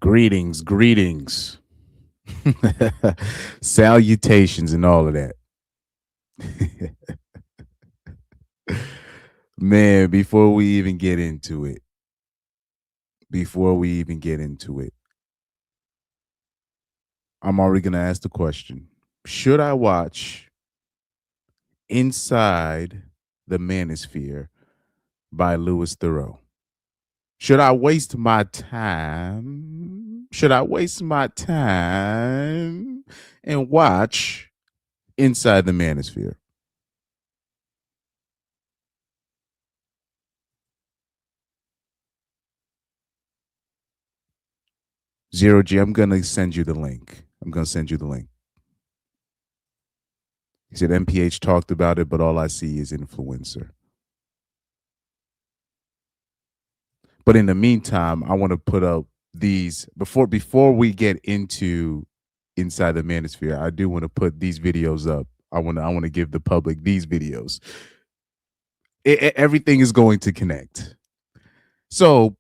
Greetings, greetings, salutations, and all of that. Man, before we even get into it, I'm already going to ask the question. Should I watch Inside the Manosphere by Louis Theroux? Should I waste my time? Should I waste my time and watch Inside the Manosphere? Zero G, I'm going to send you the link. He said MPH talked about it, but all I see is influencer. But in the meantime, I want to put up these before we get into Inside the Manosphere. I do want to put these videos up. I want to give the public these videos. Everything is going to connect. So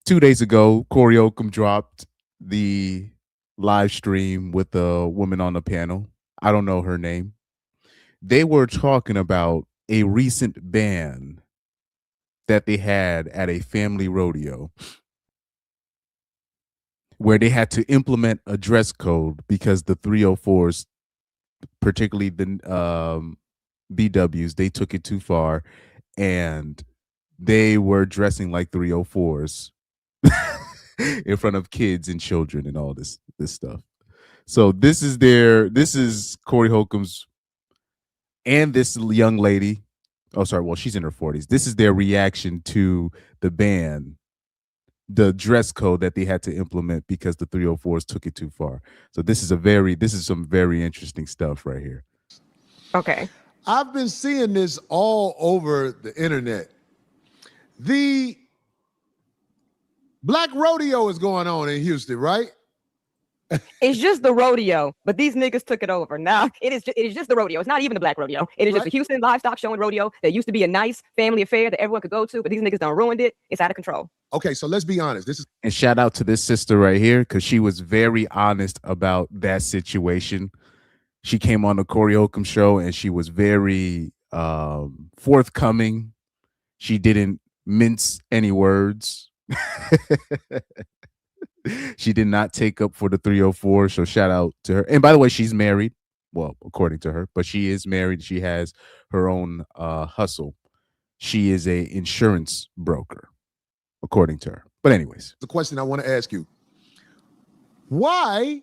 2 days ago, Corey Oakham dropped the live stream with a woman on the panel. I don't know her name. They were talking about a recent ban that they had at a family rodeo where they had to implement a dress code because the 304s, particularly the BWs, they took it too far and they were dressing like 304s in front of kids and children and all this stuff. So this is Corey Holcomb's and this young lady. Oh, sorry. Well, she's in her 40s. This is their reaction to the ban, the dress code that they had to implement because the 304s took it too far. So this is some very interesting stuff right here. Okay. I've been seeing this all over the internet. The Black Rodeo is going on in Houston, right? It's just the rodeo, but these niggas took it over. Now it is just the rodeo. It's not even the Black Rodeo. It is just the Houston livestock show and rodeo that used to be a nice family affair that everyone could go to, but these niggas done ruined it. It's out of control. Okay, so let's be honest. And shout out to this sister right here because she was very honest about that situation. She came on the Corey Oakham show and she was very forthcoming. She didn't mince any words. She did not take up for the 304. So shout out to her. And by the way, she's married. Well, according to her, but she is married. She has her own hustle. She is a insurance broker, according to her. But anyways, the question I want to ask you: why?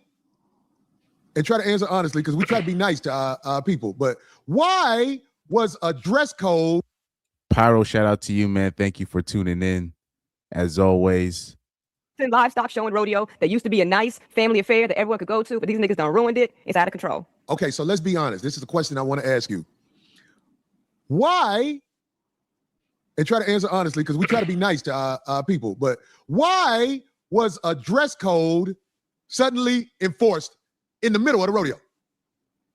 And try to answer honestly, because we try to be nice to people. But why was a dress code? Pyro, shout out to you, man. Thank you for tuning in, as always. Livestock show and rodeo that used to be a nice family affair that everyone could go to, but these niggas done ruined it. It's out of control. Okay, so let's be honest. This is the question I want to ask you. Why? And try to answer honestly, because we try to be nice to people. But why was a dress code suddenly enforced in the middle of the rodeo?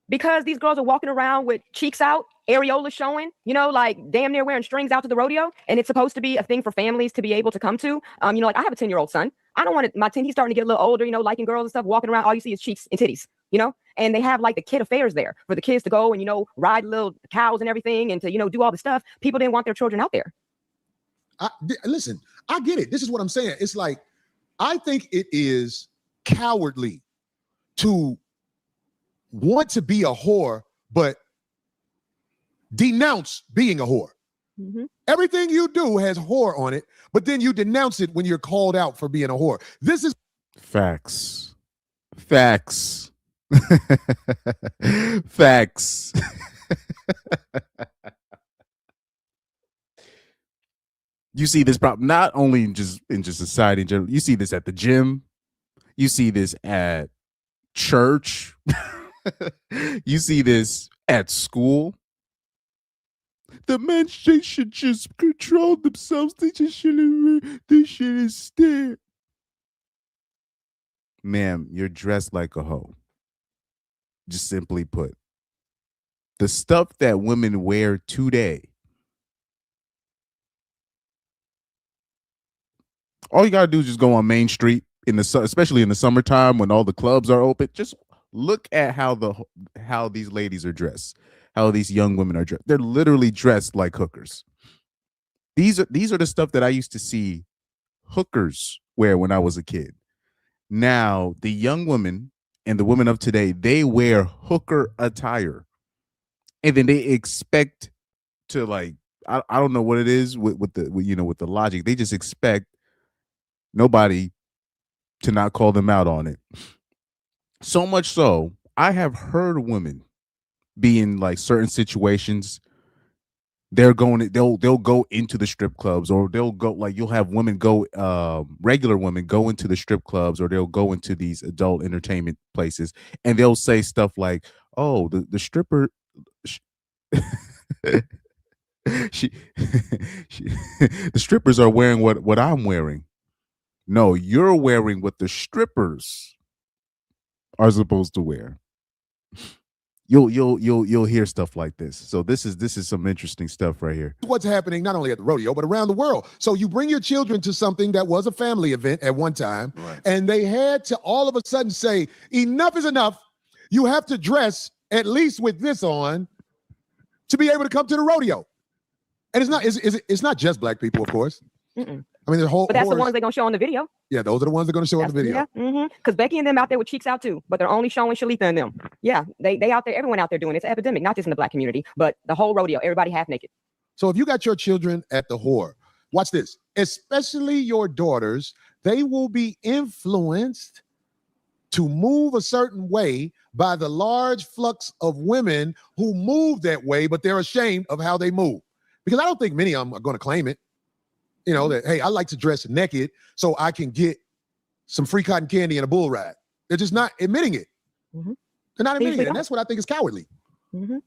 Because these girls are walking around with cheeks out, areola showing, like damn near wearing strings out to the rodeo. And it's supposed to be a thing for families to be able to come to. Like I have a 10-year-old son. I don't want my 10, he's starting to get a little older, liking girls and stuff, walking around. All you see is cheeks and titties, and they have like the kid affairs there for the kids to go and, ride little cows and everything and to, do all the stuff. People didn't want their children out there. Listen, I get it. This is what I'm saying. It's like, I think it is cowardly to want to be a whore, but denounce being a whore. Mm-hmm. Everything you do has whore on it, but then you denounce it when you're called out for being a whore. This is facts. Facts. Facts. You see this problem not only in just society in general. You see this at the gym. You see this at church. You see this at school. The men should just control themselves. They shouldn't stare. Ma'am, you're dressed like a hoe. Just simply put. The stuff that women wear today, all you gotta do is just go on Main Street especially in the summertime when all the clubs are open. Just look at how these ladies are dressed, how these young women are dressed. They're literally dressed like hookers. These are the stuff that I used to see hookers wear when I was a kid. Now, the young women and the women of today, they wear hooker attire. And then they expect to like I don't know what it is with with the logic. They just expect nobody to not call them out on it. So much so, I have heard women be in like certain situations. They'll go into the strip clubs, or they'll go, like, you'll have women go, regular women go into the strip clubs, or they'll go into these adult entertainment places, and they'll say stuff like, oh, the stripper sh- she, she the strippers are wearing what I'm wearing. No, you're wearing what the strippers are supposed to wear. You'll hear stuff like this. So this is some interesting stuff right here. What's happening not only at the rodeo but around the world. So you bring your children to something that was a family event at one time, Right. and they had to all of a sudden say, enough is enough. You have to dress at least with this on to be able to come to the rodeo. And it's not just black people, of course. Mm-mm. I mean, the whole But that's the ones they're gonna show on the video. yeah, those are the ones they're going to show on the video. Yeah, because Becky and them out there with cheeks out too, but they're only showing Shalita and them. Yeah, they out there, everyone out there doing it. It's an epidemic, not just in the black community, but the whole rodeo, everybody half naked. So if you got your children at the whore, watch this, especially your daughters, they will be influenced to move a certain way by the large flux of women who move that way, but they're ashamed of how they move. Because I don't think many of them are going to claim it. You know, that, hey, I like to dress naked so I can get some free cotton candy and a bull ride. They're just not admitting it. Mm-hmm. They're not admitting They it. And that's what I think is cowardly. Mm-hmm.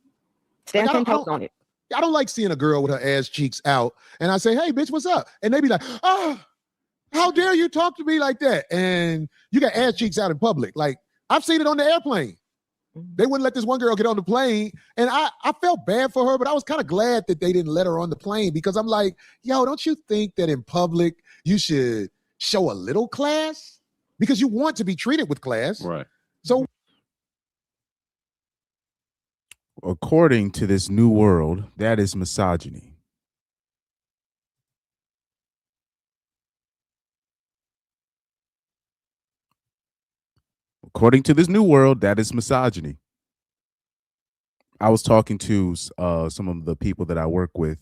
Stand Like, 10 toes on it. I don't like seeing a girl with her ass cheeks out and I say, hey, bitch, what's up? And they be like, oh, how dare you talk to me like that? And you got ass cheeks out in public. Like, I've seen it on the airplane. They wouldn't let this one girl get on the plane. And I felt bad for her, but I was kind of glad that they didn't let her on the plane, because I'm like, yo, don't you think that in public you should show a little class? Because you want to be treated with class. Right. So According to this new world, that is misogyny. According to this new world, that is misogyny. I was talking to some of the people that I work with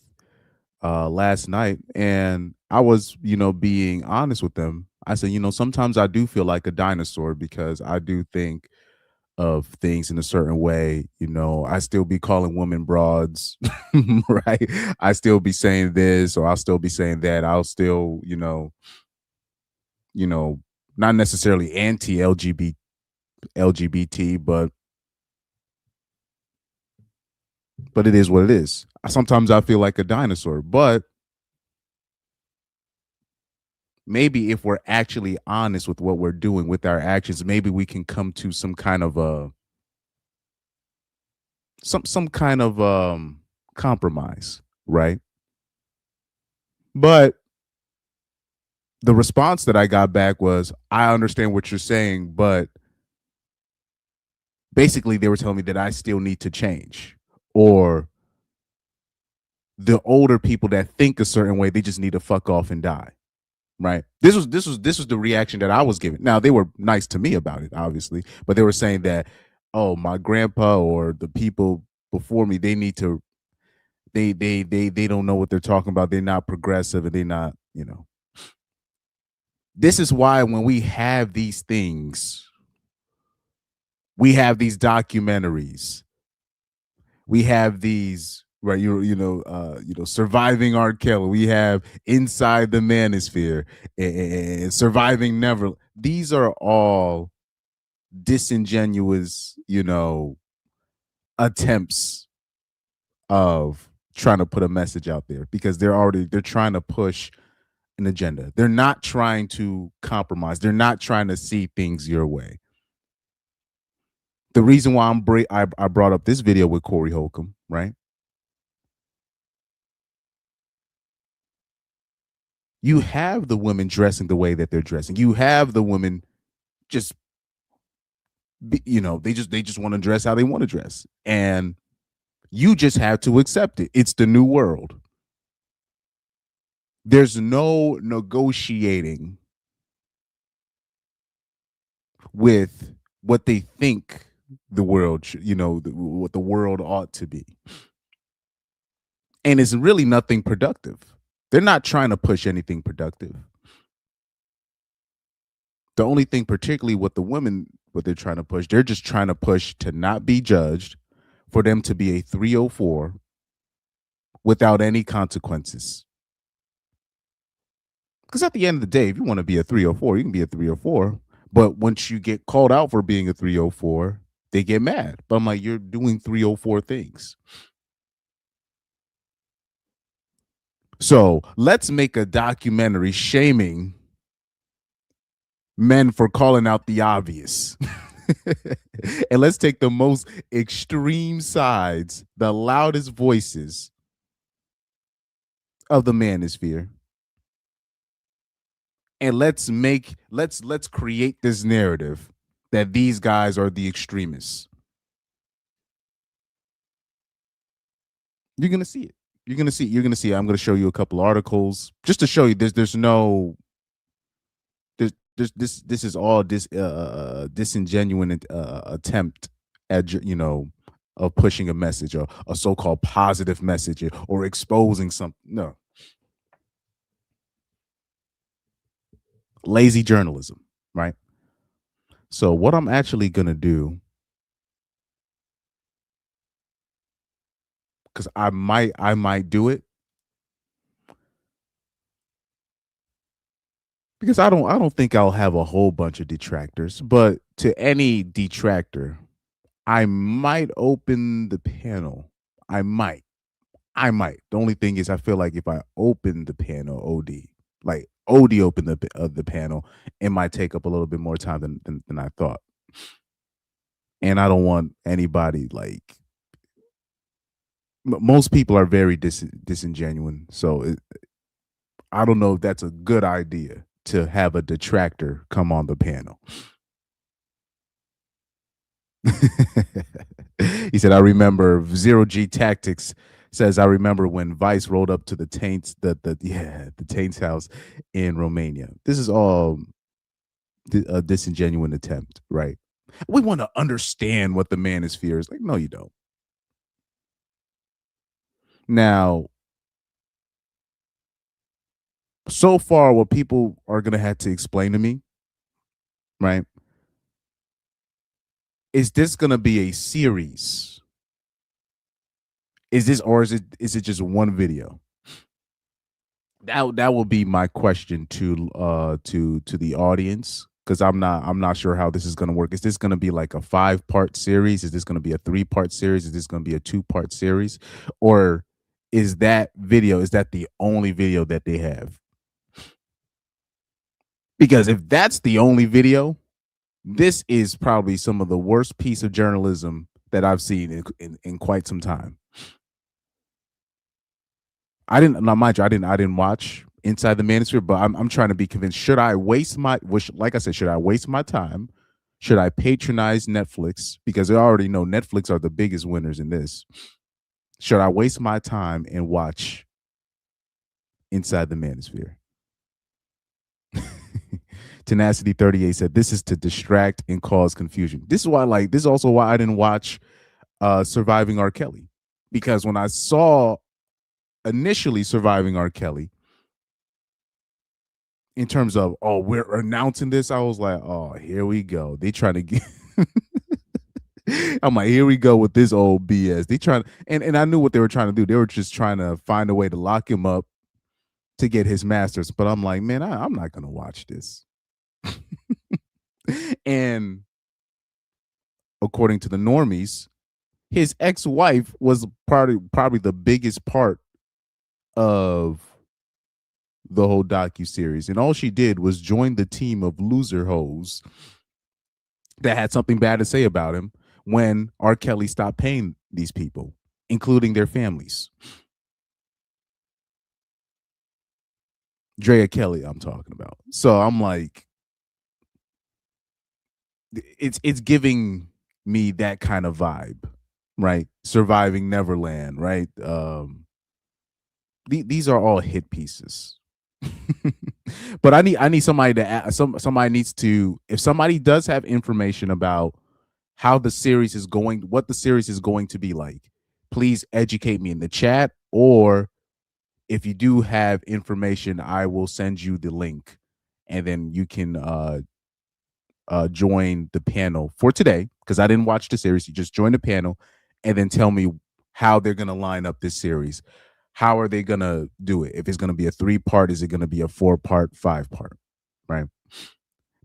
last night, and I was, being honest with them. I said, sometimes I do feel like a dinosaur, because I do think of things in a certain way. I still be calling women broads, right? I still be saying this, or I'll still be saying that. I'll still, not necessarily anti-LGBT, but it is what it is. Sometimes I feel like a dinosaur, but maybe if we're actually honest with what we're doing with our actions, maybe we can come to some kind of compromise, right? But the response that I got back was, I understand what you're saying, but basically they were telling me that I still need to change, or the older people that think a certain way, they just need to fuck off and die. Right. This was the reaction that I was given. Now, they were nice to me about it, obviously, but they were saying that, oh, my grandpa or the people before me, they need to, they don't know what they're talking about. They're not progressive, and they're not, This is why when we have these things, we have these documentaries, we have these, right, Surviving R. Kelly, we have Inside the Manosphere, and Surviving Never. These are all disingenuous, attempts of trying to put a message out there, because they're trying to push an agenda. They're not trying to compromise. They're not trying to see things your way. The reason why I brought up this video with Corey Holcomb, right? You have the women dressing the way that they're dressing. You have the women just they just want to dress how they want to dress, and you just have to accept it. It's the new world. There's no negotiating with what they think the world should, what the world ought to be. And it's really nothing productive. They're not trying to push anything productive. The only thing, particularly with the women, what they're trying to push, they're just trying to push to not be judged, for them to be a 304 without any consequences. Because at the end of the day, if you want to be a 304, you can be a 304. But once you get called out for being a 304, they get mad. But I'm like, you're doing 304 things. So let's make a documentary shaming men for calling out the obvious. And let's take the most extreme sides, the loudest voices of the manosphere. And let's create this narrative that these guys are the extremists. You're gonna see it. You're gonna see. I'm gonna show you a couple articles just to show you. There's no. This is all disingenuous attempt at of pushing a message, or a so-called positive message, or exposing something. No. Lazy journalism, right? So what I'm actually gonna do, because I might do it, because I don't think I'll have a whole bunch of detractors, but to any detractor, I might open the panel. I might. The only thing is, I feel like if I open the panel, like OD opened the panel, it might take up a little bit more time than I thought. And I don't want anybody, like, most people are very disingenuous. So I don't know if that's a good idea to have a detractor come on the panel. He said, I remember Zero G Tactics says, I remember when Vice rolled up to the Taints, the Taints house in Romania. This is all a disingenuous attempt, right? We want to understand what the manosphere is like. No, you don't. Now, so far, what people are going to have to explain to me, right? Is this going to be a series? Is it just one video? That will be my question to the audience, because I'm not sure how this is going to work. Is this going to be like a 5-part series? Is this going to be a 3-part series? Is this going to be a 2-part series? Or is that the only video that they have? Because if that's the only video, this is probably some of the worst piece of journalism that I've seen in quite some time. I didn't watch Inside the Manosphere, but I'm trying to be convinced. Should I waste my, like I said, should I waste my time? Should I patronize Netflix? Because I already know Netflix are the biggest winners in this. Should I waste my time and watch Inside the Manosphere? Tenacity 38 said, this is to distract and cause confusion. This is also why I didn't watch Surviving R. Kelly. Because when I saw initially Surviving R. Kelly, in terms of, oh, we're announcing this, I was like, oh, here we go. They trying to get I'm like, here we go with this old BS. They trying, and I knew what they were trying to do. They were just trying to find a way to lock him up to get his masters. But I'm like, man, I'm not gonna watch this. And according to the normies, his ex-wife was probably the biggest part of the whole docu-series, and all she did was join the team of loser hoes that had something bad to say about him when R. Kelly stopped paying these people, including their families. Drea Kelly, I'm talking about. So I'm like, it's giving me that kind of vibe, right? Surviving Neverland, right? These are all hit pieces. But I need somebody to somebody needs to, if somebody does have information about how the series is going, what the series is going to be like, please educate me in the chat, or if you do have information, I will send you the link, and then you can join the panel for today, because I didn't watch the series. You just join the panel and then tell me how they're going to line up this series. How are they going to do it? If it's going to be a 3-part, is it going to be a 4-part, 5-part, right?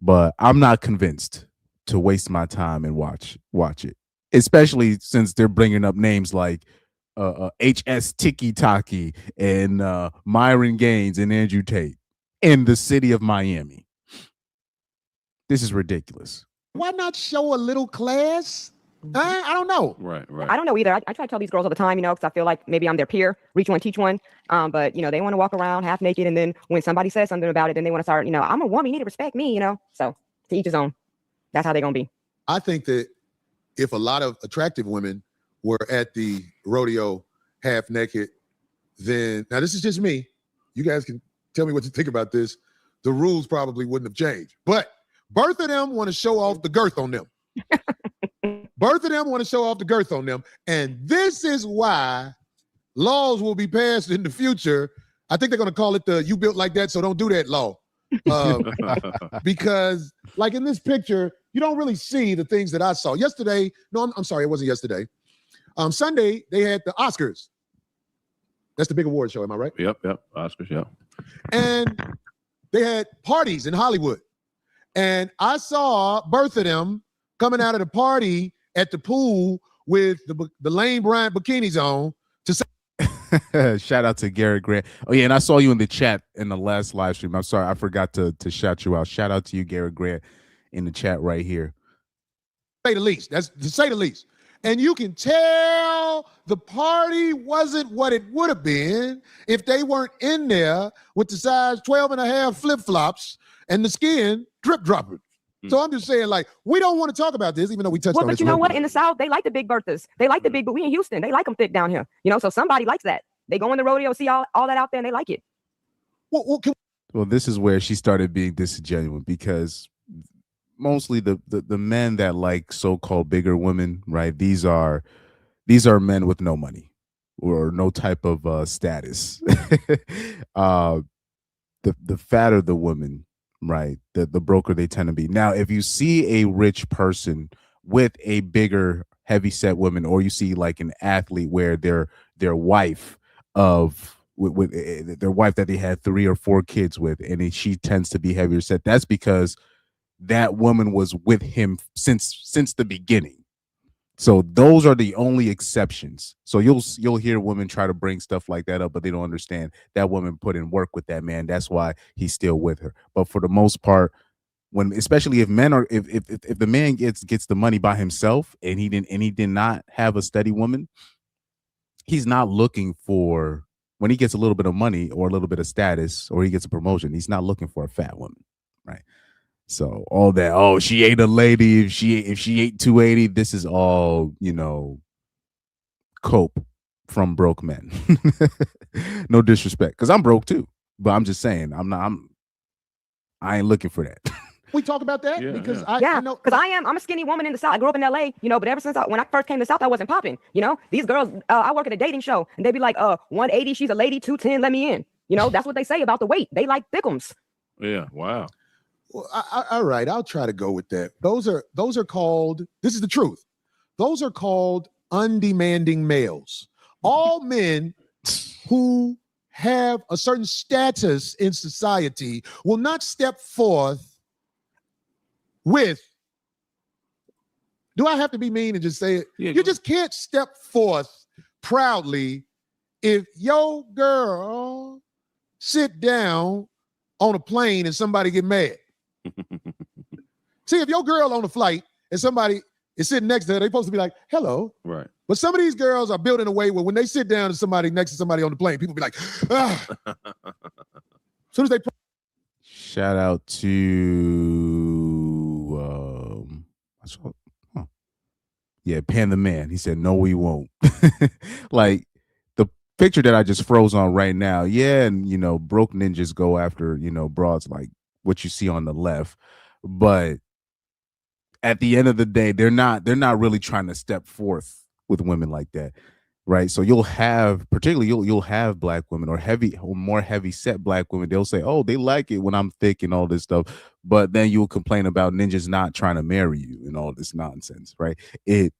But I'm not convinced to waste my time and watch it, especially since they're bringing up names like HS Tiki Taki and Myron Gaines and Andrew Tate in the city of Miami. This is ridiculous. Why not show a little class? I don't know. Right. I don't know either. I try to tell these girls all the time, because I feel like maybe I'm their peer, reach one, teach one. But they want to walk around half naked, and then when somebody says something about it, then they want to start, I'm a woman, you need to respect me, So to each his own. That's how they're gonna be. I think that if a lot of attractive women were at the rodeo half naked, then, now this is just me. You guys can tell me what you think about this. The rules probably wouldn't have changed. But both of them want to show off the girth on them. Both of them want to show off the girth on them. And this is why laws will be passed in the future. I think they're going to call it the "you built like that, so don't do that" law. Because like in this picture, you don't really see the things that I saw yesterday. No, I'm sorry. It wasn't yesterday. Sunday, they had the Oscars. That's the big award show. Am I right? Yep. Oscars, yep. And they had parties in Hollywood. And I saw both of them coming out of the party at the pool with the Lane Bryant bikinis on to say. Shout out to Garrett Grant. Oh yeah, and I saw you in the chat in the last live stream. I'm sorry, I forgot to shout you out. Shout out to you, Garrett Grant, in the chat right here. Say the least. That's to say the least. And you can tell the party wasn't what it would have been if they weren't in there with the size 12 and a half flip-flops and the skin drip-dropping. So I'm just saying, like, we don't want to talk about this, even though we touched on Well, this. but you know what? In the South, they like the big Berthas. They like the big, but we in Houston, they like them thick down here. So somebody likes that. They go in the rodeo, see all that out there, and they like it. Well, this is where she started being disingenuous, because mostly the men that like so-called bigger women, right? These are men with no money or no type of status. The fatter the woman, right, the broker they tend to be. Now, if you see a rich person with a bigger heavy-set woman, or you see like an athlete where their wife with their wife that they had 3 or 4 kids with, and she tends to be heavier set, that's because that woman was with him since the beginning. So those are the only exceptions. So you'll hear women try to bring stuff like that up, but they don't understand that woman put in work with that man. That's why he's still with her. But for the most part, especially if the man gets the money by himself, and he did not have a steady woman, he's not looking for, when he gets a little bit of money or a little bit of status or he gets a promotion, he's not looking for a fat woman, right? So all that, oh, she ain't a lady if she ain't 280, this is all, cope from broke men. No disrespect, because I'm broke too, but I'm just saying I ain't looking for that. We talk about that because I know, because I'm a skinny woman in the South. I grew up in LA, but ever since when I first came to the South, I wasn't popping. These girls, I work at a dating show, and they be like, 180, she's a lady, 210, let me in. That's what they say about the weight. They like thickums. Yeah, wow. Well, all right, I'll try to go with that. Those are called, this is the truth, those are called undemanding males. All men who have a certain status in society will not step forth with, do I have to be mean and just say it? Yeah, you just can't step forth proudly if your girl sit down on a plane and somebody get mad. See, if your girl on a flight and somebody is sitting next to her, they're supposed to be like, hello. Right. But some of these girls are built in a way where when they sit down to somebody next to somebody on the plane, people be like, ah. soon as they Shout out to Pan the Man. He said, "No, we won't." Like the picture that I just froze on right now. Yeah, and broke ninjas go after broads like what you see on the left, but at the end of the day, they're not really trying to step forth with women like that. Right. So you'll have you'll have black women or more heavy set black women. They'll say, oh, they like it when I'm thick and all this stuff. But then you'll complain about ninjas not trying to marry you and all this nonsense. Right. It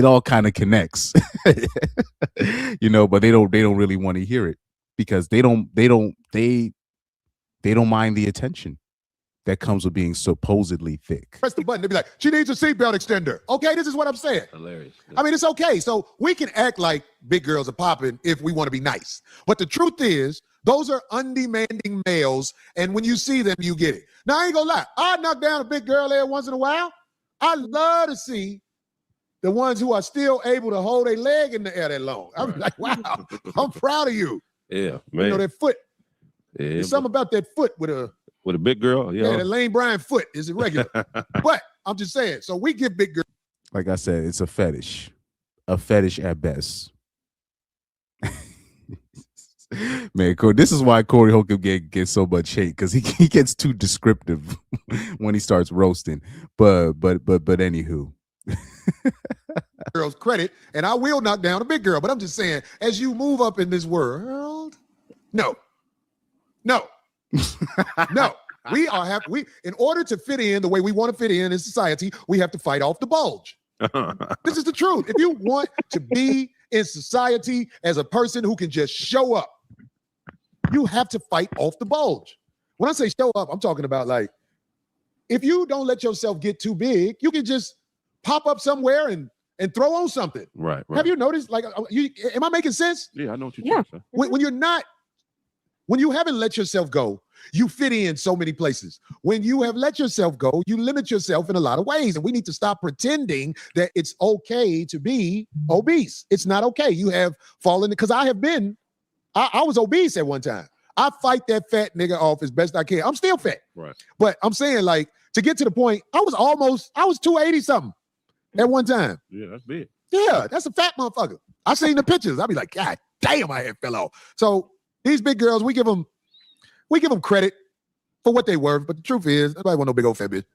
all kind of connects, but they don't really want to hear it because they don't mind the attention that comes with being supposedly thick. press the button, they'll be like, she needs a seatbelt extender. Okay, this is what I'm saying. Hilarious. I mean, it's okay. So we can act like big girls are popping if we want to be nice. But the truth is, those are undemanding males. And when you see them, you get it. Now, I ain't gonna lie. I knock down a big girl every once in a while. I love to see the ones who are still able to hold a leg in the air that long. I'm like, wow, I'm proud of you. Yeah, man. That foot. Yeah, There's something about that foot with a big girl. the Lane Bryant foot is irregular. But I'm just saying, so we give big girls. Like I said, it's a fetish at best. Man, this is why Corey Holcomb gets so much hate because he gets too descriptive when he starts roasting. But anywho, girls credit, and I will knock down a big girl. But I'm just saying, as you move up in this world, no. We in order to fit in the way we want to fit in society, we have to fight off the bulge. This is the truth. If you want to be in society as a person who can just show up, you have to fight off the bulge. When I say show up, I'm talking about like, if you don't let yourself get too big, you can just pop up somewhere and throw on something. Right. Have you noticed? Like, am I making sense? Yeah, I know what you're saying. When you haven't let yourself go, you fit in so many places. When you have let yourself go, you limit yourself in a lot of ways. And we need to stop pretending that it's okay to be obese. It's not okay. You have fallen, because I was obese at one time. I fight that fat nigga off as best I can. I'm still fat. Right. But I'm saying, like, to get to the point, I was 280 something at one time. Yeah, that's big. Yeah, that's a fat motherfucker. I seen the pictures. I'll be like, God damn, my head fell off. So these big girls, we give them credit for what they worth. But the truth is, nobody want no big old fat bitch.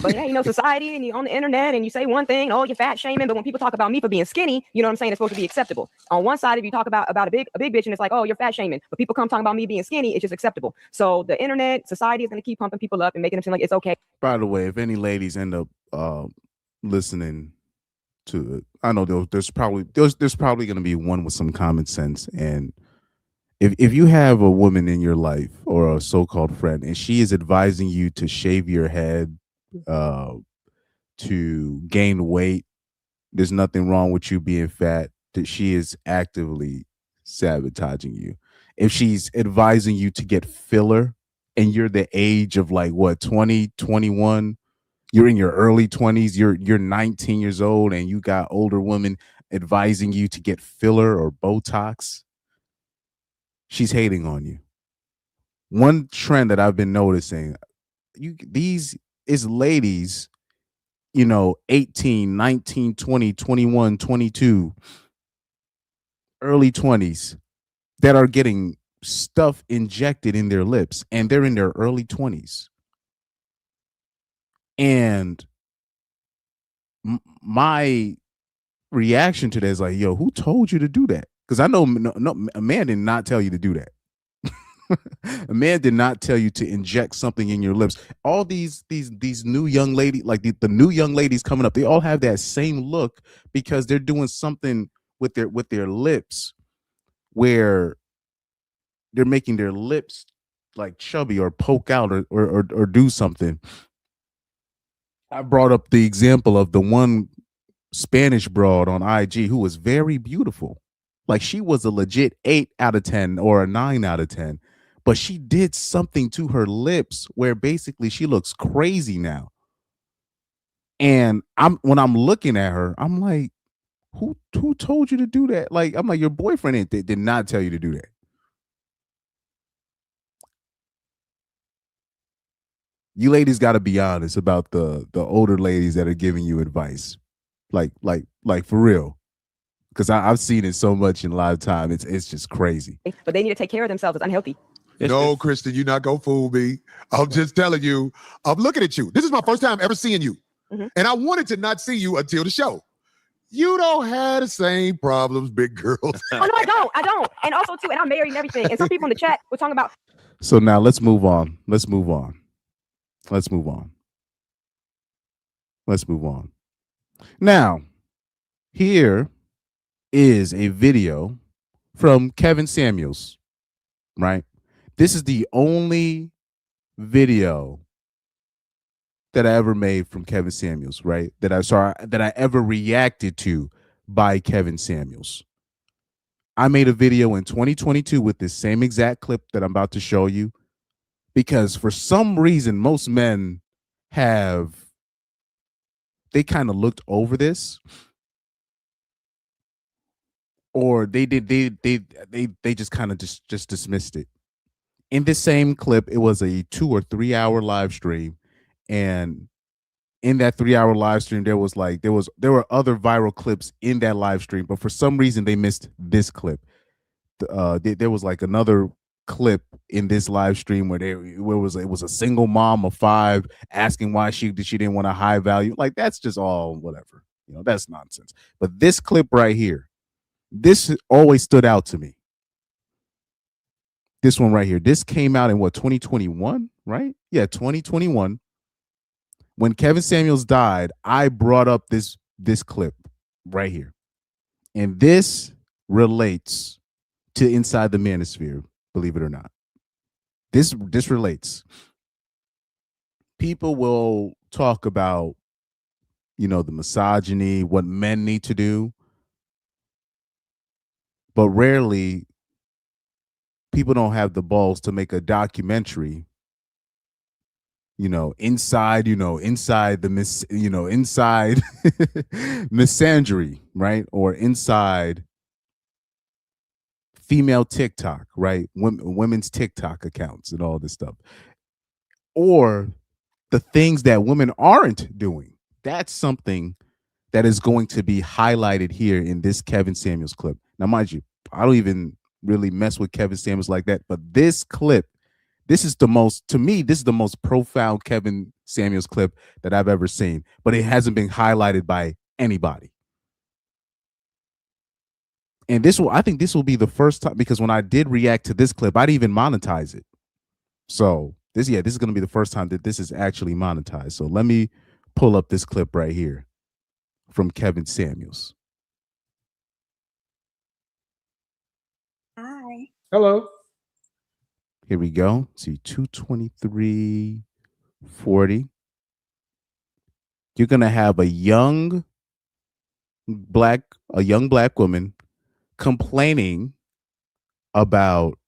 But yeah, society and you're on the internet and you say one thing, oh, you're fat shaming. But when people talk about me for being skinny, you know what I'm saying? It's supposed to be acceptable. On one side, if you talk about a big bitch and it's like, oh, you're fat shaming. But people come talking about me being skinny, it's just acceptable. So the internet, society is going to keep pumping people up and making them seem like it's okay. By the way, if any ladies end up listening to it, I know there's probably going to be one with some common sense. And if you have a woman in your life or a so-called friend and she is advising you to shave your head, to gain weight, there's nothing wrong with you being fat, that she is actively sabotaging you. If she's advising you to get filler and you're the age of like what, 20, 21, you're in your early 20s, you're 19 years old and you got older women advising you to get filler or Botox, she's hating on you. One trend that I've been noticing, these is ladies, 18, 19, 20, 21, 22, early 20s that are getting stuff injected in their lips and they're in their early 20s. And my reaction to that is like, yo, who told you to do that? Because I know a man did not tell you to do that. A man did not tell you to inject something in your lips. All these new young ladies, like the new young ladies coming up, they all have that same look because they're doing something with their lips where they're making their lips like chubby or poke out or do something. I brought up the example of the one Spanish broad on IG who was very beautiful. Like she was a legit 8 out of 10 or a 9 out of 10. But she did something to her lips where basically she looks crazy now. And when I'm looking at her, I'm like, Who told you to do that? Like, I'm like, your boyfriend did not tell you to do that. You ladies got to be honest about the older ladies that are giving you advice, like for real, because I've seen it so much in live time. It's just crazy. But they need to take care of themselves. It's unhealthy. No, Kristen, you're not gonna fool me. I'm just telling you. I'm looking at you. This is my first time ever seeing you, and I wanted to not see you until the show. You don't have the same problems, big girl. Oh no, I don't. And also too, and I'm married and everything. And some people in the chat were talking about. So now let's move on. Now, here is a video from Kevin Samuels, right? This is the only video that I ever made from Kevin Samuels, right? That I ever reacted to by Kevin Samuels. I made a video in 2022 with this same exact clip that I'm about to show you, because for some reason most men they kind of looked over this, or they just kind of just dismissed it. In this same clip, it was a 2 or 3 hour live stream, and in that 3 hour live stream there were other viral clips in that live stream, but for some reason they missed this clip. There was like another clip in this live stream where it was a single mom of 5 asking why she didn't want a high value. Like, that's just all whatever, that's nonsense. But this clip right here, this always stood out to me. This one right here, this came out in 2021, right? Yeah, 2021. When Kevin Samuels died, I brought up this clip right here, and this relates to Inside the Manosphere, believe it or not. This relates. People will talk about, the misogyny, what men need to do, but rarely people don't have the balls to make a documentary, inside the inside misandry, right? Or inside female TikTok, right? Women's TikTok accounts and all this stuff, or the things that women aren't doing. That's something that is going to be highlighted here in this Kevin Samuels clip. Now, mind you, I don't even really mess with Kevin Samuels like that, but this clip, this is the most profound Kevin Samuels clip that I've ever seen, but it hasn't been highlighted by anybody. And I think this will be the first time, because when I did react to this clip, I didn't even monetize it. So this is going to be the first time that this is actually monetized. So let me pull up this clip right here from Kevin Samuels. Hi. Hello. Here we go. See, 223:40. You're going to have a young black woman complaining about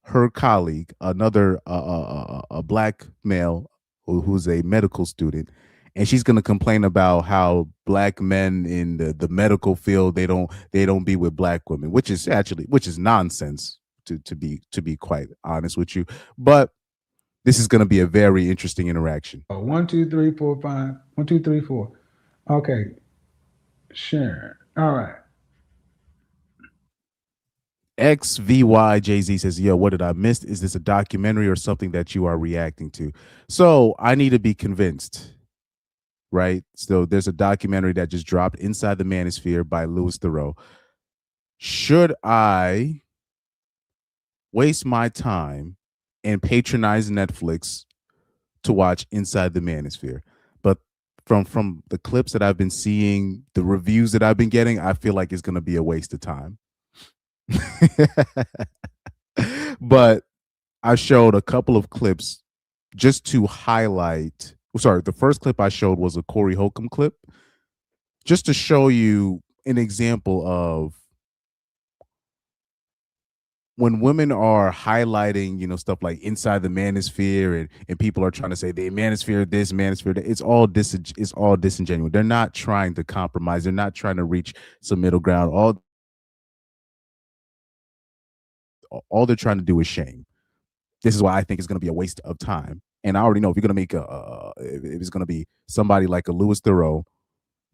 her colleague, another a black male who's a medical student, and she's going to complain about how black men in the medical field, they don't be with black women, which is nonsense, to be quite honest with you. But this is going to be a very interesting interaction. 1, 2, 3, 4, 5. 1, 2, 3, 4. Okay. Sure. All right. XVYJZ says, yo, what did I miss? Is this a documentary or something that you are reacting to? So I need to be convinced, right? So there's a documentary that just dropped, Inside the Manosphere by Theroux. Should I waste my time and patronize Netflix to watch Inside the Manosphere? But from the clips that I've been seeing, the reviews that I've been getting, I feel like it's going to be a waste of time. But I showed a couple of clips just to highlight. Sorry, the first clip I showed was a Corey Holcomb clip, just to show you an example of when women are highlighting, stuff like inside the manosphere, and people are trying to say the manosphere this, manosphere that, it's all disingenuous. They're not trying to compromise. They're not trying to reach some middle ground. All they're trying to do is shame. This is why I think it's going to be a waste of time. And I already know if you're going to make if it's going to be somebody like a Louis Theroux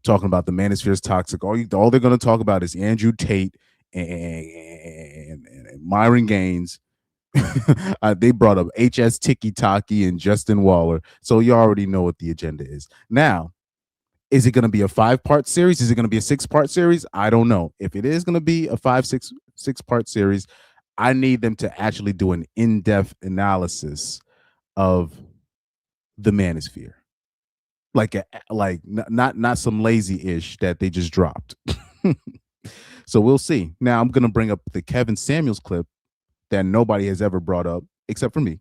talking about the manosphere is toxic, all they're going to talk about is Andrew Tate and Myron Gaines. They brought up HS Tiki Taki and Justin Waller. So you already know what the agenda is. Now, is it going to be a 5-part series? Is it going to be a 6-part series? I don't know. If it is going to be a 6-part series, I need them to actually do an in-depth analysis of the manosphere. Like not some lazy-ish that they just dropped. So we'll see. Now I'm going to bring up the Kevin Samuels clip that nobody has ever brought up except for me.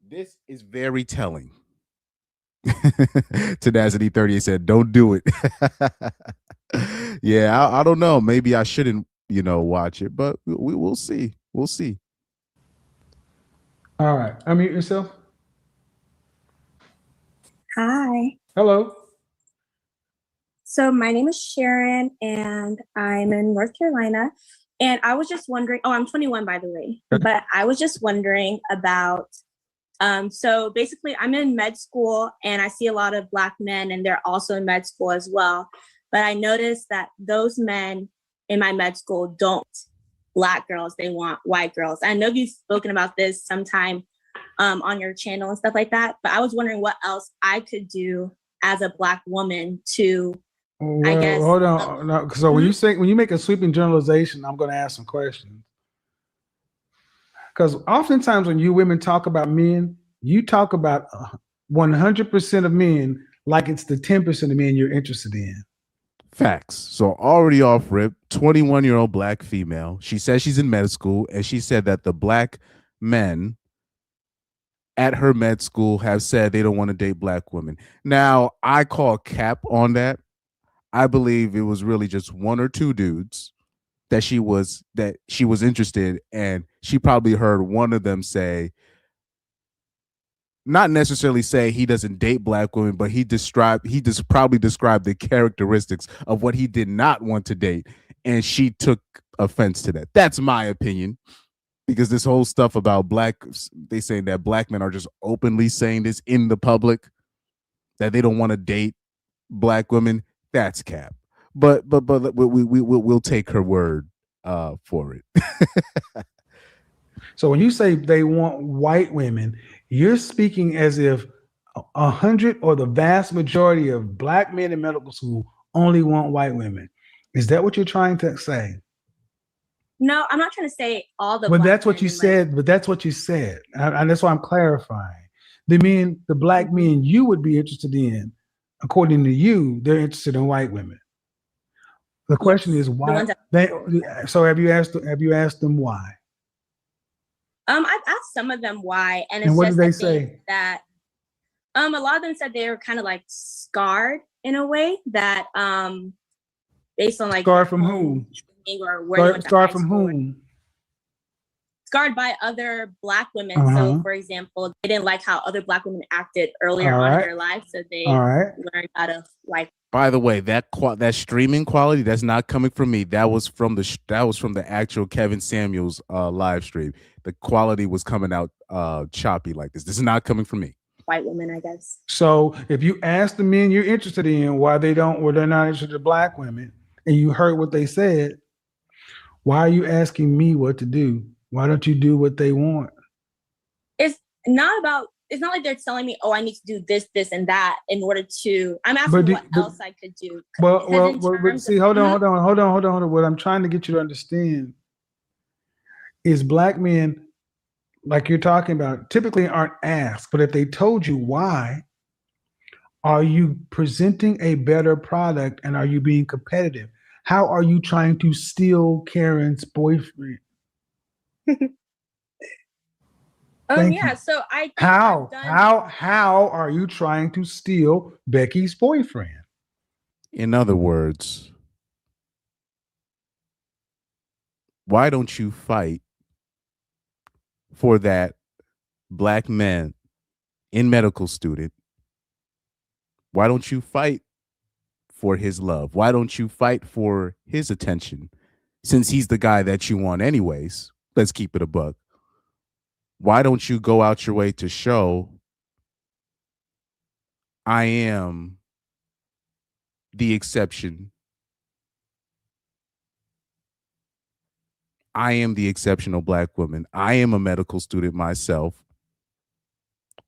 This is very telling. Tenacity 38 said, "Don't do it." Yeah, I don't know. Maybe I shouldn't, watch it, but we'll see. We'll see. All right. Unmute yourself. Hi. Hello. So my name is Sharon and I'm in North Carolina. And I was just wondering, I'm 21 by the way, but I was just wondering about, so basically I'm in med school and I see a lot of Black men and they're also in med school as well. But I noticed that those men in my med school don't Black girls, they want white girls. I know you've spoken about this sometime on your channel and stuff like that, but I was wondering what else I could do as a Black woman to, I guess. Hold on. No, so when you make a sweeping generalization, I'm going to ask some questions. Because oftentimes when you women talk about men, you talk about 100% of men like it's the 10% of men you're interested in. Facts. So already off rip, 21-year-old Black female. She says she's in med school, and she said that the Black men at her med school have said they don't want to date Black women. Now, I call cap on that. I believe it was really just 1 or 2 dudes that she was interested, and she probably heard one of them say, not necessarily say he doesn't date Black women, but he probably described the characteristics of what he did not want to date, and she took offense to that. That's my opinion, because this whole stuff about they saying that Black men are just openly saying this in the public, that they don't want to date Black women. That's cap. But we'll take her word for it. So when you say they want white women, you're speaking as if 100 or the vast majority of Black men in medical school only want white women. Is that what you're trying to say? No, I'm not trying to say all the. But that's what you said. But that's what you said, and that's why I'm clarifying. The Black men you would be interested in, according to you, they're interested in white women. The question is why. So have you asked them why? I've asked some of them why, and what did they say? That a lot of them said they were kind of like scarred in a way that based on like scarred from whom? Or where scarred from whom? Scarred by other Black women. So, for example, they didn't like how other Black women acted earlier on in their life, so they learned how to like. By the way, that streaming quality, that's not coming from me. That was from the actual Kevin Samuels live stream. The quality was coming out choppy like this. This is not coming from me. White women, I guess. So if you ask the men you're interested in why they're not interested in Black women, and you heard what they said, why are you asking me what to do? Why don't you do what they want? It's not like they're telling me, I need to do this, this, and that in order to. I'm asking what else I could do. But see, hold on. What I'm trying to get you to understand is Black men, like you're talking about, typically aren't asked. But if they told you why, are you presenting a better product and are you being competitive? How are you trying to steal Karen's boyfriend? So I how are you trying to steal Becky's boyfriend? In other words, why don't you fight for that black man in medical student? Why don't you fight for his love? Why don't you fight for his attention? Since he's the guy that you want anyways, let's keep it a buck. Why don't you go out your way to show I am the exception? I am the exceptional black woman. I am a medical student myself.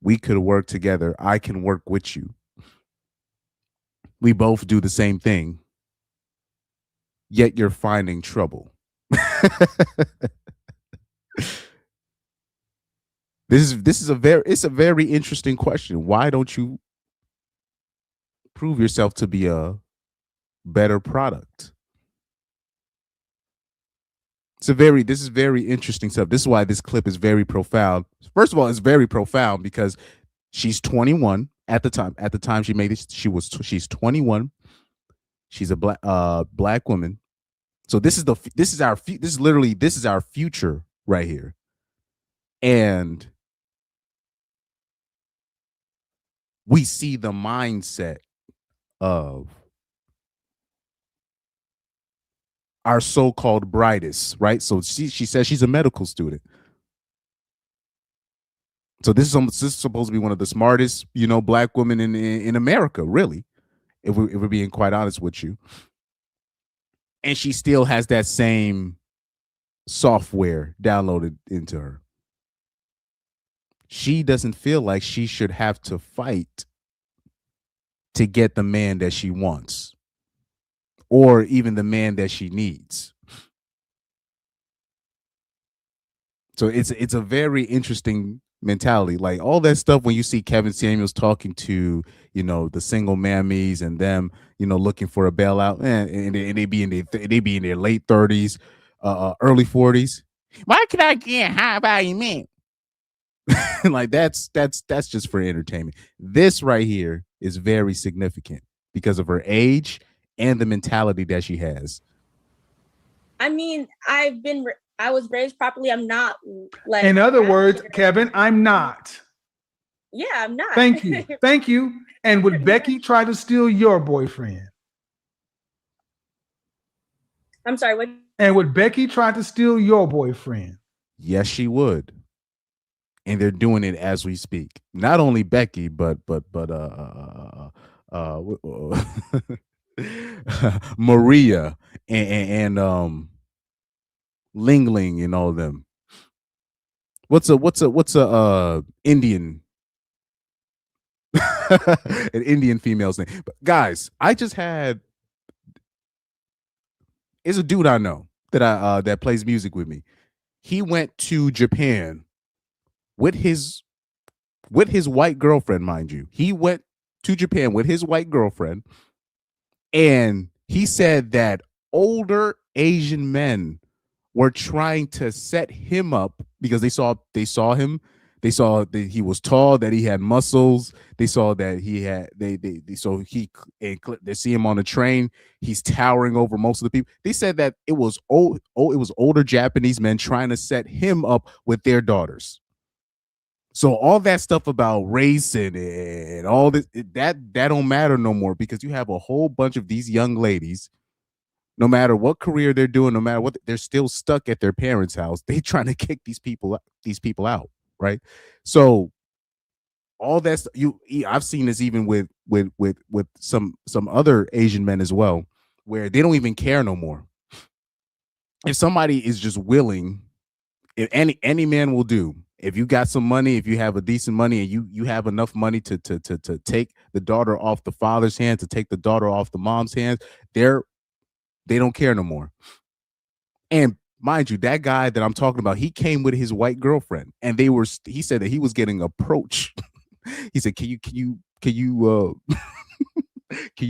We could work together. I can work with you. We both do the same thing. Yet you're finding trouble. This is a very interesting question. Why don't you prove yourself to be a better product? This is very interesting stuff. This is why this clip is very profound. First of all, it's very profound because she's 21 at the time. At the time she made it, she's 21. She's a black woman. So this is our future right here. And we see the mindset of our so-called brightest, right? So she says she's a medical student. So this is supposed to be one of the smartest, black women in America, really, if we're being quite honest with you. And she still has that same software downloaded into her. She doesn't feel like she should have to fight to get the man that she wants or even the man that she needs. So it's a very interesting mentality. Like all that stuff when you see Kevin Samuels talking to, the single mammies and them, looking for a bailout, and they be in their late 30s, early 40s. Why can I get high value men? Like that's just for entertainment. This right here is very significant because of her age and the mentality that she has. I mean, I was raised properly. I'm not like. In other words, Kevin, I'm not. Yeah, I'm not. Thank you. Thank you. And would Becky try to steal your boyfriend? I'm sorry, what? And would Becky try to steal your boyfriend? Yes, she would. And they're doing it as we speak. Not only Becky, but Maria and Ling Ling and all of them. What's a Indian an Indian female's name? But guys, I just had is a dude I know that plays music with me. He went to Japan with his white girlfriend, mind you. He went to Japan with his white girlfriend, and he said that older Asian men were trying to set him up because they saw him. They saw that he was tall, that he had muscles. They saw that he had they see him on the train. He's towering over most of the people. They said that it was older Japanese men trying to set him up with their daughters. So all that stuff about race and all this, that don't matter no more because you have a whole bunch of these young ladies, no matter what career they're doing, no matter what, they're still stuck at their parents' house. They trying to kick these people out, right? So all that I've seen this even with some other Asian men as well, where they don't even care no more. If somebody is just willing, if any man will do. If you got some money, if you have a decent money and you have enough money to take the daughter off the father's hands, to take the daughter off the mom's hands, they don't care no more. And mind you, that guy that I'm talking about, he came with his white girlfriend, and he said that he was getting approached. He said, can you can you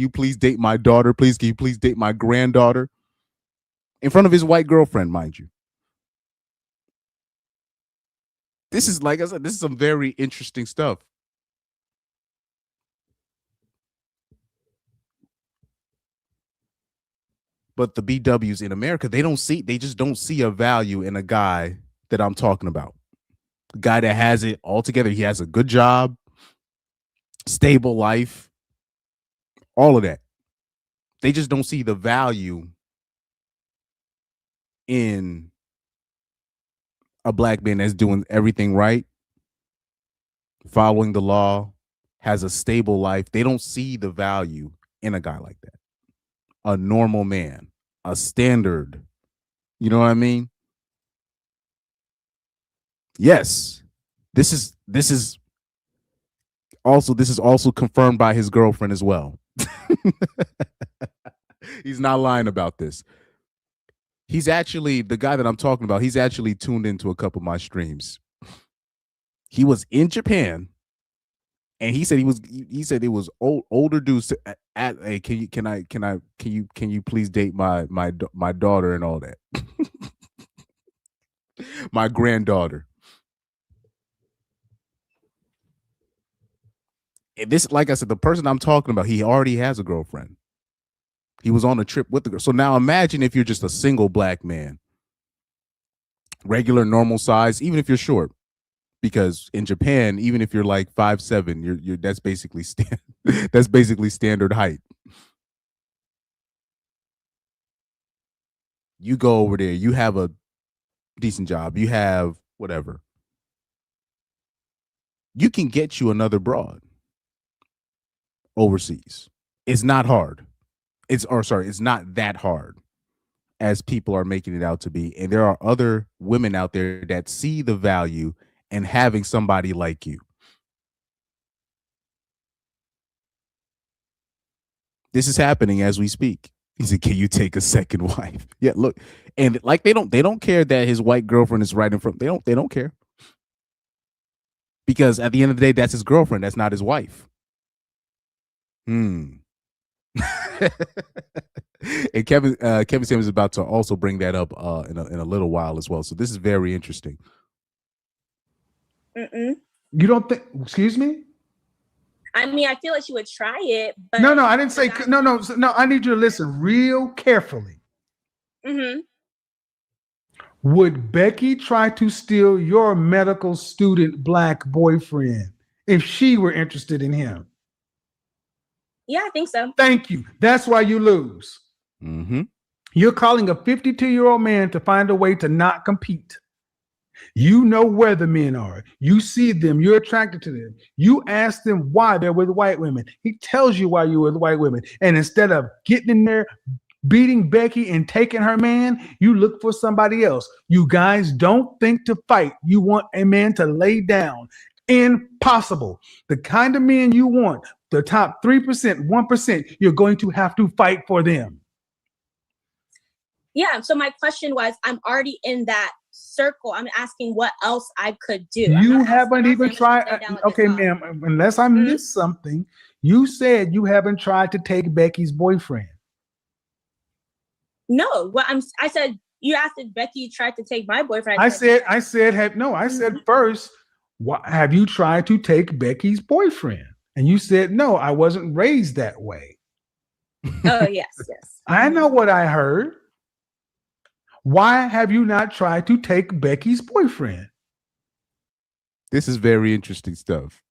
please date my daughter? Please, can you please date my granddaughter? In front of his white girlfriend, mind you. This is, like I said, this is some very interesting stuff. But the BWs in America, they just don't see a value in a guy that I'm talking about. A guy that has it all together. He has a good job, stable life, all of that. They just don't see the value in a black man that's doing everything right, following the law, has a stable life. They don't see the value in a guy like that. A normal man, a standard. You know what I mean? Yes. This is also confirmed by his girlfriend as well. He's not lying about this. He's actually, the guy that I'm talking about, he's actually tuned into a couple of my streams. He was in Japan, and he said it was older dudes hey, can you please date my daughter and all that. My granddaughter. And this, like I said, the person I'm talking about, he already has a girlfriend. He was on a trip with the girl. So now imagine if you're just a single black man, regular, normal size, even if you're short, because in Japan, even if you're like 5'7", you're that's basically that's basically standard height. You go over there, you have a decent job, you have whatever. You can get you another broad overseas. It's not hard. It's not that hard as people are making it out to be. And there are other women out there that see the value in having somebody like you. This is happening as we speak. He said, "Can you take a second wife?" Yeah, look, and like they don't care that his white girlfriend is right in front. They don't care, because at the end of the day, that's his girlfriend. That's not his wife. And Kevin Sam is about to also bring that up in a little while as well. So this is very interesting. Mm-mm. You don't think? Excuse me. I mean, I feel like she would try it, but No, I didn't say no. I need you to listen real carefully. Mm-hmm. Would Becky try to steal your medical student black boyfriend if she were interested in him? Yeah, I think so. Thank you. That's why you lose. Mm-hmm. You're calling a 52-year-old man to find a way to not compete. You know where the men are. You see them. You're attracted to them. You ask them why they're with white women. He tells you why you're with white women. And instead of getting in there, beating Becky and taking her man, you look for somebody else. You guys don't think to fight. You want a man to lay down. Impossible. The kind of men you want, the top 3%, 1%, you're going to have to fight for them. Yeah. So my question was, I'm already in that circle. I'm asking what else I could do. You haven't even tried. Okay, ma'am, unless I missed something, you said you haven't tried to take Becky's boyfriend. No, well, I said, you asked if Becky tried to take my boyfriend. I said first, have you tried to take Becky's boyfriend? And you said, no, I wasn't raised that way. Oh, yes. I know what I heard. Why have you not tried to take Becky's boyfriend? This is very interesting stuff.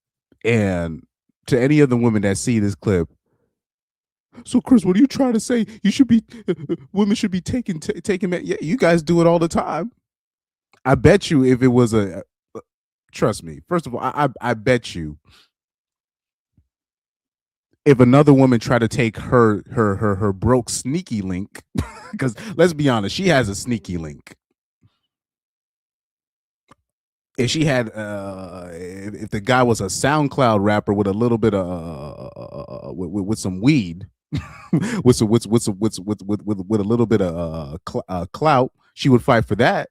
And to any of the women that see this clip, so Chris, what are you trying to say? You should be, women should be taking men. Yeah, you guys do it all the time. I bet you if it was trust me, first of all, I bet you if another woman tried to take her broke sneaky link, because let's be honest, she has a sneaky link. If she had, if the guy was a SoundCloud rapper with a little bit of with some weed, with a little bit of clout, she would fight for that.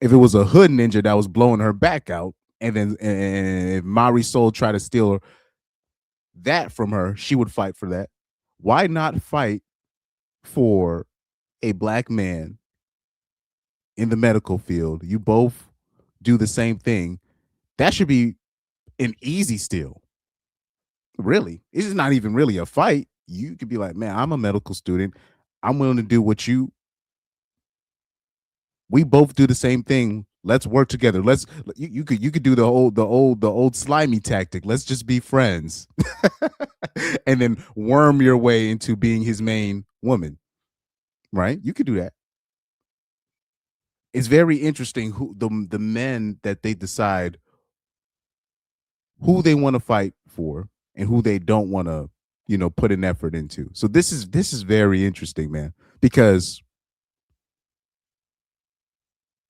If it was a hood ninja that was blowing her back out, and then if Mari Soul tried to steal that from her, she would fight for that. Why not fight for a black man in the medical field? You both do the same thing. That should be an easy steal. Really, it's not even really a fight. You could be like, man, I'm a medical student. I'm willing to do what you. We both do the same thing. Let's work together. You could do the old slimy tactic. Let's just be friends, and then worm your way into being his main woman. Right? You could do that. It's very interesting who the men that they decide who they want to fight for and who they don't want to, put an effort into. So this is very interesting, man, because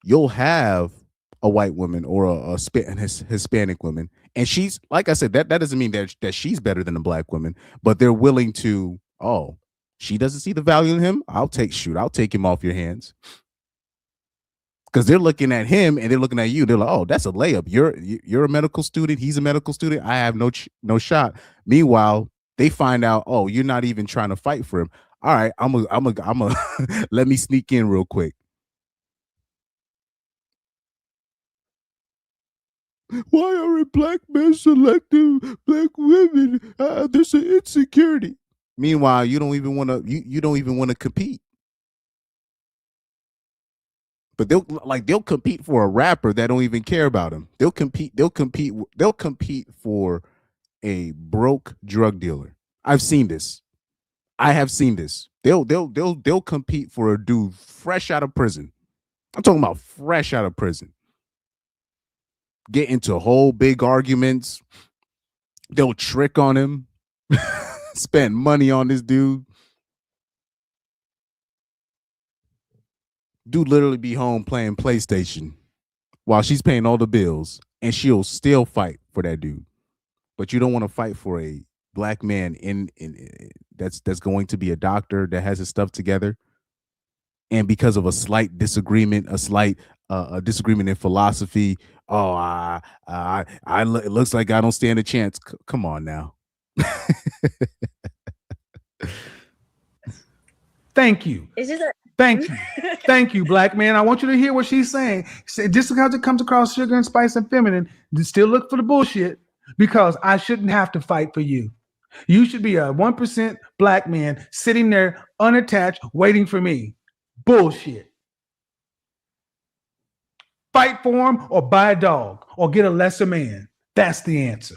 you'll have a white woman or a Hispanic woman, and she's, like I said, that doesn't mean that she's better than a black woman, but they're willing to. Oh, she doesn't see the value in him. I'll take him off your hands. Because they're looking at him and they're looking at you. They're like, oh, that's a layup. You're a medical student. He's a medical student. I have no shot. Meanwhile, they find out, oh, you're not even trying to fight for him. All right, I'm a let me sneak in real quick. Why aren't black men selecting black women? There's an insecurity. Meanwhile, you don't even want to compete. But they'll compete for a rapper that don't even care about him. They'll compete for a broke drug dealer. I've seen this. I have seen this. They'll compete for a dude fresh out of prison. I'm talking about fresh out of prison. Get into whole big arguments. They'll trick on him. Spend money on this dude. Dude literally be home playing PlayStation while she's paying all the bills, and she'll still fight for that dude. But you don't want to fight for a black man in that's going to be a doctor that has his stuff together, and because of a slight disagreement, a disagreement in philosophy, it looks like I don't stand a chance. Come on now. Thank you. Thank you. Thank you, black man. I want you to hear what she's saying. Just because it comes across sugar and spice and feminine, still look for the bullshit, because I shouldn't have to fight for you. You should be a 1% black man sitting there unattached, waiting for me. Bullshit. Fight for him or buy a dog or get a lesser man. That's the answer.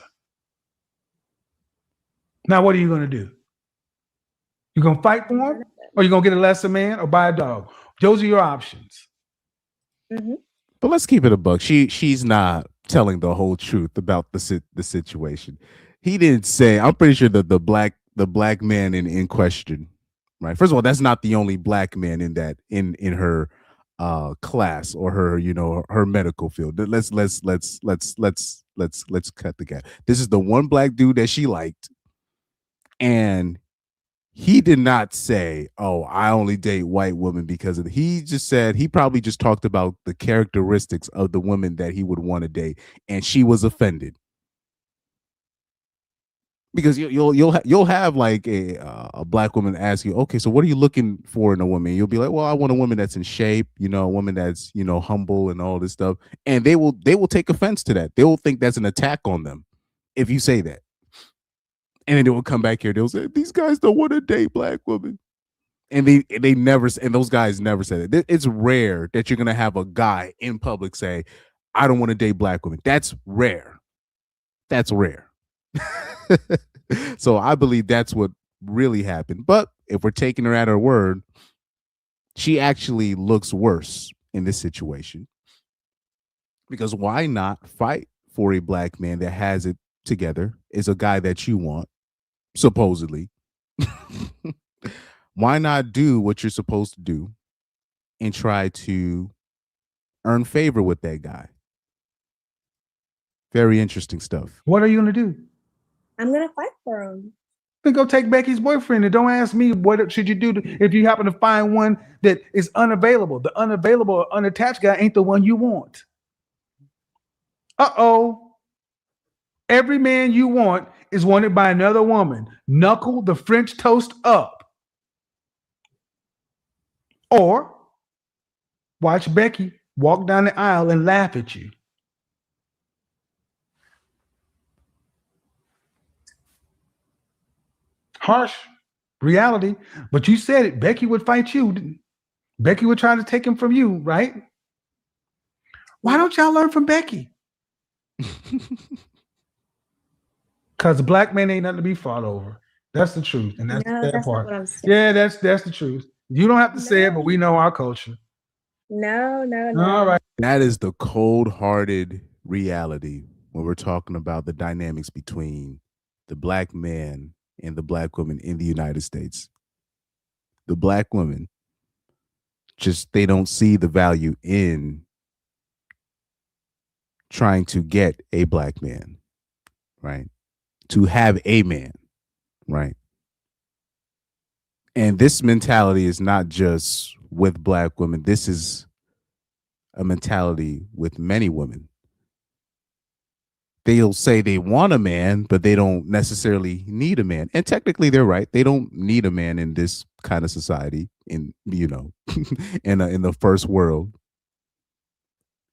Now, what are you going to do? You going to fight for him, or you going to get a lesser man or buy a dog? Those are your options. Mm-hmm. But let's keep it a buck. She's not telling the whole truth about the situation. He didn't say. I'm pretty sure that the black man in question, right? First of all, that's not the only black man in that in her class or her her medical field. Let's cut the gap. This is the one black dude that she liked, and he did not say, oh, I only date white women because of he just said, he probably just talked about the characteristics of the women that he would want to date, and she was offended. Because you'll have like a black woman ask you, okay, so what are you looking for in a woman? You'll be like, well, I want a woman that's in shape, a woman that's humble and all this stuff, and they will take offense to that. They will think that's an attack on them if you say that. And then they will come back here. They'll say, these guys don't want to date black women. And they never, and those guys never said it. It's rare that you're going to have a guy in public say, I don't want to date black women. That's rare. That's rare. So I believe that's what really happened. But if we're taking her at her word, she actually looks worse in this situation. Because why not fight for a black man that has it together, is a guy that you want, supposedly? Why not do what you're supposed to do and try to earn favor with that guy? Very interesting stuff. What are you going to do? I'm going to fight for him. Then go take Becky's boyfriend, and don't ask me what should you do if you happen to find one that is unavailable. The unavailable or unattached guy ain't the one you want. Uh-oh. Every man you want is wanted by another woman. Knuckle the French toast up. Or watch Becky walk down the aisle and laugh at you. Harsh, Reality. But you said it. Becky would fight you. Becky would try to take him from you, right? Why don't y'all learn from Becky? Because the black man ain't nothing to be fought over. That's the truth. And that's No, the that's part. not what I'm saying. Yeah, that's the truth. You don't have to say it, but we know our culture. No. All right. That is the cold-hearted reality when we're talking about the dynamics between the black man and the black woman in the United States. The black women they don't see the value in trying to get a black man, right? To have a man, right? And this mentality is not just with black women. This is a mentality with many women. They'll say they want a man, but they don't necessarily need a man. And technically they're right. They don't need a man in this kind of society, in in the first world,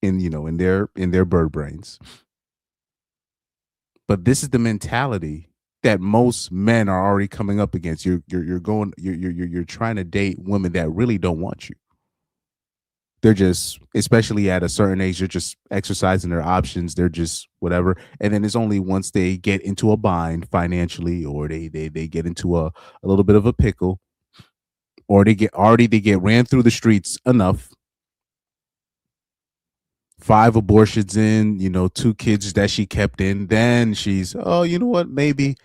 in their bird brains. But this is the mentality that most men are already coming up against. You're trying to date women that really don't want you. They're just, especially at a certain age, they're just exercising their options. They're just whatever. And then it's only once they get into a bind financially, or they get into a little bit of a pickle, or they get ran through the streets enough. 5 abortions in, 2 kids that she kept in. Then she's, oh, you know what? Maybe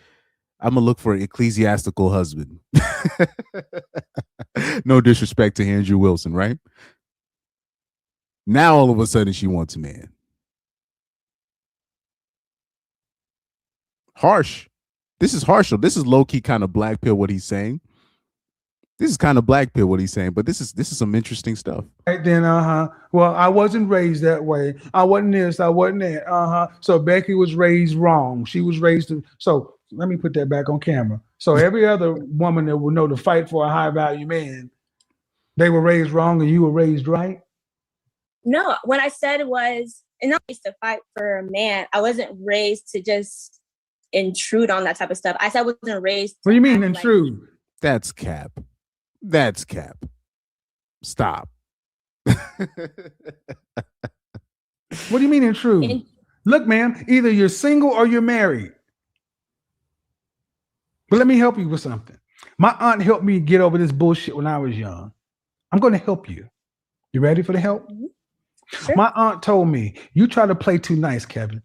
I'm gonna look for an ecclesiastical husband. No disrespect to Andrew Wilson, right? Now all of a sudden she wants a man. Harsh. This is harsh. This is low key kind of black pill what he's saying. This is kind of black pill what he's saying, but this is some interesting stuff. Right then, well, I wasn't raised that way. I wasn't this, I wasn't that. So Becky was raised wrong. She was raised so let me put that back on camera. So every other woman that would know to fight for a high value man, they were raised wrong and you were raised right? No, what I said was, and not just to fight for a man, I wasn't raised to just intrude on that type of stuff. I said I wasn't raised. What do you mean intrude? That's cap. That's cap. Stop. What do you mean intrude? Look, ma'am, either you're single or you're married. But let me help you with something. My aunt helped me get over this bullshit when I was young. I'm going to help you. You ready for the help? Mm-hmm. Sure. My aunt told me, you try to play too nice, Kevin.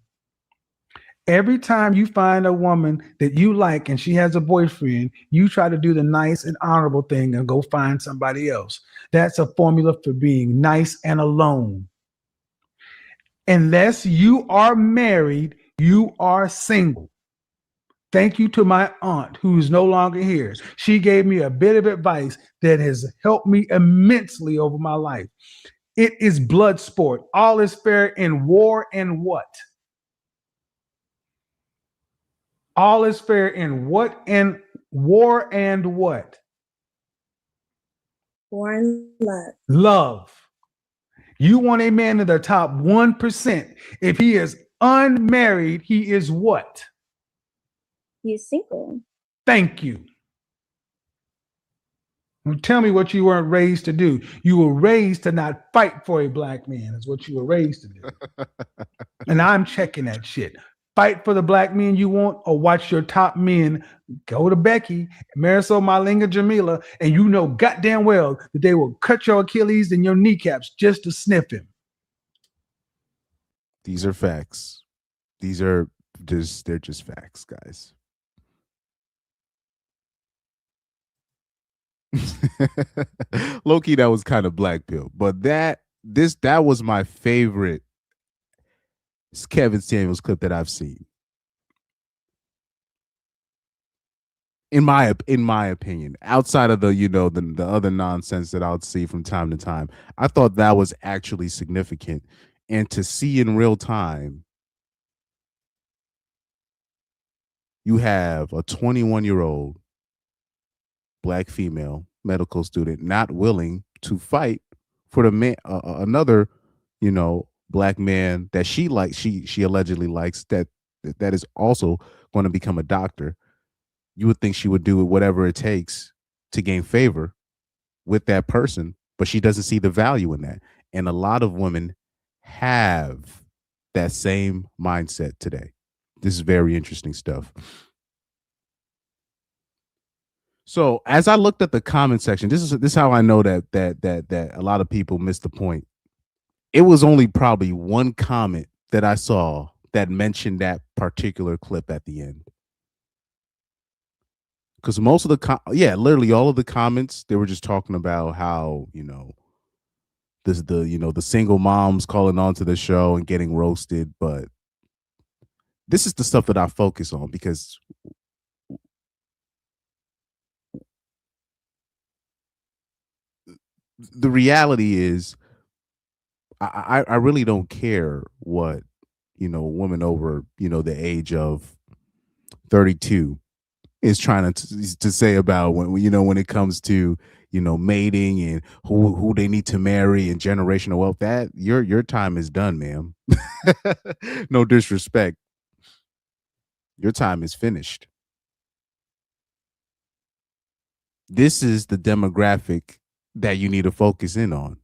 Every time you find a woman that you like and she has a boyfriend, you try to do the nice and honorable thing and go find somebody else. That's a formula for being nice and alone. Unless you are married, you are single. Thank you to my aunt who's no longer here. She gave me a bit of advice that has helped me immensely over my life. It is blood sport. All is fair in war and what? All is fair in what? And war and what? War and love. Love. You want a man in the top 1%. If he is unmarried, he is what? He is single. Thank you. Tell me what you weren't raised to do. You were raised to not fight for a black man, is what you were raised to do. And I'm checking that shit. Fight for the black men you want, or watch your top men go to Becky, Marisol, Malinga, Jamila, and you know goddamn well that they will cut your Achilles and your kneecaps just to sniff him. These are facts. They're just facts, guys. Low-key, that was kind of black pill, but that was my favorite Kevin Samuels clip that I've seen. In my opinion, outside of the the other nonsense that I would see from time to time, I thought that was actually significant, and to see in real time, you have a 21-year-old black female medical student not willing to fight for the man, another, black man that she likes, she allegedly likes, that is also going to become a doctor, you would think she would do whatever it takes to gain favor with that person, but she doesn't see the value in that. And a lot of women have that same mindset today. This is very interesting stuff. So as I looked at the comment section, this is how I know that a lot of people missed the point. It was only probably one comment that I saw that mentioned that particular clip at the end. Because most of literally all of the comments, they were just talking about how, the single moms calling onto the show and getting roasted. But this is the stuff that I focus on, because the reality is I really don't care what, a woman over, the age of 32 is trying to say about when it comes to, mating and who they need to marry and generational wealth. That your time is done, ma'am. No disrespect. Your time is finished. This is the demographic that you need to focus in on.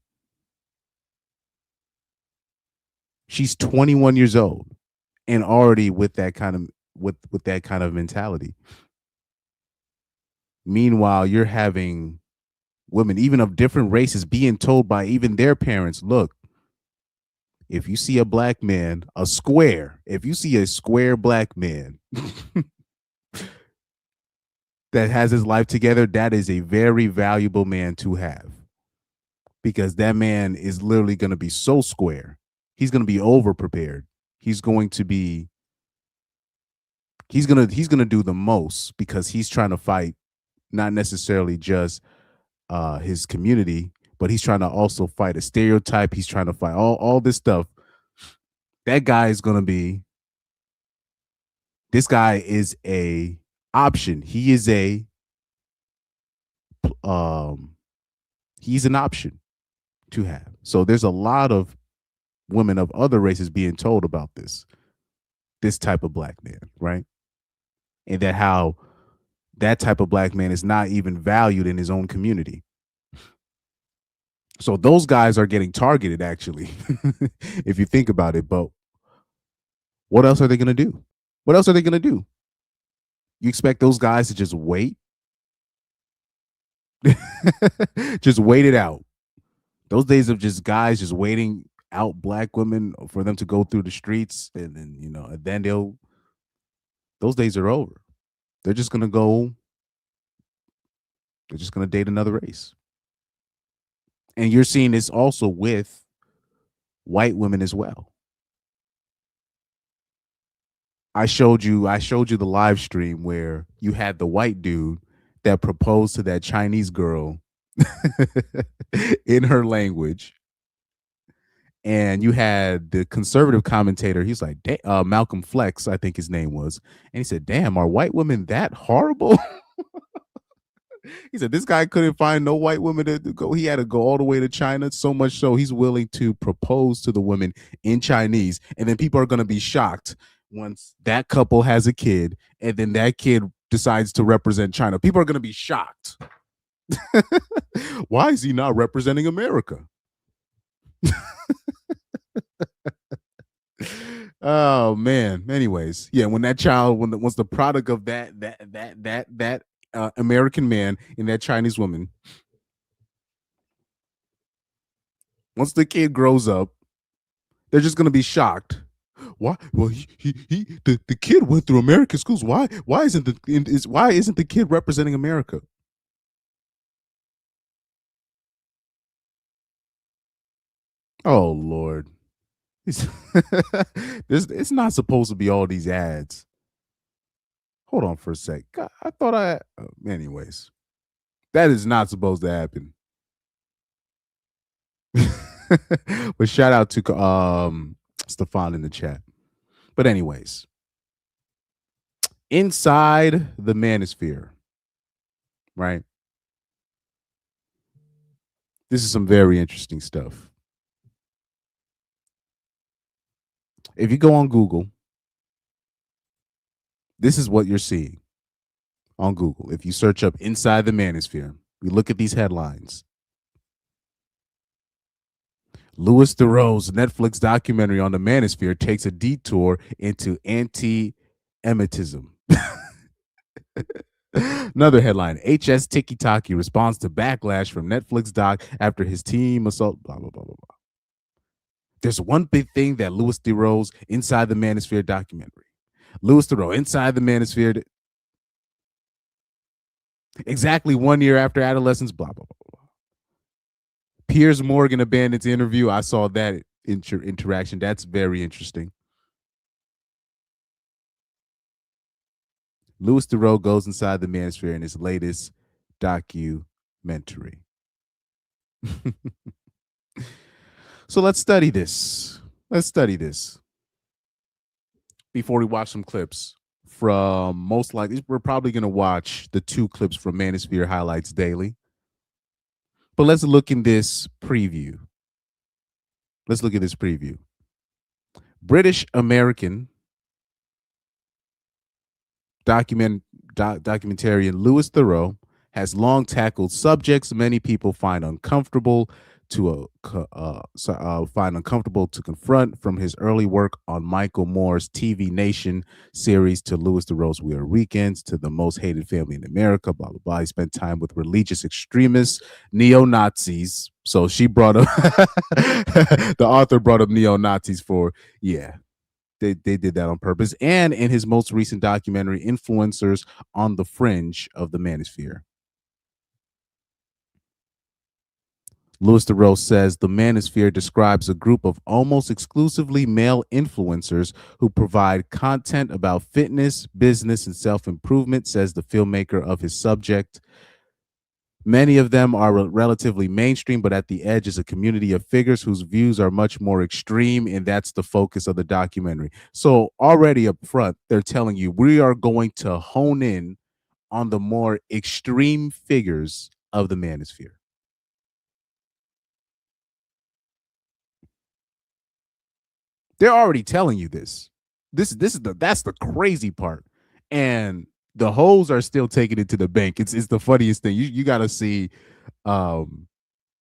She's 21 years old and already with that kind of with that kind of mentality. Meanwhile, you're having women, even of different races, being told by even their parents, look, if you see a black man, if you see a square black man that has his life together, that is a very valuable man to have, because that man is literally going to be so square. He's going to be over prepared. He's going to do the most, because he's trying to fight not necessarily just his community, but he's trying to also fight a stereotype. He's trying to fight all this stuff. That guy is going to be, this guy is a option. He's an option to have. So there's a lot of women of other races being told about this type of black man, right? And that how that type of black man is not even valued in his own community. So those guys are getting targeted, actually, if you think about it. But what else are they going to do? What else are they going to do? You expect those guys to just wait? Just wait it out. Those days of just guys just waiting out black women for them to go through the streets, and then those days are over. They're just going to date another race. And you're seeing this also with white women as well. I showed you the live stream where you had the white dude that proposed to that Chinese girl in her language. And you had the conservative commentator. He's like, Malcolm Flex, I think his name was. And he said, damn, are white women that horrible? He said this guy couldn't find no white women to go. He had to go all the way to China, so much so he's willing to propose to the women in Chinese. And then people are going to be shocked once that couple has a kid and then that kid decides to represent China. People are going to be shocked. Why is he not representing America? Oh man. Anyways, yeah, when that child was the product of that American man and that Chinese woman, once the kid grows up, they're just going to be shocked. Why? Well, the kid went through American schools. Why isn't the kid representing America? Oh Lord. It's not supposed to be all these ads. Hold on for a sec. God, I thought anyways. That is not supposed to happen. But shout out to Stefan in the chat. But anyways, inside the Manosphere, right? This is some very interesting stuff. If you go on Google, this is what you're seeing. on Google. If you search up Inside the Manosphere, we look at these headlines. Louis Theroux's Netflix documentary on the Manosphere takes a detour into anti-Emitism. Another headline: HS Tiki Taki responds to backlash from Netflix doc after his team assault. Blah blah blah blah blah. There's one big thing that Louis Theroux's Inside the Manosphere documentary. Louis Theroux, Inside the Manosphere. Exactly 1 year after adolescence. Blah blah blah blah. Piers Morgan abandons interview. I saw that interaction. That's very interesting. Louis Theroux goes inside the Manosphere in his latest documentary. So let's study this. Before we watch some clips from, most likely, we're probably going to watch the 2 clips from Manosphere Highlights Daily. But let's look in this preview. British American documentarian Louis Theroux has long tackled subjects many people find uncomfortable to confront, from his early work on Michael Moore's TV Nation series to Louis Theroux's We Are Weekends to The Most Hated Family in America. Blah blah blah. He spent time with religious extremists, neo-Nazis. So she brought up the author brought up neo-Nazis for They did that on purpose. And in his most recent documentary, Influencers on the Fringe of the Manosphere. Louis Theroux says the Manosphere describes a group of almost exclusively male influencers who provide content about fitness, business, and self-improvement, says the filmmaker of his subject. Many of them are relatively mainstream, but at the edge is a community of figures whose views are much more extreme, and that's the focus of the documentary. So already up front, they're telling you we are going to hone in on the more extreme figures of the Manosphere. They're already telling you this. That's the crazy part, and the hoes are still taking it to the bank. It's the funniest thing. You got to see, the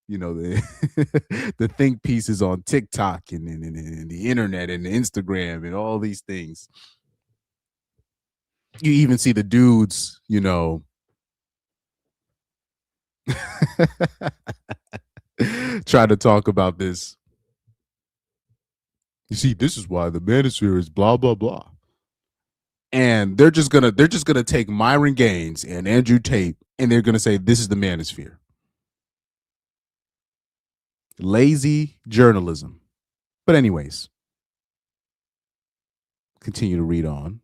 the think pieces on TikTok and the internet and the Instagram and all these things. You even see the dudes, try to talk about this. You see, this is why the Manosphere is blah blah blah. And they're just gonna take Myron Gaines and Andrew Tate, and they're gonna say this is the Manosphere. Lazy journalism. But anyways, continue to read on.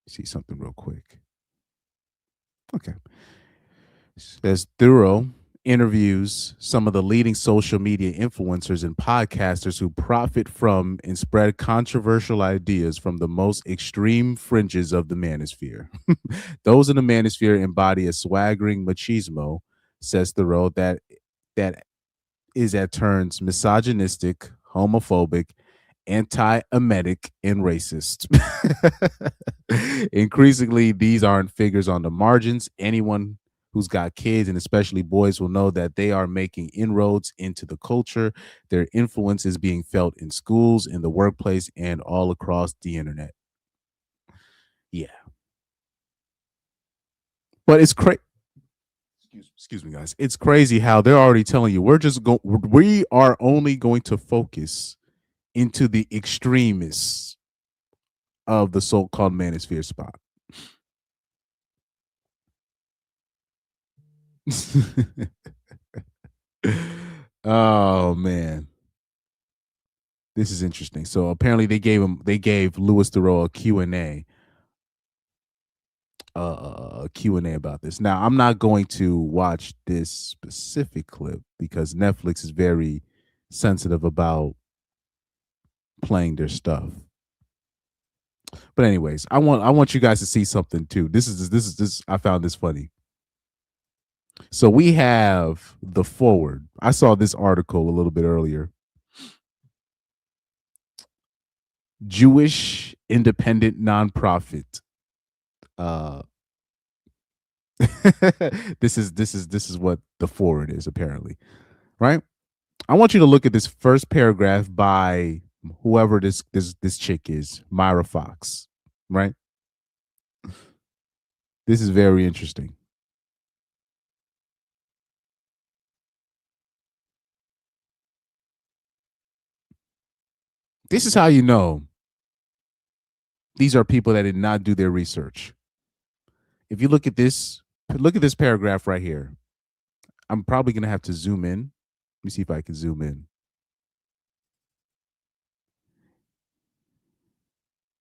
See something real quick. Okay. As Theroux interviews some of the leading social media influencers and podcasters who profit from and spread controversial ideas from the most extreme fringes of the Manosphere. Those in the Manosphere embody a swaggering machismo, says Theroux, that is at turns misogynistic, homophobic, anti-Emetic, and racist. Increasingly, these aren't figures on the margins. Anyone who's got kids, and especially boys, will know that they are making inroads into the culture. Their influence is being felt in schools, in the workplace, and all across the internet. Yeah. But it's crazy. Excuse me, guys. It's crazy how they're already telling you we are only going to focus into the extremists of the so-called Manosphere spot. Oh man, this is interesting. So apparently they gave Louis Theroux a Q&A about this. Now I'm not going to watch this specific clip because Netflix is very sensitive about playing their stuff. But anyways, I want you guys to see something too. This is I found this funny. So we have the forward. I saw this article a little bit earlier. Jewish independent nonprofit This is what the forward is apparently, right? I want you to look at this first paragraph by whoever this chick is, Myra Fox, right? This is very interesting. This is how you know these are people that did not do their research. If you look at this paragraph right here. I'm probably going to have to zoom in. Let me see if I can zoom in.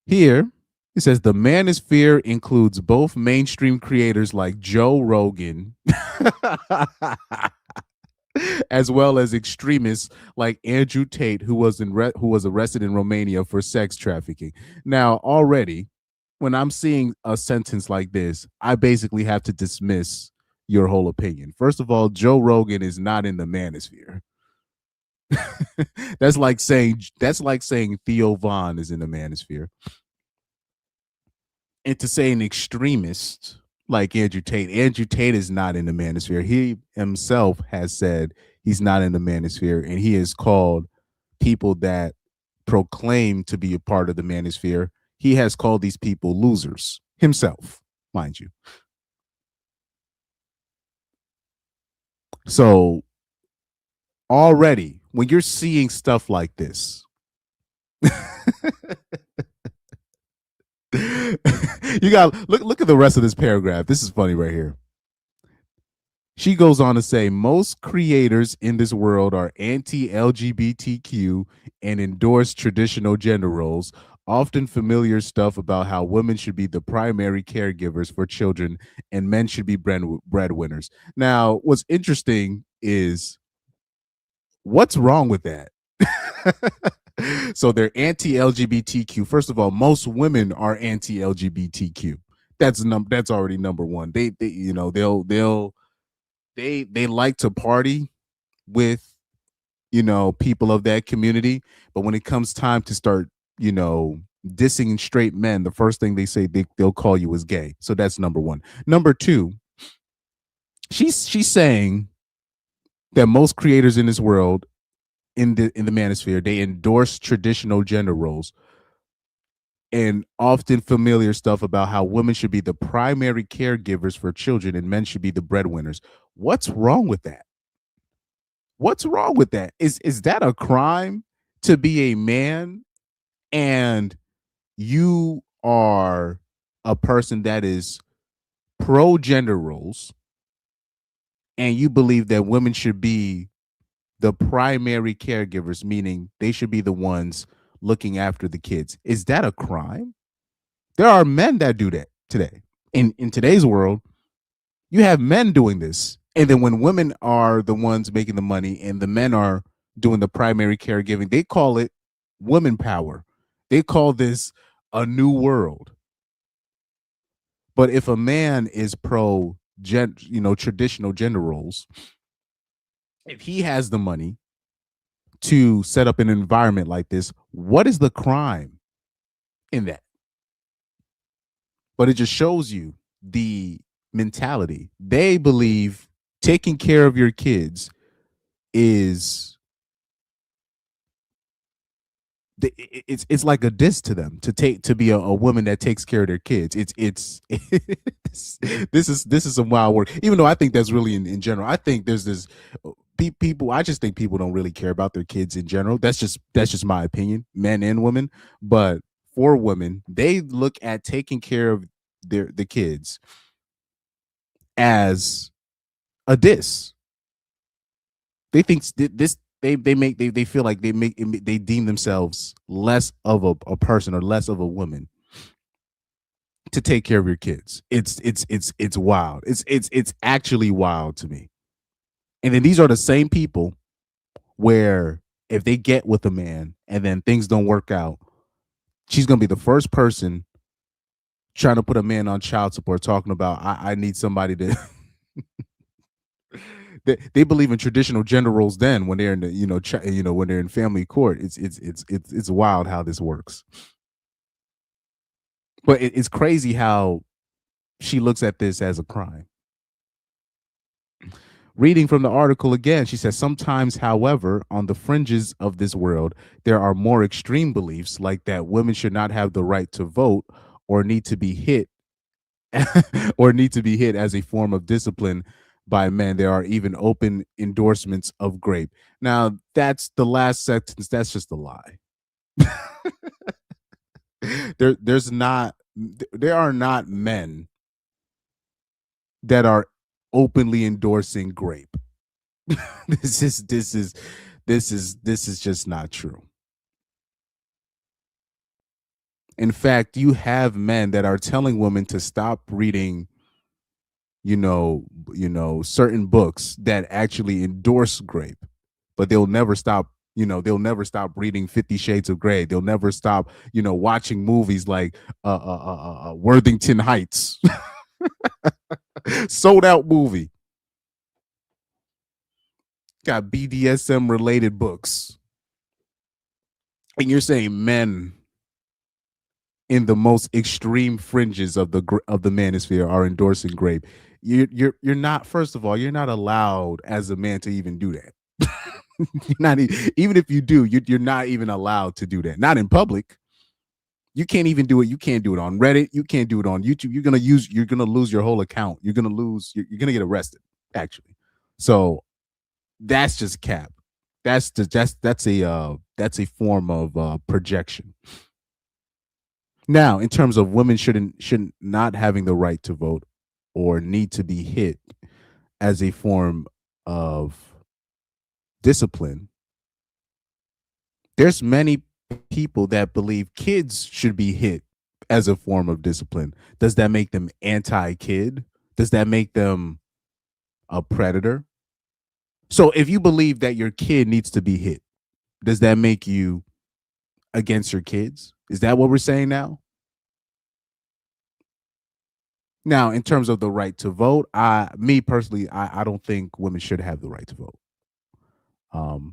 Here, it says the Manosphere includes both mainstream creators like Joe Rogan, as well as extremists like Andrew Tate, who was arrested in Romania for sex trafficking. Now, already, when I'm seeing a sentence like this, I basically have to dismiss your whole opinion. First of all, Joe Rogan is not in the Manosphere. That's like saying Theo Von is in the Manosphere. And to say an extremist like Andrew Tate is not in the Manosphere. He himself has said he's not in the Manosphere, and he has called people that proclaim to be a part of the Manosphere, he has called these people losers himself, mind you. So already, when you're seeing stuff like this, you got look at the rest of this paragraph. This is funny right here. She goes on to say most creators in this world are anti-LGBTQ and endorse traditional gender roles, often familiar stuff about how women should be the primary caregivers for children and men should be breadwinners. Now, what's interesting is what's wrong with that? So they're anti-LGBTQ. First of all, most women are anti-LGBTQ. That's already number one. They like to party with people of that community, but when it comes time to start dissing straight men, the first thing they say they'll call you as gay. So that's number one. Number two, she's saying that most creators in this world in the Manosphere, they endorse traditional gender roles and often familiar stuff about how women should be the primary caregivers for children and men should be the breadwinners. What's wrong with that? What's wrong with that? Is that a crime to be a man and you are a person that is pro gender roles and you believe that women should be the primary caregivers, meaning they should be the ones looking after the kids? Is that a crime? There are men that do that today. In today's world, you have men doing this. And then when women are the ones making the money and the men are doing the primary caregiving, they call it woman power. They call this a new world. But if a man is pro traditional gender roles, if he has the money to set up an environment like this, what is the crime in that? But it just shows you the mentality. They believe taking care of your kids is it's like a diss to them to be a woman that takes care of their kids. This is some wild work. Even though I think that's really in general. I think there's this people. I just think people don't really care about their kids in general. That's just my opinion, men and women. But for women, they look at taking care of the kids as a diss. They think this. They feel like they deem themselves less of a person or less of a woman to take care of your kids. It's wild. It's actually wild to me. And then these are the same people where if they get with a man and then things don't work out, she's gonna be the first person trying to put a man on child support, talking about I need somebody to. They believe in traditional gender roles then when they're in the when they're in family court. It's wild how this works. But it's crazy how she looks at this as a crime. Reading from the article again, she says, sometimes, however, on the fringes of this world, there are more extreme beliefs like that women should not have the right to vote or need to be hit or need to be hit as a form of discipline by men. There are even open endorsements of grape. Now, that's the last sentence. That's just a lie. There are not men that are openly endorsing grape. This is just not true. In fact, you have men that are telling women to stop reading, certain books that actually endorse grape, but they'll never stop. They'll never stop reading 50 Shades of Grey. They'll never stop, watching movies like Worthington Heights, sold out movie. Got BDSM related books. And you're saying men in the most extreme fringes of the manosphere are endorsing grape. You're not. First of all, you're not allowed as a man to even do that. You're not even if you do, you're not even allowed to do that. Not in public. You can't even do it. You can't do it on Reddit. You can't do it on YouTube. You're gonna lose your whole account. You're gonna get arrested. Actually, so that's just cap. That's a form of projection. Now, in terms of women shouldn't not having the right to vote or need to be hit as a form of discipline, there's many people that believe kids should be hit as a form of discipline. Does that make them anti-kid? Does that make them a predator? So if you believe that your kid needs to be hit, does that make you against your kids? Is that what we're saying now? Now, in terms of the right to vote, me personally, I don't think women should have the right to vote.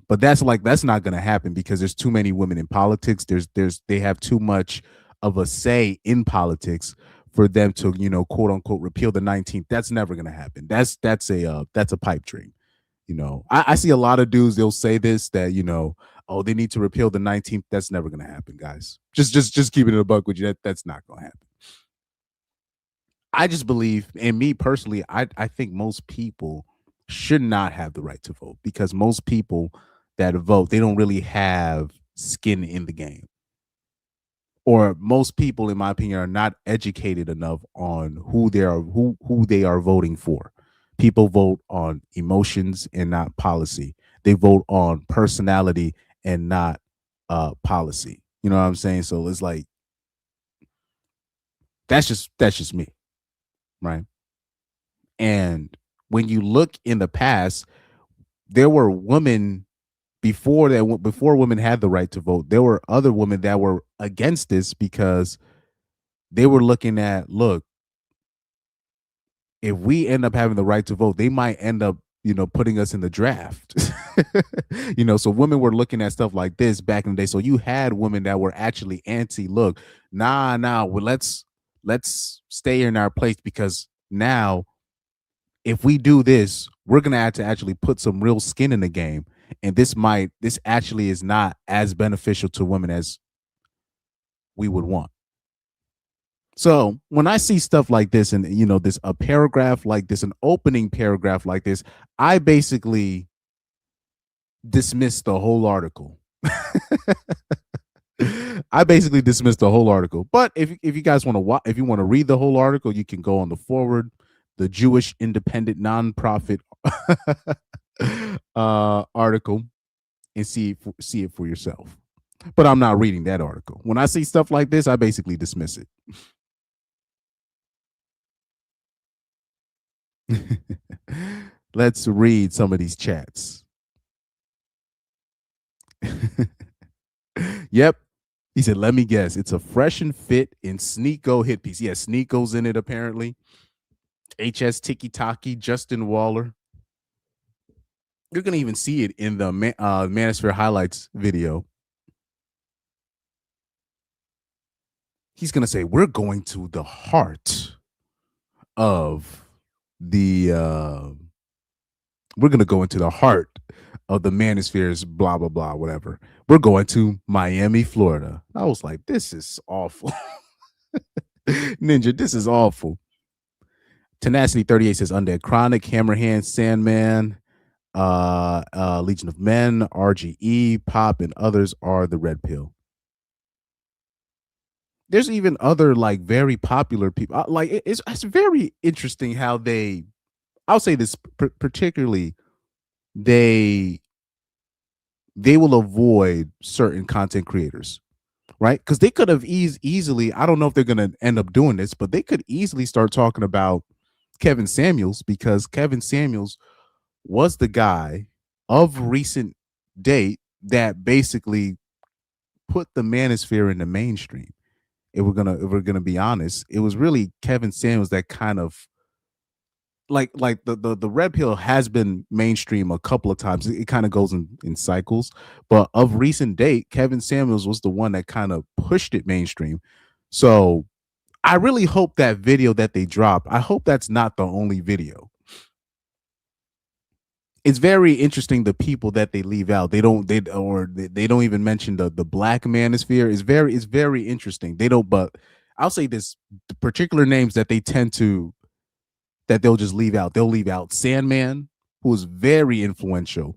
But that's not going to happen because there's too many women in politics. They have too much of a say in politics for them to, quote unquote, repeal the 19th. That's never going to happen. That's a pipe dream. I see a lot of dudes. They'll say this that oh, they need to repeal the 19th. That's never going to happen, guys. Just keeping it a buck with you. That's not going to happen. I just believe, and me personally, I think most people should not have the right to vote because most people that vote, they don't really have skin in the game. Or most people, in my opinion, are not educated enough on who they are voting for. People vote on emotions and not policy. They vote on personality and not policy. You know what I'm saying? So it's like that's just me, right? And when you look in the past, there were women before women had the right to vote. There were other women that were against this because they were looking at, look, if we end up having the right to vote, they might end up, putting us in the draft. So women were looking at stuff like this back in the day. So you had women that were actually anti, look, well, let's stay in our place because now if we do this, we're going to have to actually put some real skin in the game. And this actually is not as beneficial to women as we would want. So when I see stuff like this and, a paragraph like this, an opening paragraph like this, I basically dismiss the whole article. I basically dismissed the whole article. But if you guys if you want to read the whole article, you can go on the forward, the Jewish independent nonprofit article, and see it for yourself. But I'm not reading that article. When I see stuff like this, I basically dismiss it. Let's read some of these chats. Yep. He said, let me guess. It's a fresh and fit in Sneeko hit piece. Yeah, Sneeko's in it, apparently. HS Tiki Taki, Justin Waller. You're going to even see it in the Manosphere highlights video. He's going to say, we're going to the heart of the We're gonna go into the heart of the manospheres, blah blah blah, whatever. We're going to Miami, Florida. I was like, this is awful. Ninja, this is awful. Tenacity 38 says Undead Chronic, Hammerhand, Sandman, Legion of Men, RGE, Pop, and others are the Red Pill. There's even other like very popular people. Like it's very interesting how I'll say this particularly, they will avoid certain content creators, right? Because they could have easily, I don't know if they're going to end up doing this, but they could easily start talking about Kevin Samuels, because Kevin Samuels was the guy of recent date that basically put the manosphere in the mainstream. If we're gonna be honest, it was really Kevin Samuels that kind of like the red pill has been mainstream a couple of times. It kind of goes in cycles, but of recent date, Kevin Samuels was the one that kind of pushed it mainstream. So I really hope that video that they drop, I hope that's not the only video. It's very interesting the people that they leave out. They don't even mention the black manosphere. It's very interesting. They don't, but I'll say this, the particular names that they tend to, that they'll just leave out. They'll leave out Sandman, who is very influential.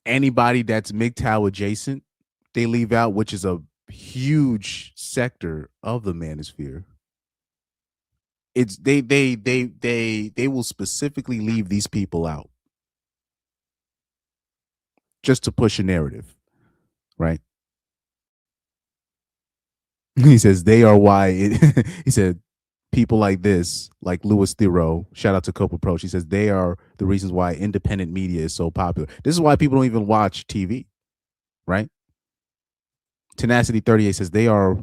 Anybody that's MGTOW adjacent, they leave out, which is a huge sector of the manosphere. It's they will specifically leave these people out just to push a narrative, right? He says they are why he said people like this, like Louis Theroux, shout out to Copa Approach. He says they are the reasons why independent media is so popular. This is why people don't even watch TV, right? Tenacity 38 says they are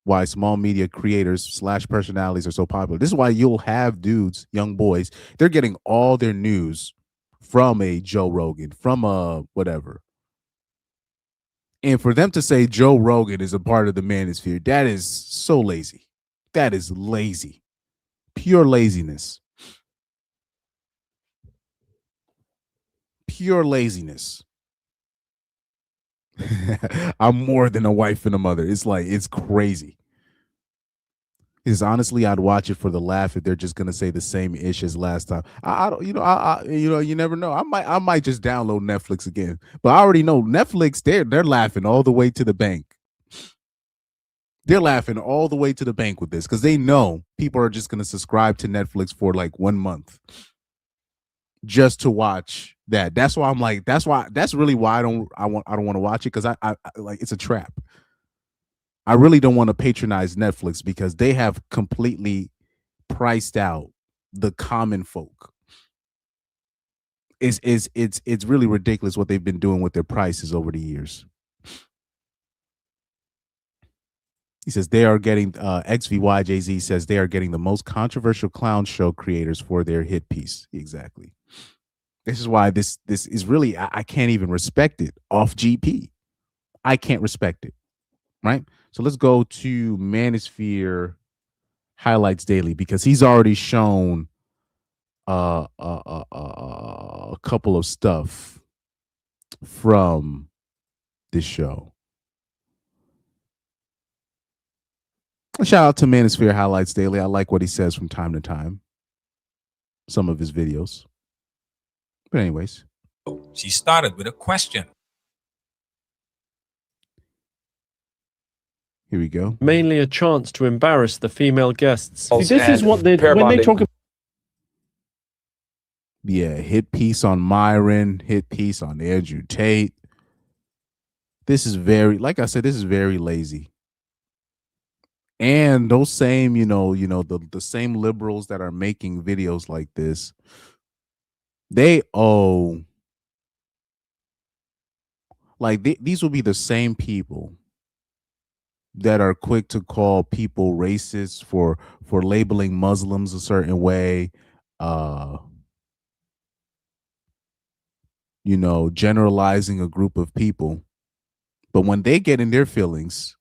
why small media creators / personalities are so popular. This is why you'll have dudes, young boys, they're getting all their news from a Joe Rogan, from a whatever. And for them to say Joe Rogan is a part of the manosphere, that is so lazy. That is lazy. Pure laziness. Pure laziness. I'm more than a wife and a mother. It's like, it's crazy. Is honestly, I'd watch it for the laugh if they're just gonna say the same ish as last time. I don't, you never know. I might just download Netflix again. But I already know Netflix. They're laughing all the way to the bank. They're laughing all the way to the bank with this because they know people are just gonna subscribe to Netflix for like 1 month just to watch that. That's why I'm like, that's really why I don't want to watch it, because I like, it's a trap. I really don't want to patronize Netflix because they have completely priced out the common folk. It's really ridiculous what they've been doing with their prices over the years. He says they are getting XVYJZ says they are getting the most controversial clown show creators for their hit piece. Exactly. This is why this is really, I can't even respect it off GP. I can't respect it. Right. So let's go to Manosphere Highlights Daily, because he's already shown a couple of stuff from this show. Shout out to Manosphere Highlights Daily. I like what he says from time to time. Some of his videos. But anyways. She started with a question. Here we go. Mainly a chance to embarrass the female guests. See, this is what they, when they talk about. Yeah, hit piece on Myron, hit piece on Andrew Tate. This is very, like I said, this is very lazy. And those same, the same liberals that are making videos like this, they owe, like these will be the same people that are quick to call people racist for labeling Muslims a certain way, generalizing a group of people. But when they get in their feelings,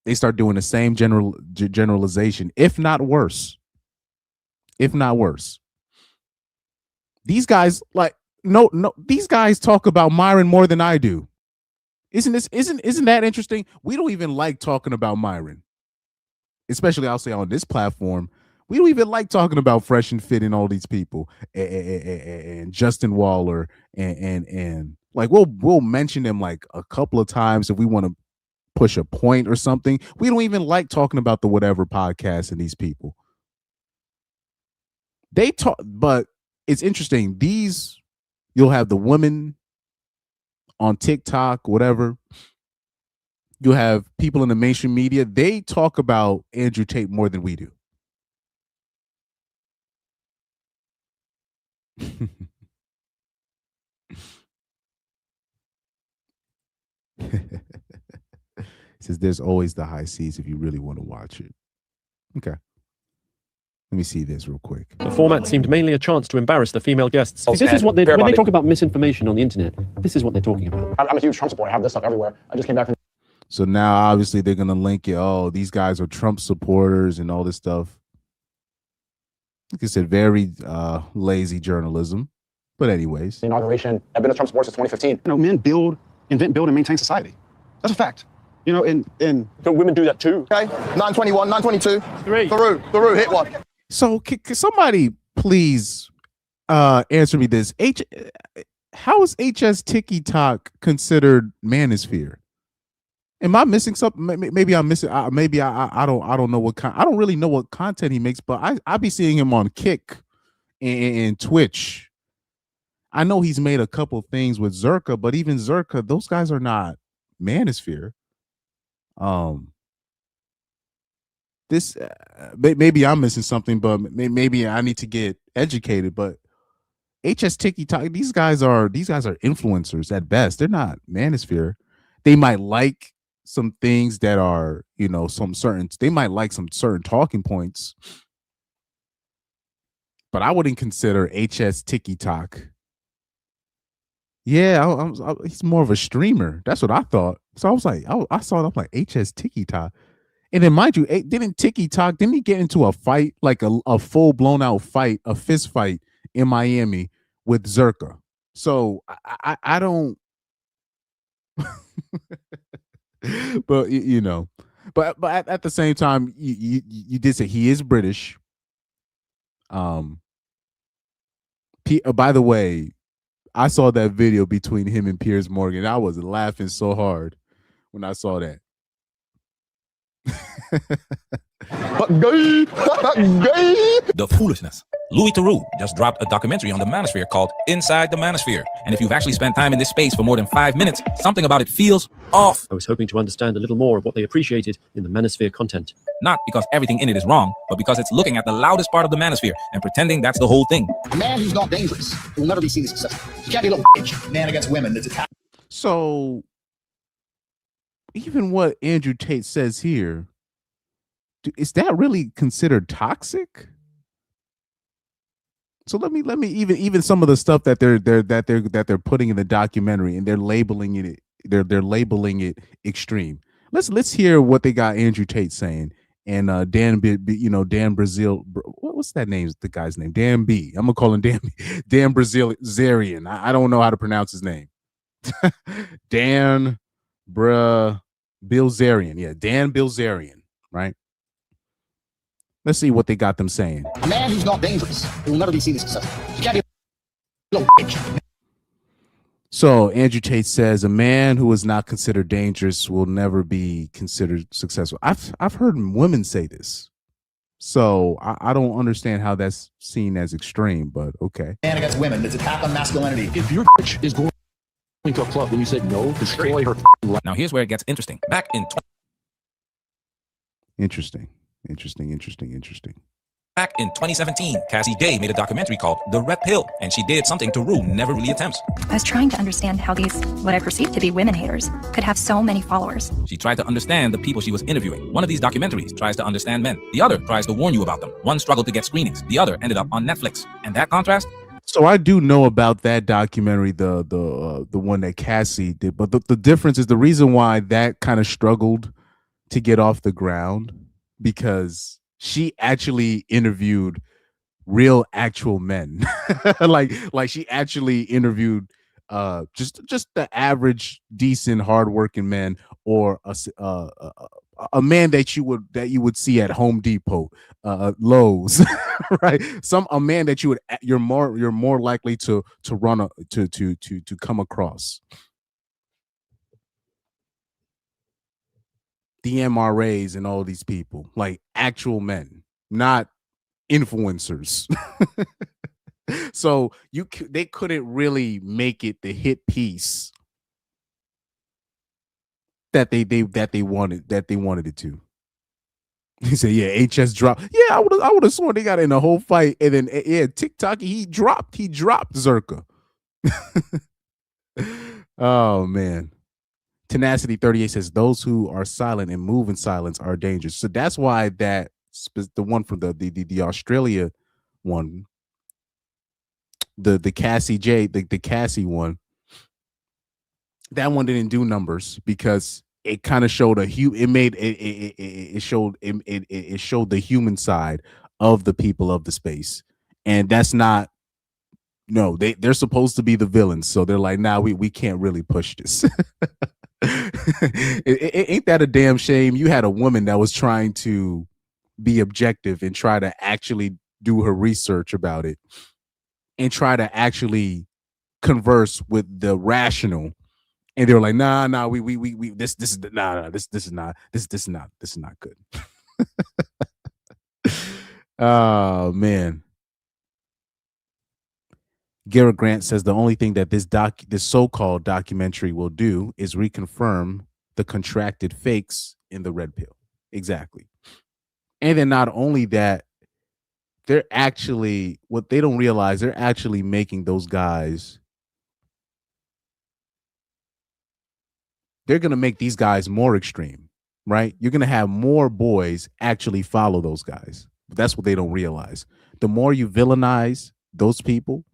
they start doing the same generalization, if not worse. If not worse. These guys these guys talk about Myron more than I do. Isn't that interesting? We don't even like talking about Myron. Especially, I'll say, on this platform. We don't even like talking about Fresh and Fit and all these people and Justin Waller and like we'll mention them like a couple of times if we want to push a point or something. We don't even like talking about the Whatever podcast and these people. They talk, but it's interesting. You'll have the women on TikTok, whatever. You'll have people in the mainstream media. They talk about Andrew Tate more than we do. Says there's always the high seas if you really want to watch it. Okay. Let me see this real quick. The format seemed mainly a chance to embarrass the female guests. This is what when they talk about misinformation on the internet, this is what they're talking about. I'm a huge Trump supporter. I have this stuff everywhere. I just came back from... So now, obviously, they're going to link it. Oh, these guys are Trump supporters and all this stuff. Like I said, very lazy journalism. But anyways. The inauguration. I've been a Trump supporter since 2015. You know, men invent, build, and maintain society. That's a fact. You know, and but women do that too. Okay, 921, 922. Theroux, hit one. So can somebody please answer me this? How is HS TikTok considered Manosphere? Am I missing something? Maybe I'm missing. Maybe I don't know what I don't really know what content he makes, but I be seeing him on Kick and Twitch. I know he's made a couple things with Zerka, but even Zerka, those guys are not Manosphere. This maybe I'm missing something, but maybe I need to get educated. But HS TikTok, these guys are influencers at best. They're not Manosphere. They might like some things that are, you know, they might like some certain talking points, but I wouldn't consider HS TikTok. Yeah, he's more of a streamer. That's what I thought. So I was like, I saw it. I'm like, HS TikTok. And then, mind you, didn't he get into a fight, like a full blown out fight, a fist fight in Miami with Zerka? So I don't, but you know, but at the same time, you did say he is British. By the way, I saw that video between him and Piers Morgan. I was laughing so hard when I saw that. The foolishness. Louis Theroux just dropped a documentary on the Manosphere called Inside the Manosphere. And if you've actually spent time in this space for more than 5 minutes, something about it feels off. I was hoping to understand a little more of what they appreciated in the Manosphere content. Not because everything in it is wrong, but because it's looking at the loudest part of the Manosphere and pretending that's the whole thing. A man who's not dangerous will never be seen as successful. You can't be a little bitch. Man against women. It's a So even what Andrew Tate says here, is that really considered toxic? So let me even some of the stuff that they're putting in the documentary, and they're labeling it extreme. Let's hear what they got Andrew Tate saying, and Dan Brazil, what's that name? The guy's name, Dan B. I'm gonna call him Dan Brazilian. I don't know how to pronounce his name. Dan Bilzerian. Yeah, Dan Bilzerian, right? Let's see what they got them saying. A man who's not dangerous will never be seen as successful. You can't be a little bitch. So Andrew Tate says a man who is not considered dangerous will never be considered successful. I've heard women say this, so I don't understand how that's seen as extreme, but okay. Man against women, it's attack on masculinity. if your bitch is going to a club and you said no, destroy her life. Now here's where it gets interesting. Back in Interesting. 2017, Cassie Day made a documentary called The Red Pill, and she did something Theroux never really attempts. I was trying to understand how these, what I perceived to be women haters, could have so many followers. She tried to understand the people she was interviewing. One of these documentaries tries to understand men. The other tries to warn you about them. One struggled to get screenings. The other ended up on Netflix. And that contrast? So I do know about that documentary, the one that Cassie did, but the difference is the reason why that kind of struggled to get off the ground because she actually interviewed real actual men. like she actually interviewed just the average decent hardworking man, or a man that you would see at Home Depot, Lowe's, right? A man that you're more likely to run to come across. The MRAs and all these people, like actual men, not influencers. So they couldn't really make it the hit piece that they wanted it to. He said, "Yeah, HS dropped." Yeah, I would have sworn they got in a whole fight, and then TikTok he dropped Zerka. Oh man. Tenacity 38 says those who are silent and move in silence are dangerous. So that's why the one from the Australia one, the Cassie the Cassie one, that one didn't do numbers because it kind of showed it showed the human side of the people of the space, and that's not. No, they're supposed to be the villains, so they're like, nah, we can't really push this. Ain't that a damn shame? You had a woman that was trying to be objective and try to actually do her research about it and try to actually converse with the rational, and they were like, nah, this is not good. Oh man. Garrett Grant says the only thing that this so-called documentary will do is reconfirm the contracted fakes in the red pill. Exactly. And then not only that, they're actually, what they don't realize, they're actually making those guys, they're going to make these guys more extreme, right? You're going to have more boys actually follow those guys. That's what they don't realize. The more you villainize those people,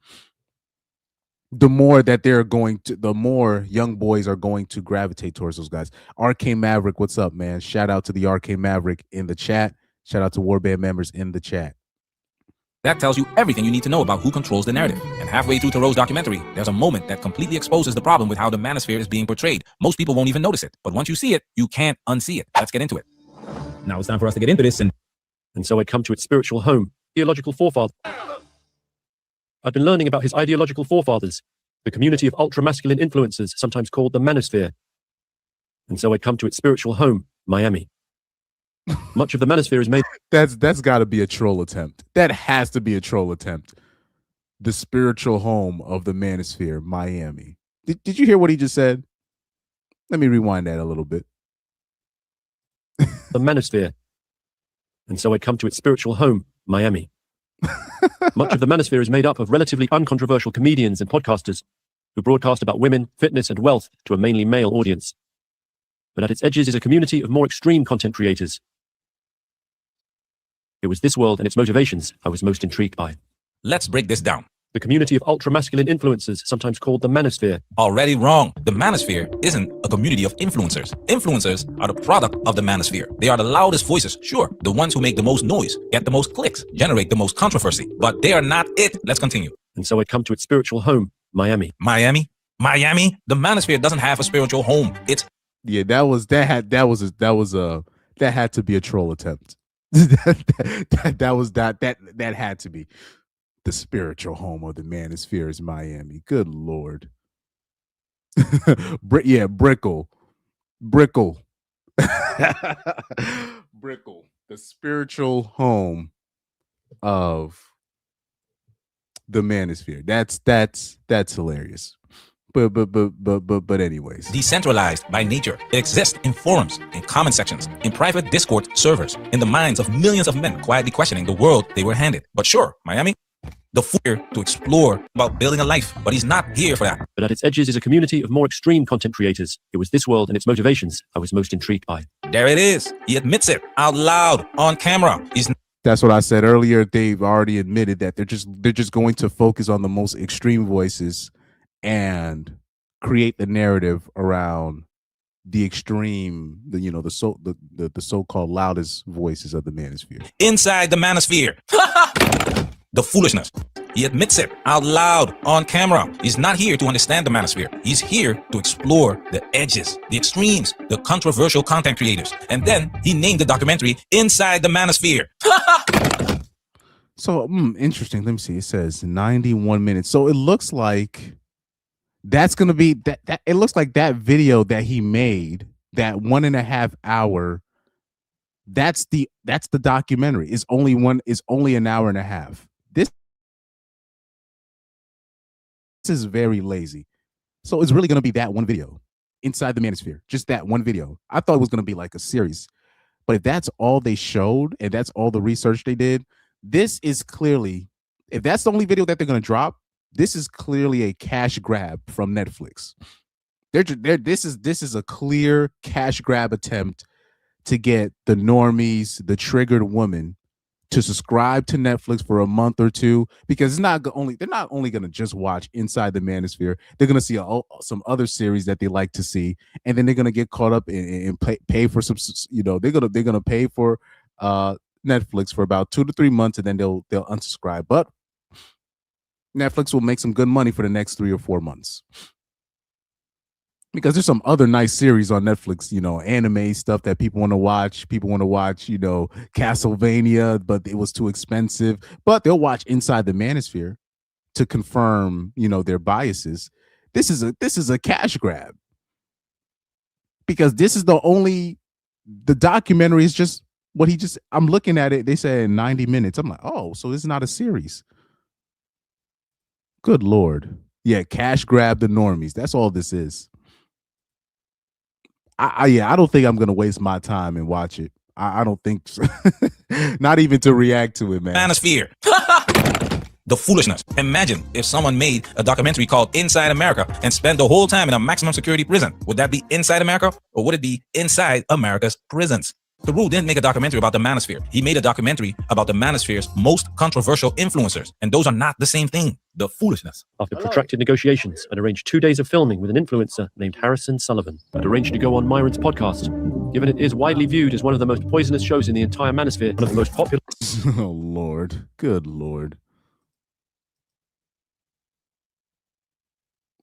the more that the more young boys are going to gravitate towards those guys. Arcane Maverick, what's up, man? Shout out to the Arcane Maverick in the chat. Shout out to Warband members in the chat. That tells you everything you need to know about who controls the narrative. And halfway through Theroux's documentary, there's a moment that completely exposes the problem with how the Manosphere is being portrayed. Most people won't even notice it, but once you see it, you can't unsee it. Let's get into it. Now it's time for us to get into this, and so I come to its spiritual home, ideological forefather. I've been learning about his ideological forefathers, the community of ultra-masculine influencers, sometimes called the Manosphere. And so I come to its spiritual home, Miami. Much of the Manosphere is made... That's got to be a troll attempt. That has to be a troll attempt. The spiritual home of the Manosphere, Miami. Did you hear what he just said? Let me rewind that a little bit. The Manosphere. And so I come to its spiritual home, Miami. Much of the Manosphere is made up of relatively uncontroversial comedians and podcasters who broadcast about women, fitness, and wealth to a mainly male audience. But at its edges is a community of more extreme content creators. It was this world and its motivations I was most intrigued by. let's break this down. The community of ultra-masculine influencers, sometimes called the Manosphere. Already wrong. The Manosphere isn't a community of influencers. Influencers are the product of the Manosphere. They are the loudest voices, sure, the ones who make the most noise, get the most clicks, generate the most controversy, but they are not it. Let's continue. And so I come to its spiritual home, Miami. Miami? The Manosphere doesn't have a spiritual home. It's... Yeah, that had to be a troll attempt. that had to be. The spiritual home of the Manosphere is Miami. Good Lord. Brickle. Brickle. The spiritual home of the Manosphere. That's hilarious. But anyways. Decentralized by nature. It exists in forums, in comment sections, in private Discord servers, in the minds of millions of men quietly questioning the world they were handed. But sure, Miami, the fear to explore about building a life, but he's not here for that. But at its edges is a community of more extreme content creators. It was this world and its motivations I was most intrigued by. There it is. He admits it out loud on camera. That's what I said earlier. They've already admitted that they're just going to focus on the most extreme voices and create the narrative around the extreme, the so-called loudest voices of the manosphere. Inside the manosphere. The foolishness. He admits it out loud on camera. He's not here to understand the manosphere. He's here to explore the edges, the extremes, the controversial content creators. And then he named the documentary Inside the Manosphere. So interesting. Let me see. It says 91 minutes. So it looks like that's gonna be that. It looks like that video that he made, that 1.5 hour. That's the documentary. It's only an hour and a half. This is very lazy. So it's really gonna be that one video, Inside the Manosphere. Just that one video. I thought it was gonna be like a series, but if that's all they showed and that's all the research they did, this is clearly, if that's the only video that they're gonna drop, this is clearly a cash grab from Netflix. This is a clear cash grab attempt to get the normies, the triggered woman, to subscribe to Netflix for a month or two, because they're not only going to just watch Inside the Manosphere. They're going to see some other series that they like to see, and then they're going to get caught up and pay for some. They're going to pay for Netflix for about 2 to 3 months, and then they'll unsubscribe. But Netflix will make some good money for the next 3 or 4 months, because there's some other nice series on Netflix, anime stuff that people want to watch. People want to watch, Castlevania, but it was too expensive. But they'll watch Inside the Manosphere to confirm, their biases. This is a cash grab, because this is the documentary is just what I'm looking at it. They said 90 minutes. I'm like, oh, so this is not a series. Good Lord. Yeah, cash grab the normies. That's all this is. I don't think I'm gonna waste my time and watch it. I don't think so. Not even to react to it, man. Manosphere. The foolishness. Imagine if someone made a documentary called Inside America and spent the whole time in a maximum security prison. Would that be Inside America, or would it be Inside America's prisons? Theroux didn't make a documentary about the manosphere. He made a documentary about the manosphere's most controversial influencers, and those are not the same thing. The foolishness. After protracted negotiations, I'd arranged 2 days of filming with an influencer named Harrison Sullivan. I'd arranged to go on Myron's podcast, given it is widely viewed as one of the most poisonous shows in the entire manosphere, one of the most popular. Oh Lord, good Lord.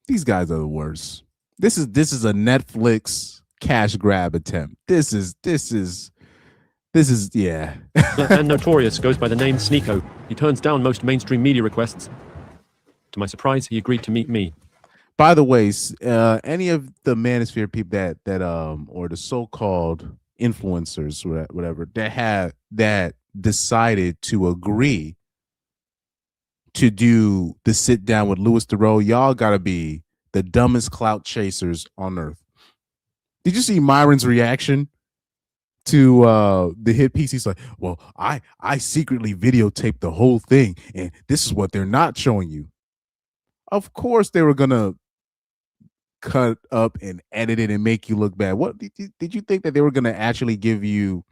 These guys are the worst. This is a Netflix cash grab attempt. This is yeah. And notorious, goes by the name Sneeko. He turns down most mainstream media requests. To my surprise, he agreed to meet me. By the way, any of the Manosphere people that or the so-called influencers, whatever, that decided to agree to do the sit down with Louis Theroux, y'all gotta be the dumbest clout chasers on earth. Did you see Myron's reaction to the hit piece? He's like, well, I secretly videotaped the whole thing, and this is what they're not showing you. Of course they were gonna cut up and edit it and make you look bad. What did you think that they were gonna actually give you?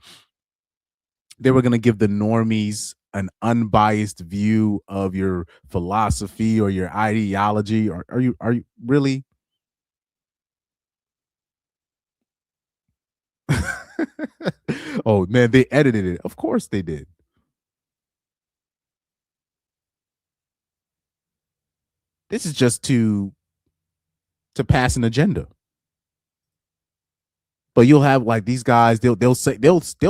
They were gonna give the normies an unbiased view of your philosophy or your ideology? Or are you really? Oh man, they edited it. Of course they did. This is just to pass an agenda. But you'll have like these guys, they'll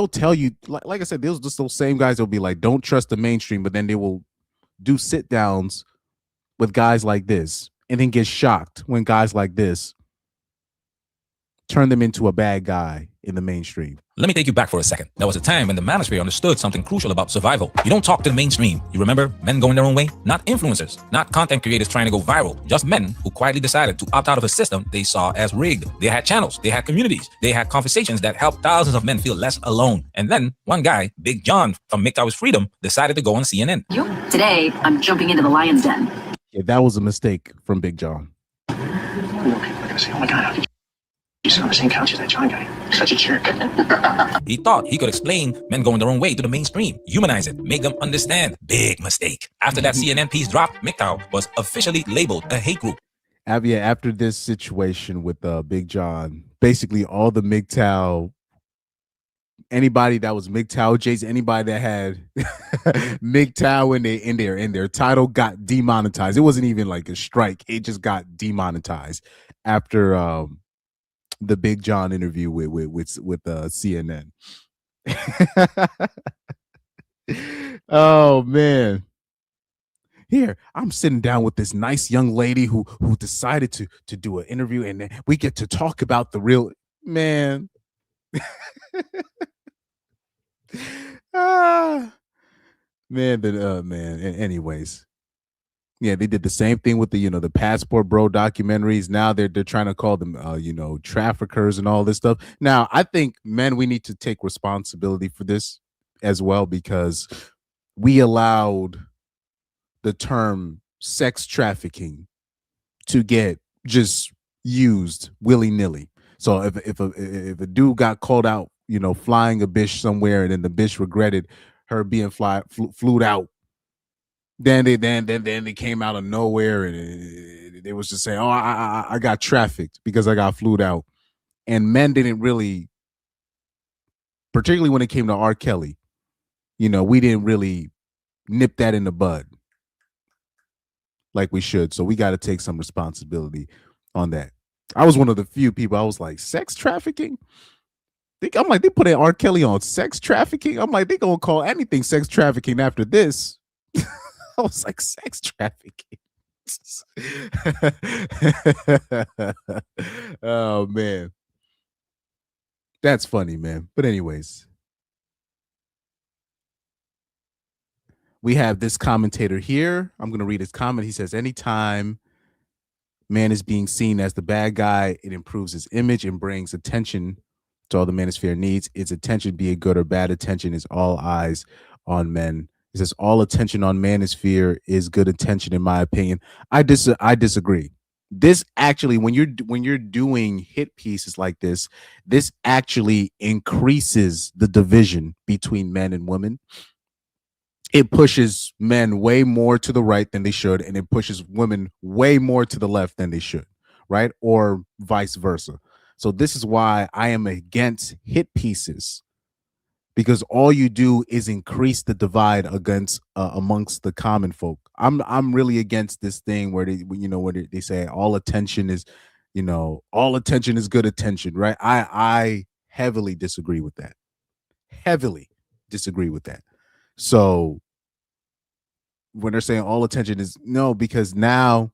tell you, like I said, those same guys will be like, don't trust the mainstream, but then they will do sit downs with guys like this and then get shocked when guys like this turn them into a bad guy in the mainstream. Let me take you back for a second. There was a time when the manosphere understood something crucial about survival. You don't talk to the mainstream. You remember men going their own way? Not influencers, not content creators trying to go viral. Just men who quietly decided to opt out of a system they saw as rigged. They had channels, they had communities, they had conversations that helped thousands of men feel less alone. And then one guy, Big John from MGTOW's Freedom, decided to go on CNN. Today, I'm jumping into the lion's den. Yeah, that was a mistake from Big John. We're gonna say, oh my God, how did you sit on the same couch as that John guy? Such a jerk. He thought he could explain men going their own way to the mainstream, humanize it, make them understand. Big mistake. After that CNN piece dropped, MGTOW was officially labeled a hate group. After this situation with Big John, basically all the MGTOW, anybody that was MGTOW Jays, anybody that had MGTOW in their title got demonetized. It wasn't even like a strike; it just got demonetized after the Big John interview with CNN. Oh man. Here, I'm sitting down with this nice young lady who decided to do an interview, and then we get to talk about the real man. Man. Anyways, yeah, they did the same thing with the the Passport Bro documentaries. Now they're trying to call them traffickers and all this stuff. Now I think, men, we need to take responsibility for this as well, because we allowed the term sex trafficking to get just used willy-nilly. So if a dude got called out, flying a bitch somewhere, and then the bitch regretted her being flew out, then they came out of nowhere, and they was just saying, "Oh, I got trafficked because I got flew out," and men didn't really, particularly when it came to R. Kelly, we didn't really nip that in the bud like we should. So we got to take some responsibility on that. I was one of the few people. I was like, sex trafficking? I'm like, they put R. Kelly on sex trafficking? I'm like, they gonna call anything sex trafficking after this. I was like, sex trafficking. Oh man, that's funny, man. But anyways, we have this commentator here. I'm going to read his comment. He says, anytime man is being seen as the bad guy, it improves his image and brings attention to all the Manosphere needs. Its attention, be it good or bad attention, is all eyes on men. He says, all attention on Manosphere is good attention, in my opinion. I disagree. This actually, when you're doing hit pieces like this actually increases the division between men and women. It pushes men way more to the right than they should, and it pushes women way more to the left than they should, right? Or vice versa. So this is why I am against hit pieces, because all you do is increase the divide against amongst the common folk. I'm really against this thing where they say all attention is good attention, right? I heavily disagree with that. So when they're saying all attention is no, because now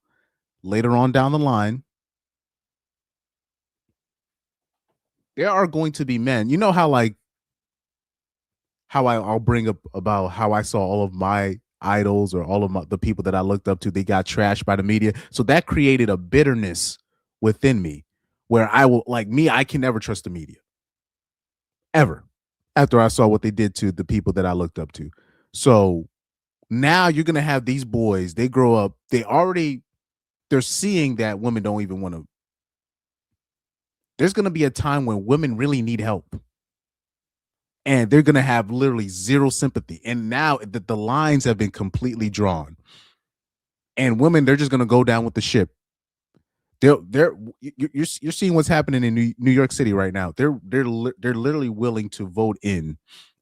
later on down the line, there are going to be men. You know how I'll bring up about how I saw all of my idols or all of the people that I looked up to, they got trashed by the media. So that created a bitterness within me where I can never trust the media ever after I saw what they did to the people that I looked up to. So now you're going to have these boys, they grow up, they're seeing that women don't even want to. There's going to be a time when women really need help. And they're going to have literally zero sympathy. And now the lines have been completely drawn. And women, they're just going to go down with the ship. You're seeing what's happening in New York City right now. They're literally willing to vote in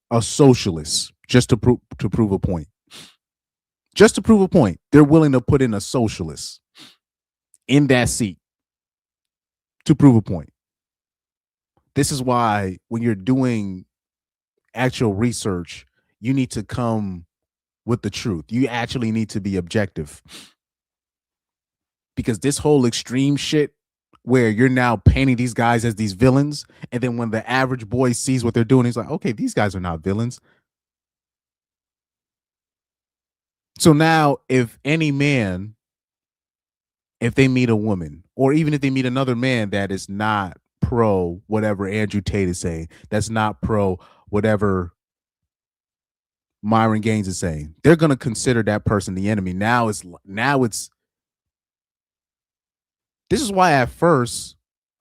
a socialist just to prove a point. Just to prove a point, they're willing to put in a socialist in that seat to prove a point. This is why when you're doing actual research, you need to come with the truth. You actually need to be objective. Because this whole extreme shit where you're now painting these guys as these villains, and then when the average boy sees what they're doing, he's like, okay, these guys are not villains. So now if any man, if they meet a woman, or even if they meet another man that is not pro whatever Andrew Tate is saying, that's not pro whatever Myron Gaines is saying, they're going to consider that person the enemy. Now it's this is why at first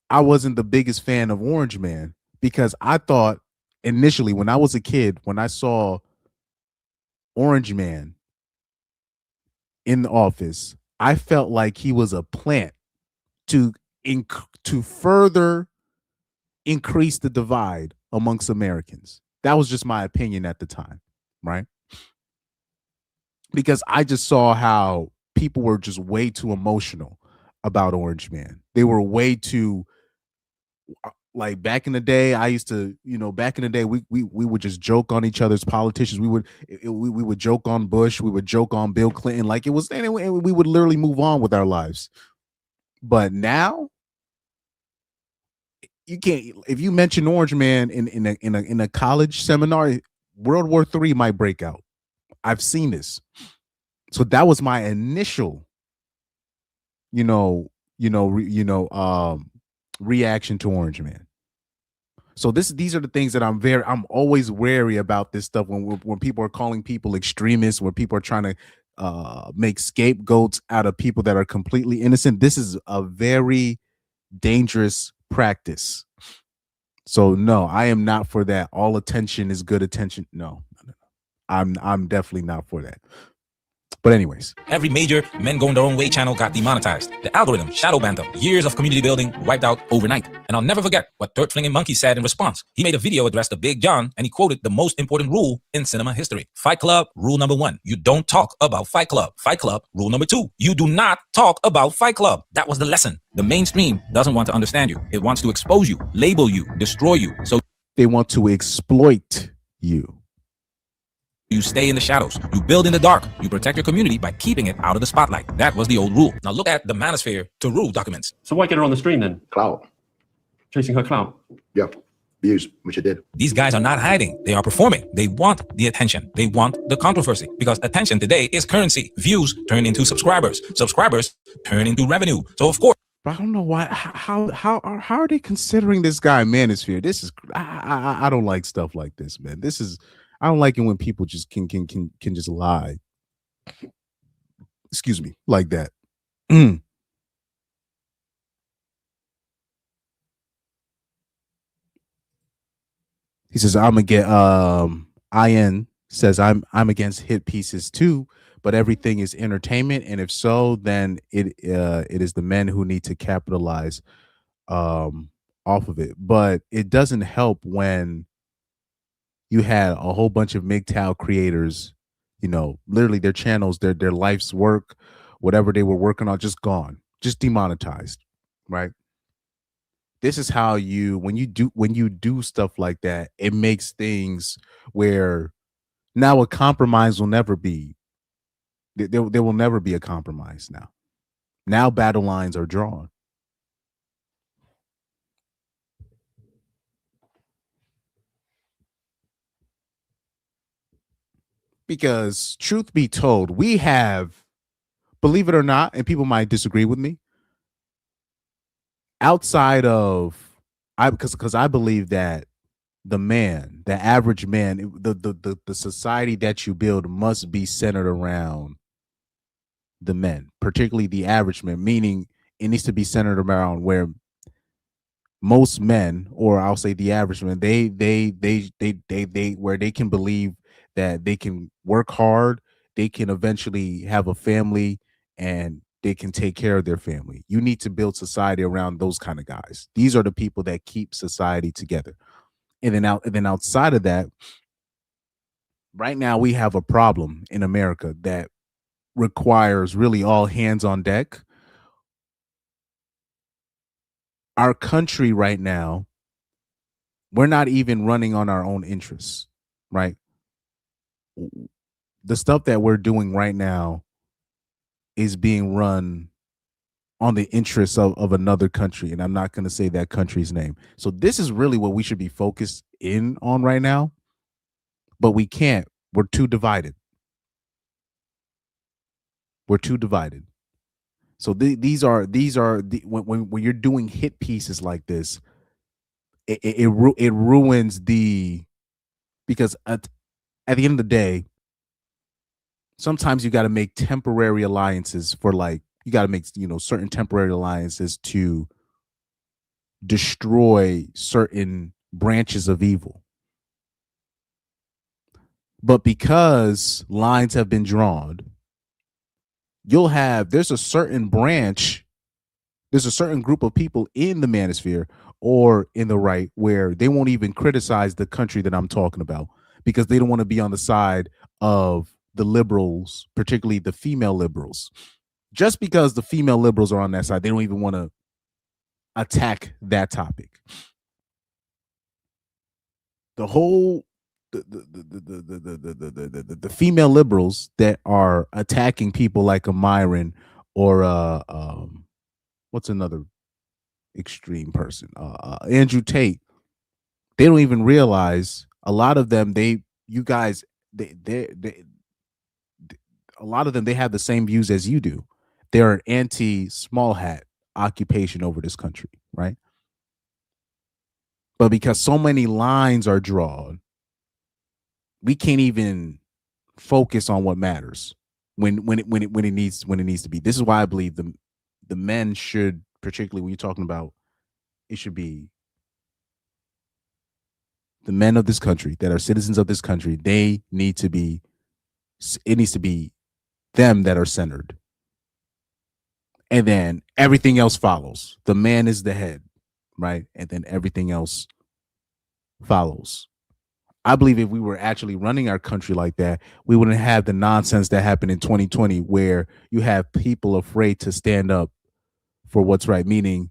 I wasn't the biggest fan of Orange Man, because I thought initially when I was a kid, when I saw Orange Man in the office, I felt like he was a plant to further increase the divide amongst Americans. That was just my opinion at the time, right? Because I just saw how people were just way too emotional about Orange Man. They were way too, like, back in the day. I used to, back in the day, we would just joke on each other's politicians. We would joke on Bush. We would joke on Bill Clinton. Like, it was, anyway, we would literally move on with our lives. But now, you can't. If you mention Orange Man in a college seminar, World War III might break out. I've seen this. So that was my initial, reaction to Orange Man. So these are the things that I'm always wary about this stuff when people are calling people extremists, when people are trying to make scapegoats out of people that are completely innocent. This is a very dangerous practice. So no, I am not for that. All attention is good attention. No. I'm definitely not for that. But anyways, every major Men Going Their Own Way channel got demonetized. The algorithm shadow banned them. Years of community building wiped out overnight. And I'll never forget what Dirt Flinging Monkey said in response. He made a video addressed to Big John, and he quoted the most important rule in cinema history. Fight Club, rule number 1. You don't talk about Fight Club. Fight Club, rule number 2. You do not talk about Fight Club. That was the lesson. The mainstream doesn't want to understand you. It wants to expose you, label you, destroy you. So they want to exploit you. You stay in the shadows. You build in the dark. You protect your community by keeping it out of the spotlight. That was the old rule. Now look at the Manosphere Theroux documents. So why get her on the stream then? Clout. Chasing her clout. Yep. Views, which I did. These guys are not hiding. They are performing. They want the attention. They want the controversy, because attention today is currency. Views turn into subscribers. Subscribers turn into revenue. So of course. I don't know why. How are they considering this guy Manosphere? This is I don't like stuff like this, man. This is. I don't like it when people just can just lie. Excuse me, like that. He says, I'm against IN says I'm against hit pieces too, but everything is entertainment, and if so, then it is the men who need to capitalize off of it. But it doesn't help when you had a whole bunch of MGTOW creators, literally their channels, their life's work, whatever they were working on, just gone, just demonetized, right? This is how when you do stuff like that, it makes things where now a compromise will never be. There will never be a compromise now. Now battle lines are drawn. Because truth be told, we have, believe it or not, and people might disagree with me, outside of because I believe that the average man, the society that you build must be centered around the men, particularly the average man, meaning it needs to be centered around where most men, or I'll say the average man, they where they can believe that they can work hard, they can eventually have a family, and they can take care of their family. You need to build society around those kind of guys. These are the people that keep society together. And then outside of that, right now we have a problem in America that requires really all hands on deck. Our country right now, we're not even running on our own interests, right? The stuff that we're doing right now is being run on the interests of another country, and I'm not going to say that country's name. So this is really what we should be focused in on right now, but we can't. We're too divided. So these are when you're doing hit pieces like this, it ruins because at the end of the day, sometimes you got to make temporary alliances you got to make certain temporary alliances to destroy certain branches of evil. But because lines have been drawn, there's a certain branch There's a certain group of people in the manosphere or in the right where they won't even criticize the country that I'm talking about because they don't want to be on the side of the liberals, particularly the female liberals. Just because the female liberals are on that side, they don't even want to attack that topic. The whole the female liberals that are attacking people like a Myron or what's another extreme person, Andrew Tate, they don't even realize a lot of them, they a lot of them, they have the same views as you do. They're an anti small hat occupation over this country, right? But because so many lines are drawn, we can't even focus on what matters when it needs to be. This is why I believe the men should, particularly when you're talking about, it should be the men of this country that are citizens of this country. They need to be, it needs to be them that are centered. And then everything else follows. The man is the head, right? And then everything else follows. I believe if we were actually running our country like that, we wouldn't have the nonsense that happened in 2020 where you have people afraid to stand up for what's right, meaning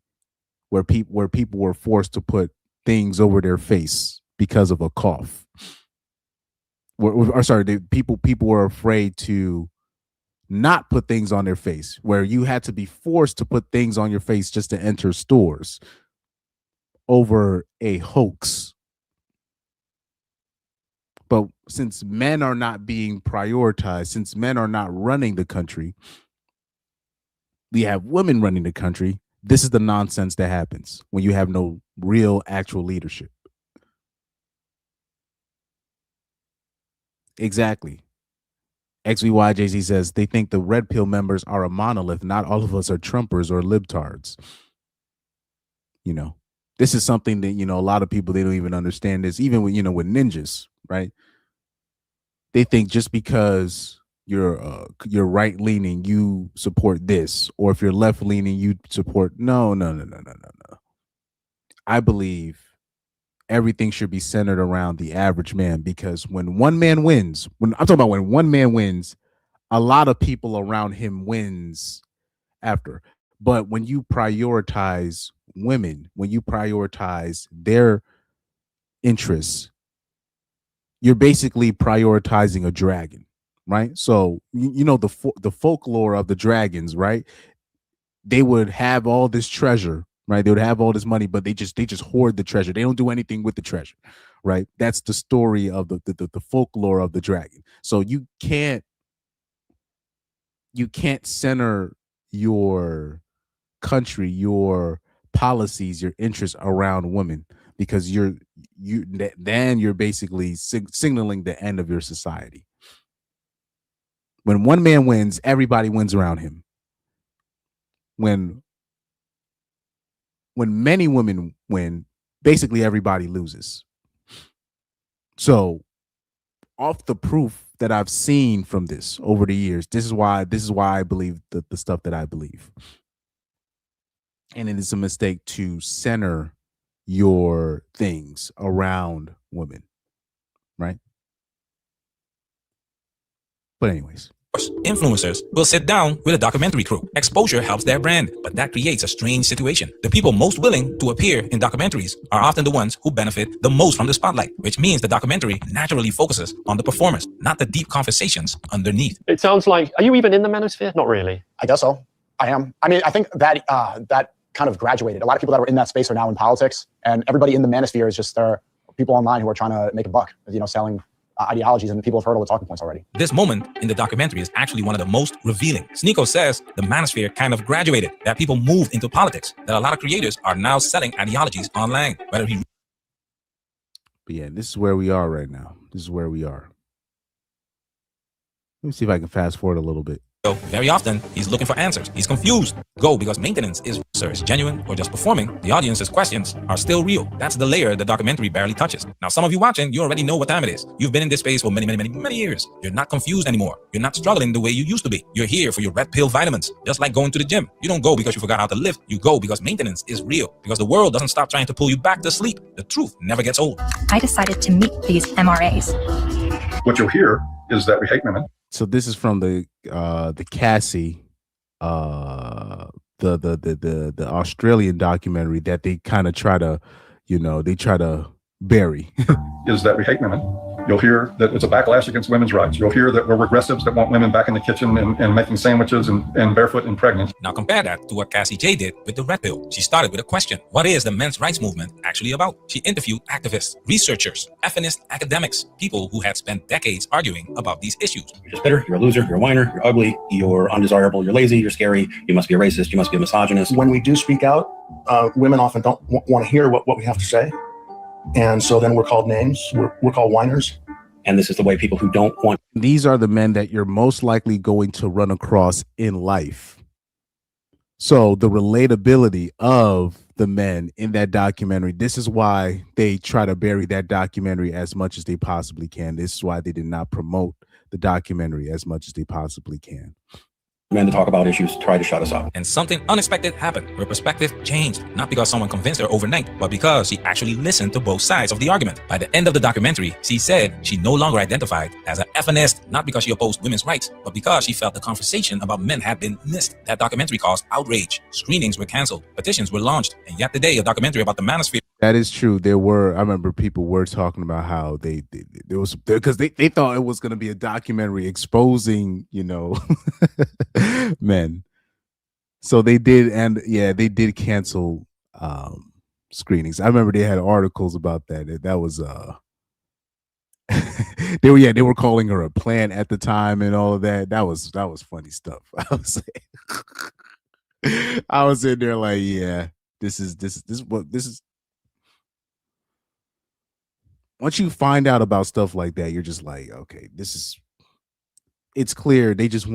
where people were forced to put things over their face because of a cough. People were afraid to not put things on their face, where you had to be forced to put things on your face just to enter stores over a hoax. But since men are not being prioritized, since men are not running the country, we have women running the country. This is the nonsense that happens when you have no real actual leadership. Exactly. XVYJZ says they think the red pill members are a monolith. Not all of us are Trumpers or libtards. You know, this is something that, a lot of people, they don't even understand this, even with, with ninjas, right? They think just because you're right leaning, you support this, or if you're left leaning, you support. No. I believe everything should be centered around the average man, because when one man wins, when one man wins, a lot of people around him wins after. But when you prioritize women, when you prioritize their interests, you're basically prioritizing a dragon, right? So the folklore of the dragons, right? They would have all this treasure, right? They would have all this money, but they just hoard the treasure. They don't do anything with the treasure, right? That's the story of the folklore of the dragon. So you can't center your country, your policies, your interests around women, because you're basically signaling the end of your society. When one man wins, everybody wins around him. When many women win, basically everybody loses. So off the proof that I've seen from this over the years, this is why I believe the stuff that I believe. And it is a mistake to center your things around women, right? But anyways, influencers will sit down with a documentary crew. Exposure helps their brand, but that creates a strange situation. The people most willing to appear in documentaries are often the ones who benefit the most from the spotlight, which means the documentary naturally focuses on the performers, not the deep conversations underneath. It sounds like, are you even in the manosphere? Not really. I guess so. I am. I mean, I think that that kind of graduated. A lot of people that were in that space are now in politics, and everybody in the manosphere is just there are people online who are trying to make a buck, selling ideologies, and people have heard all the talking points already. This moment in the documentary is actually one of the most revealing. Sneeko says the manosphere kind of graduated, that people moved into politics, that a lot of creators are now selling ideologies online. But yeah, this is where we are right now. This is where we are. Let me see if I can fast forward a little bit. Very often, he's looking for answers. He's confused. Go because maintenance is research, genuine or just performing. The audience's questions are still real. That's the layer the documentary barely touches. Now, some of you watching, you already know what time it is. You've been in this space for many years. You're not confused anymore. You're not struggling the way you used to be. You're here for your red pill vitamins. Just like going to the gym. You don't go because you forgot how to lift. You go because maintenance is real. Because the world doesn't stop trying to pull you back to sleep. The truth never gets old. I decided to meet these MRAs. What you'll hear is that we hate women. So this is from the Cassie, the Australian documentary that they kind of try to, they try to bury. Is that we hate women. You'll hear that it's a backlash against women's rights. You'll hear that we're regressives that want women back in the kitchen and making sandwiches and barefoot and pregnant. Now compare that to what Cassie J did with the red pill. She started with a question. What is the men's rights movement actually about? She interviewed activists, researchers, feminist academics, people who had spent decades arguing about these issues. You're just bitter, you're a loser, you're a whiner, you're ugly, you're undesirable, you're lazy, you're scary, you must be a racist, you must be a misogynist. When we do speak out, women often don't want to hear what we have to say. And so then we're called names, we're called whiners. And this is the way people who don't want. These are the men that you're most likely going to run across in life. So the relatability of the men in that documentary, this is why they try to bury that documentary as much as they possibly can. This is why they did not promote the documentary as much as they possibly can. Men to talk about issues, try to shut us up. And something unexpected happened. Her perspective changed, not because someone convinced her overnight, but because she actually listened to both sides of the argument. By the end of the documentary, she said she no longer identified as a feminist, not because she opposed women's rights, but because she felt the conversation about men had been missed. That documentary caused outrage. Screenings were canceled. Petitions were launched. And yet today, a documentary about the Manosphere. That is true. I remember people were talking about how there was, because they thought it was going to be a documentary exposing, men. So they did. And yeah, they did cancel screenings. I remember they had articles about that. That was, they were calling her a plant at the time and all of that. That was funny stuff. I was in there like, yeah, this is once you find out about stuff like that, you're just like, okay, it's clear. They just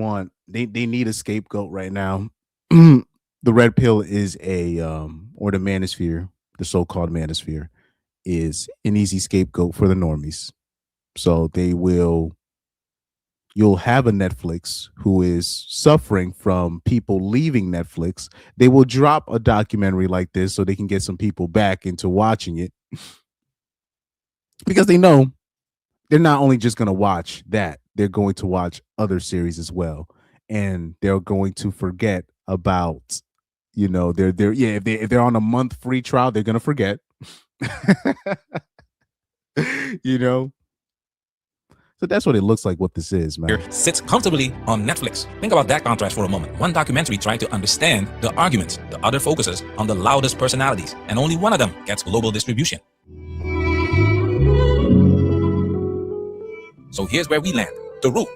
they need a scapegoat right now. The red pill is or the manosphere, the so-called manosphere, is an easy scapegoat for the normies. So you'll have a Netflix who is suffering from people leaving Netflix. They will drop a documentary like this so they can get some people back into watching it. Because they know they're not only just going to watch that, they're going to watch other series as well. And they're going to forget about, if they're on a month free trial, they're going to forget, So that's what it looks like, what this is, man. Sits comfortably on Netflix. Think about that contrast for a moment. One documentary tried to understand the arguments. The other focuses on the loudest personalities. And only one of them gets global distribution. So here's where we land. Theroux.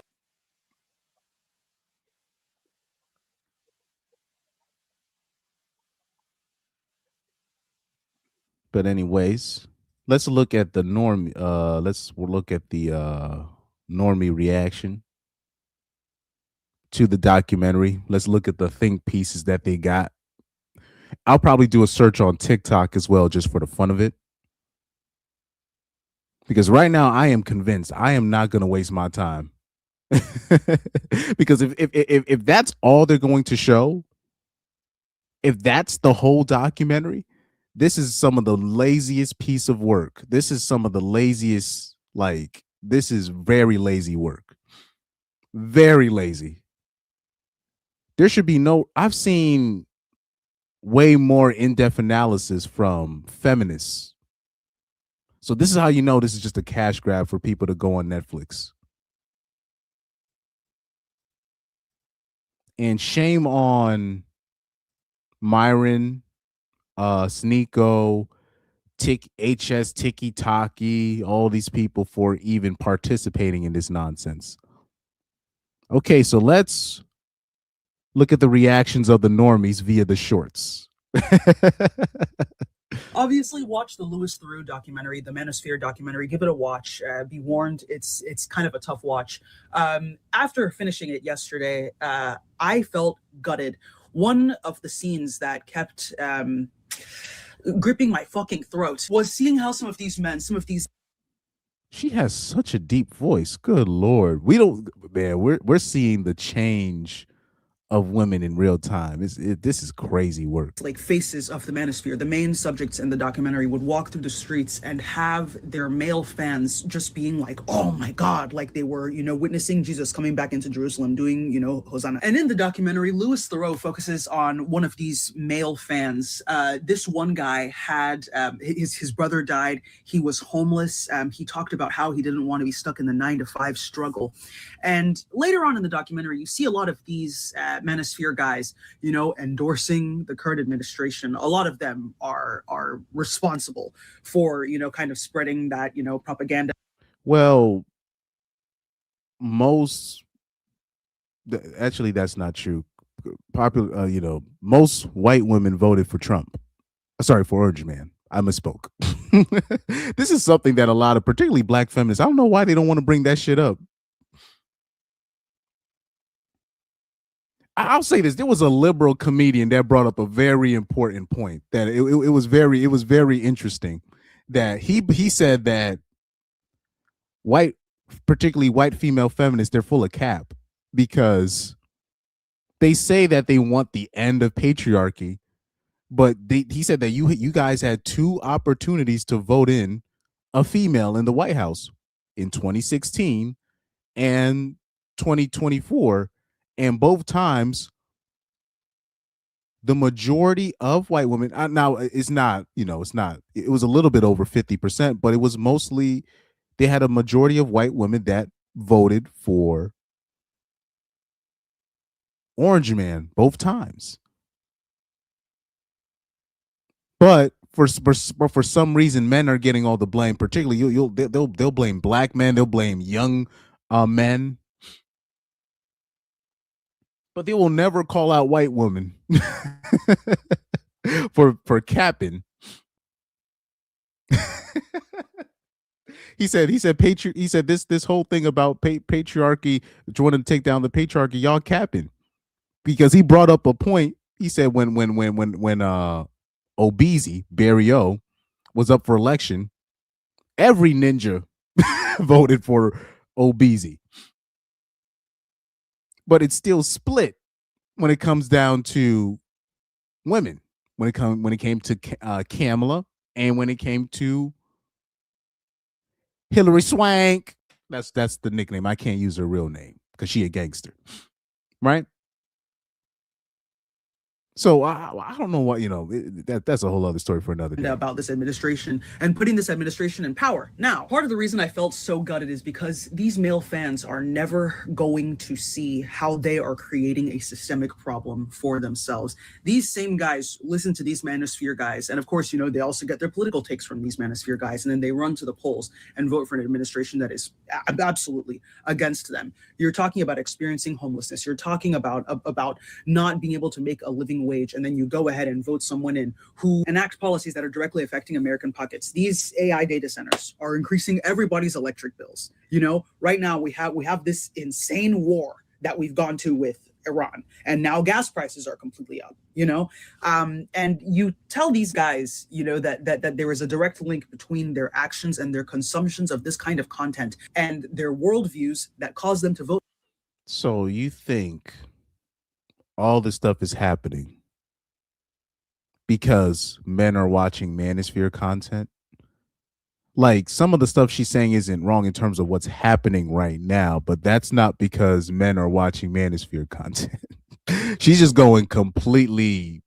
But anyways, let's look at the normie. Let's look at the normie reaction to the documentary. Let's look at the think pieces that they got. I'll probably do a search on TikTok as well, just for the fun of it. Because right now I am convinced I am not going to waste my time. Because if that's all they're going to show, if that's the whole documentary, this is some of the laziest piece of work. This is some of the laziest, this is very lazy work. Very lazy. There should be I've seen way more in-depth analysis from feminists. So this is how you know this is just a cash grab for people to go on Netflix. And shame on Myron, Sneeko, HS Tiki Taki, all these people for even participating in this nonsense. Okay, so let's look at the reactions of the normies via the shorts. Obviously, watch the Louis Theroux documentary, the Manosphere documentary. Give it a watch. Be warned, it's kind of a tough watch. After finishing it yesterday, I felt gutted. One of the scenes that kept gripping my fucking throat was seeing how some of these men, She has such a deep voice. Good Lord. We're seeing the change of women in real time. This is crazy work. like faces of the Manosphere, the main subjects in the documentary would walk through the streets and have their male fans just being like, oh my God, like they were, witnessing Jesus coming back into Jerusalem, doing, Hosanna. And in the documentary, Louis Theroux focuses on one of these male fans. This one guy had, his brother died. He was homeless. He talked about how he didn't want to be stuck in the 9-to-5 struggle. And later on in the documentary, you see a lot of these Manosphere guys, endorsing the current administration. A lot of them are responsible for, kind of spreading that, propaganda. Well, actually, that's not true. Most white women voted for Trump. Sorry, for Orange Man. I misspoke. This is something that a lot of, particularly black feminists, I don't know why they don't want to bring that shit up. I'll say this: there was a liberal comedian that brought up a very important point. That it was very interesting. That he said that particularly white female feminists, they're full of cap because they say that they want the end of patriarchy, but he said that you guys had 2 opportunities to vote in a female in the White House in 2016 and 2024. And both times, the majority of white women, now it's not, it was a little bit over 50%, but it was mostly, they had a majority of white women that voted for Orange Man both times. But for some reason, men are getting all the blame. Particularly, they'll blame black men, they'll blame young men. But they will never call out white women for capping. He said this whole thing about patriarchy, trying to take down the patriarchy, y'all capping, because he brought up a point. He said when Obese Barrio was up for election, every ninja voted for Obese. But it's still split when it comes down to women. When it came to Kamala, and when it came to Hillary Swank, that's the nickname. I can't use her real name because she a gangster, right? So I don't know what, that's a whole other story for another day. About this administration and putting this administration in power. Now, part of the reason I felt so gutted is because these male fans are never going to see how they are creating a systemic problem for themselves. These same guys listen to these Manosphere guys, and of course, they also get their political takes from these Manosphere guys, and then they run to the polls and vote for an administration that is absolutely against them. You're talking about experiencing homelessness. You're talking about not being able to make a living wage, and then you go ahead and vote someone in who enact policies that are directly affecting American pockets. These AI data centers are increasing everybody's electric bills. Right now we have this insane war that we've gone to with Iran, and now gas prices are completely up. And you tell these guys, that there is a direct link between their actions and their consumptions of this kind of content and their worldviews that cause them to vote. So you think all this stuff is happening because men are watching Manosphere content? Like, some of the stuff she's saying isn't wrong in terms of what's happening right now, but that's not because men are watching Manosphere content. She's just going completely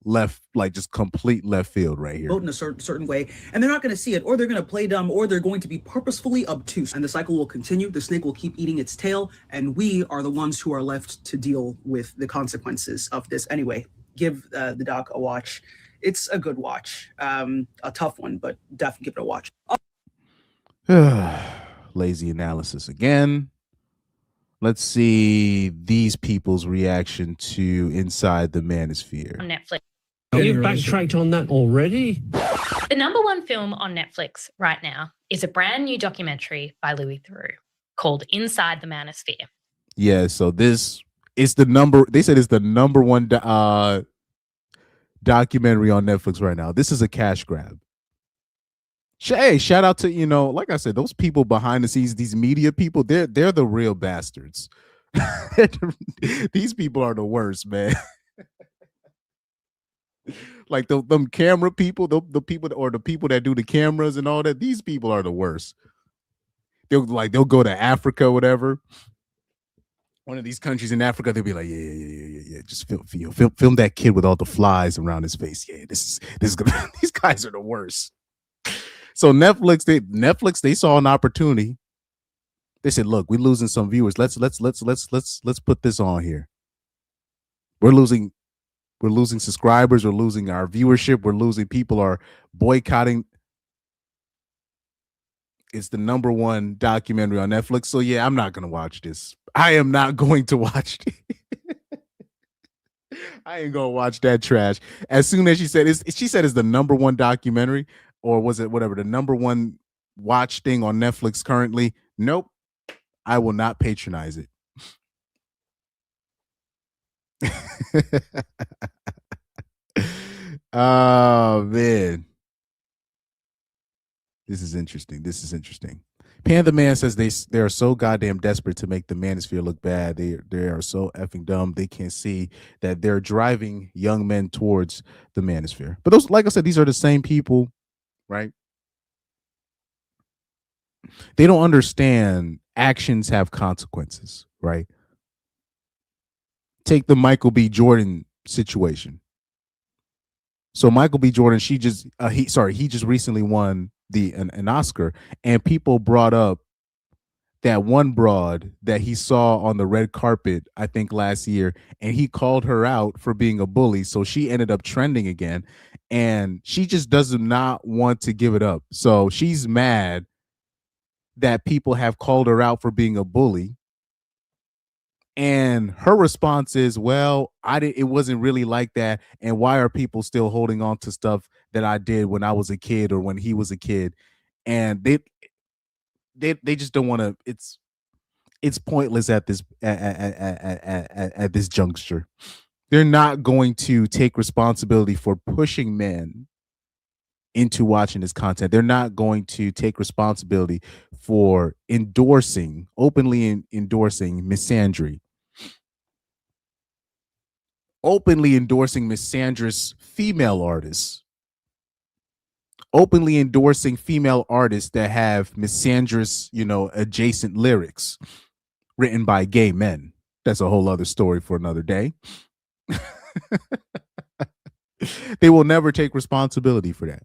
left, like just complete left field right here. Vote in a certain way, and they're not going to see it, or they're going to play dumb, or they're going to be purposefully obtuse, and the cycle will continue. The snake will keep eating its tail, and we are the ones who are left to deal with the consequences of this. Anyway, give the doc a watch. It's a good watch, a tough one, but definitely give it a watch. Lazy analysis again. Let's see these people's reaction to Inside the Manosphere. On Netflix. You've backtracked on that already? The number one film on Netflix right now is a brand new documentary by Louis Theroux called Inside the Manosphere. Yeah, so this is the number. They said it's the number one documentary on Netflix right now. This is a cash grab. Hey, shout out to, like I said, those people behind the scenes, these media people. They're the real bastards. These people are the worst, man. Like them camera people, the people or the people that do the cameras and all that. These people are the worst. They'll go to Africa, whatever. One of these countries in Africa, they'll be like, yeah. Just film that kid with all the flies around his face. Yeah, this is these guys are the worst. So Netflix, they saw an opportunity. They said, look, we're losing some viewers. Let's put this on here. We're losing subscribers, we're losing our viewership, people are boycotting. It's the number one documentary on Netflix. So yeah, I'm not gonna watch this. I am not going to watch it. I ain't gonna watch that trash. As soon as she said it's the number one documentary, or was it whatever, the number one watch thing on Netflix currently? Nope. I will not patronize it. Oh man. This is interesting. Panda Man says they are so goddamn desperate to make the Manosphere look bad. They are so effing dumb. They can't see that they're driving young men towards the Manosphere. But those, like I said, these are the same people, right? They don't understand actions have consequences, right? Take the Michael B. Jordan situation. So Michael B. Jordan, he just recently won an Oscar, and people brought up that one broad that he saw on the red carpet, I think last year, and he called her out for being a bully. So she ended up trending again, and she just does not want to give it up. So she's mad that people have called her out for being a bully. And her response is, well, it wasn't really like that. And why are people still holding on to stuff that I did when I was a kid or when he was a kid? And they just don't want to. It's pointless at this at this juncture. They're not going to take responsibility for pushing men into watching this content. They're not going to take responsibility for openly endorsing misandry. Openly endorsing misandrous female artists, openly endorsing female artists that have misandrous, adjacent lyrics written by gay men. That's a whole other story for another day. They will never take responsibility for that.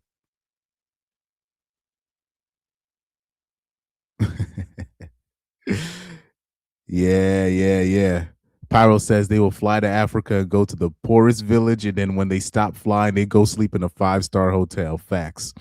Yeah. Pyro says they will fly to Africa and go to the poorest village, and then when they stop flying, they go sleep in a 5-star hotel. Facts.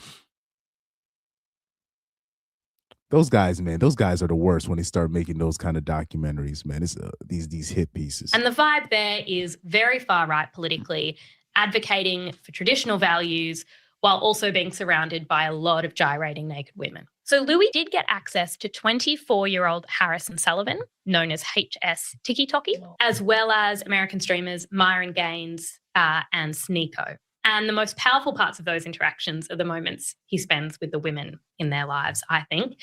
Those guys, man, are the worst when they start making those kind of documentaries, man. It's these hit pieces. And the vibe there is very far right politically, advocating for traditional values while also being surrounded by a lot of gyrating naked women. So Louis did get access to 24-year-old Harrison Sullivan, known as HS Tiki Toki, as well as American streamers Myron Gaines and Sneeko. And the most powerful parts of those interactions are the moments he spends with the women in their lives, I think.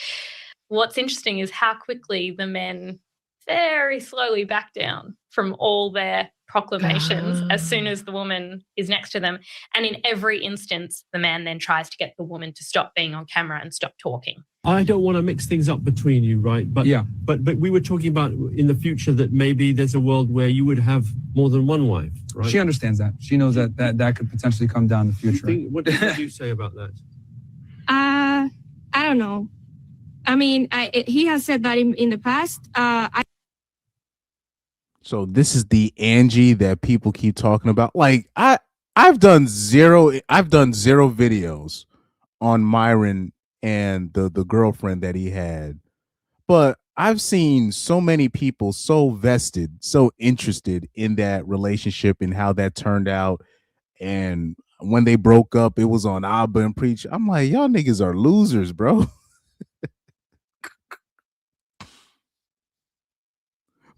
What's interesting is how quickly the men very slowly back down from all their proclamations as soon as the woman is next to them. And in every instance, the man then tries to get the woman to stop being on camera and stop talking. I don't want to mix things up between you, right? But yeah. But we were talking about in the future that maybe there's a world where you would have more than one wife, right? She understands that. She knows that could potentially come down in the future. What do you say about that? I don't know. I mean, he has said that in the past. So this is the Angie that people keep talking about. Like I've done zero videos on Myron and the girlfriend that he had, but I've seen so many people so vested, so interested in that relationship and how that turned out, And when they broke up, it was on Abba and Preach. I'm like, y'all niggas are losers, bro.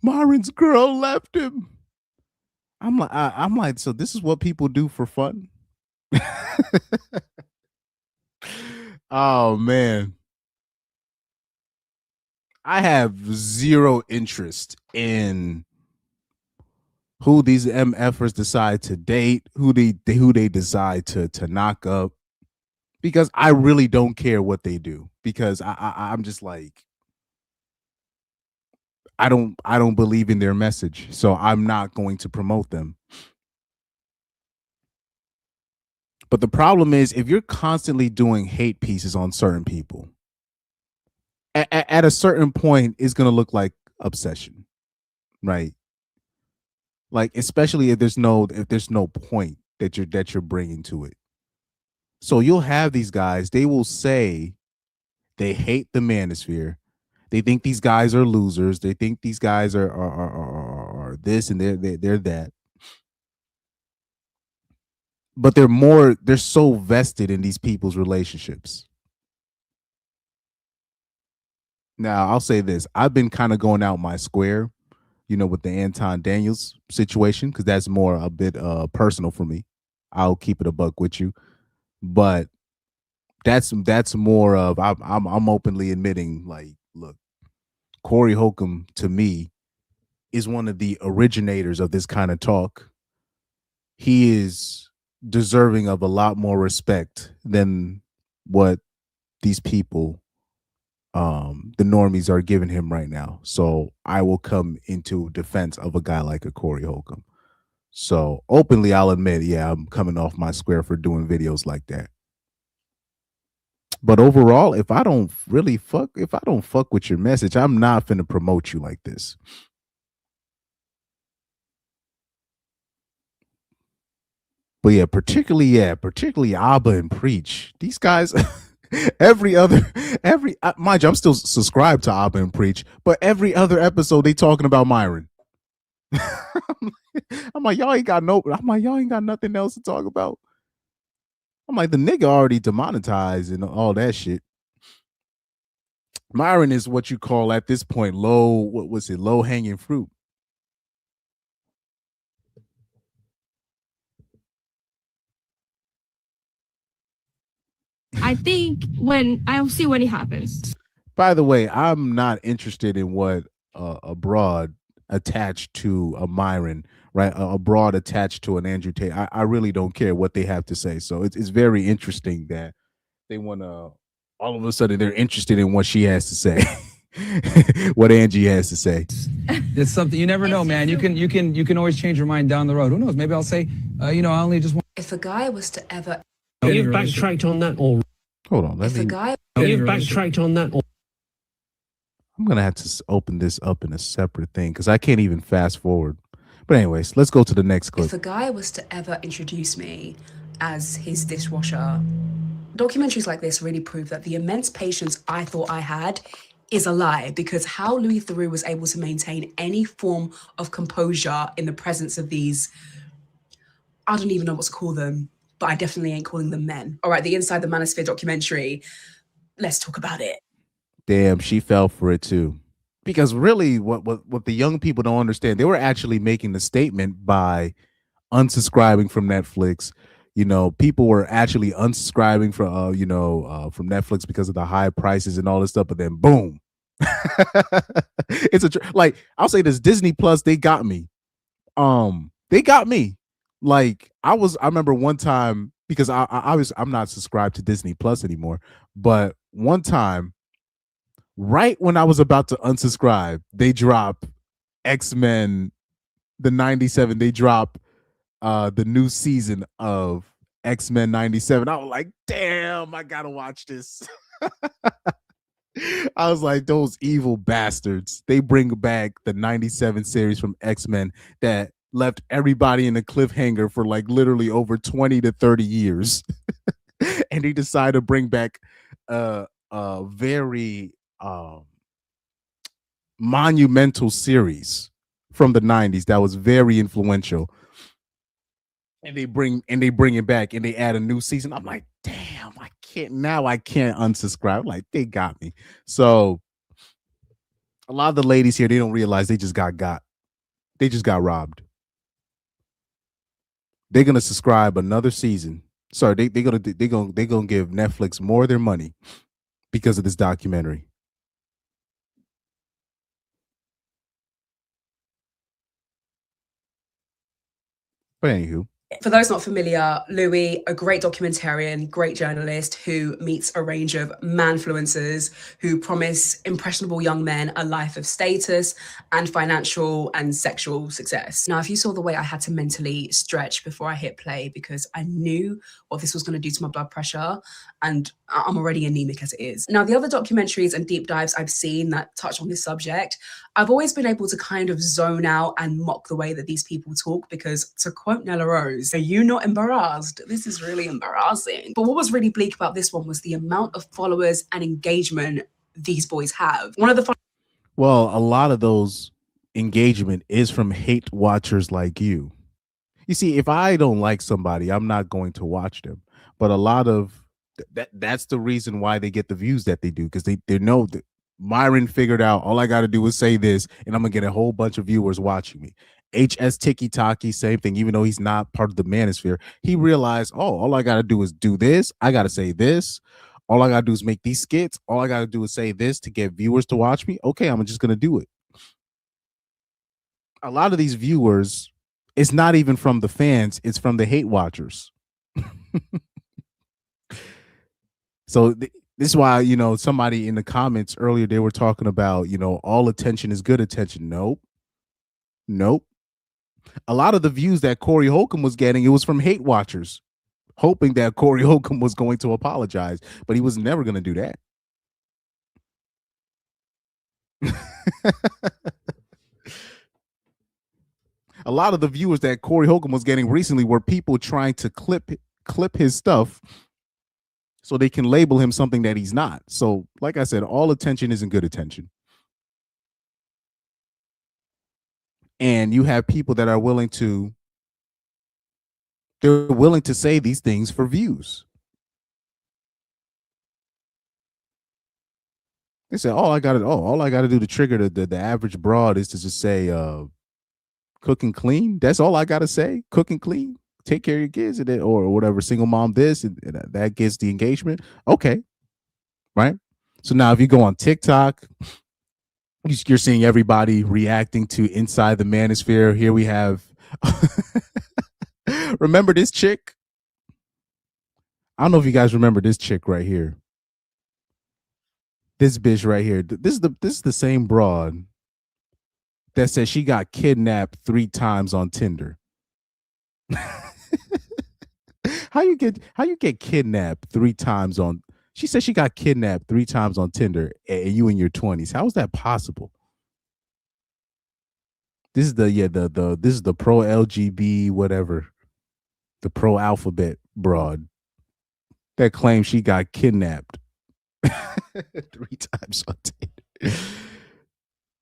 Myron's girl left him. I'm like, so this is what people do for fun? Oh man. I have zero interest in who these MFers decide to date, who they decide to knock up, because I really don't care what they do, because I'm just like, I don't believe in their message, so I'm not going to promote them. But the problem is, if you're constantly doing hate pieces on certain people, at a certain point, it's going to look like obsession, right? Like, especially if there's no point that you're bringing to it. So you'll have these guys, they will say they hate the Manosphere. They think these guys are losers. They think these guys are this and they're that. But they're so vested in these people's relationships. Now, I'll say this. I've been kind of going out my square, with the Anton Daniels situation, because that's more a bit personal for me. I'll keep it a buck with you. But that's more of, I'm openly admitting, like, look, Corey Holcomb to me is one of the originators of this kind of talk. He is deserving of a lot more respect than what these people, the normies, are giving him right now. So I will come into defense of a guy like a Corey Holcomb. So openly, I'll admit, yeah, I'm coming off my square for doing videos like that. But overall, if I don't fuck with your message, I'm not finna promote you like this. But yeah, particularly Abba and Preach. These guys, mind you, I'm still subscribed to Abba and Preach, but every other episode they talking about Myron. I'm like, y'all ain't got nothing else to talk about. I'm like, the nigga already demonetized and all that shit. Myron is what you call at this point low hanging fruit. I think I'll see when it happens. By the way, I'm not interested in what a broad attached to a Myron, right? A broad attached to an Andrew Tate. I really don't care what they have to say. So it's very interesting that they want to, all of a sudden they're interested in what she has to say. What Angie has to say. It's something you never know, man. You can always change your mind down the road. Who knows? Maybe I'll say, I only just want. If a guy was to ever, You've backtracked on that already. Hold on, if a guy, You've backtracked on that. I'm gonna have to open this up in a separate thing because I can't even fast forward. But anyways, let's go to the next clip. if a guy was to ever introduce me as his dishwasher, documentaries like this really prove that the immense patience I thought I had is a lie, because how Louis Theroux was able to maintain any form of composure in the presence of these, I don't even know what to call them, but I definitely ain't calling them men. All right, the Inside the Manosphere documentary, let's talk about it. Damn, she fell for it too. Because really, what the young people don't understand, they were actually making the statement by unsubscribing from Netflix. People were actually unsubscribing from from Netflix because of the high prices and all this stuff. But then, boom, it's like, I'll say this: Disney Plus, they got me. They got me. Like, I remember one time, because I'm not subscribed to Disney Plus anymore, but one time, right when I was about to unsubscribe, they drop X-Men, the 97. They drop the new season of X-Men 97. I was like, damn, I gotta watch this. I was like, those evil bastards. They bring back the 97 series from X-Men that left everybody in a cliffhanger for like literally over 20 to 30 years. And they decided to bring back a very monumental series from the 90s that was very influential. And they bring it back and they add a new season. I'm like, damn, I can't unsubscribe. Like, they got me. So a lot of the ladies here, they don't realize they just got they just got robbed. They're gonna subscribe another season. Sorry, they're gonna give Netflix more of their money because of this documentary. But anywho. For those not familiar, Louis, a great documentarian, great journalist who meets a range of manfluencers who promise impressionable young men a life of status and financial and sexual success. Now, if you saw the way I had to mentally stretch before I hit play because I knew what this was going to do to my blood pressure, and I'm already anemic as it is. Now, the other documentaries and deep dives I've seen that touch on this subject, I've always been able to kind of zone out and mock the way that these people talk because, to quote Nella Rose, are you not embarrassed? This is really embarrassing. But what was really bleak about this one was the amount of followers and engagement these boys have. Well, a lot of those engagement is from hate watchers like you. You see, if I don't like somebody, I'm not going to watch them. But a lot of that's the reason why they get the views that they do, because they know that Myron figured out all I got to do is say this and I'm gonna get a whole bunch of viewers watching me. HS Tiki Taki, same thing. Even though he's not part of the Manosphere, he realized, oh, all I got to do is do this. I got to say this. All I got to do is make these skits. All I got to do is say this to get viewers to watch me. Okay, I'm just gonna do it. A lot of these viewers, it's not even from the fans, it's from the hate watchers. So this is why, somebody in the comments earlier, they were talking about, all attention is good attention. Nope. A lot of the views that Corey Holcomb was getting, it was from hate watchers, hoping that Corey Holcomb was going to apologize, but he was never going to do that. A lot of the viewers that Corey Holcomb was getting recently were people trying to clip his stuff so they can label him something that he's not. So, like I said, all attention isn't good attention. And you have people that are willing to say these things for views. They say, all I got to do to trigger the average broad is to just say cook and clean. That's all I got to say. Cook and clean. Take care of your kids, or whatever, single mom this, and that gets the engagement. Okay, right? So now if you go on TikTok, you're seeing everybody reacting to Inside the Manosphere. Here we have, remember this chick? I don't know if you guys remember this chick right here. This bitch right here. This is the same broad that says she got kidnapped 3 times on Tinder. How you get kidnapped 3 times on? She said she got kidnapped 3 times on Tinder, and you in your 20s. How is that possible? This is this is the pro LGB whatever, the pro alphabet broad that claims she got kidnapped 3 times on Tinder.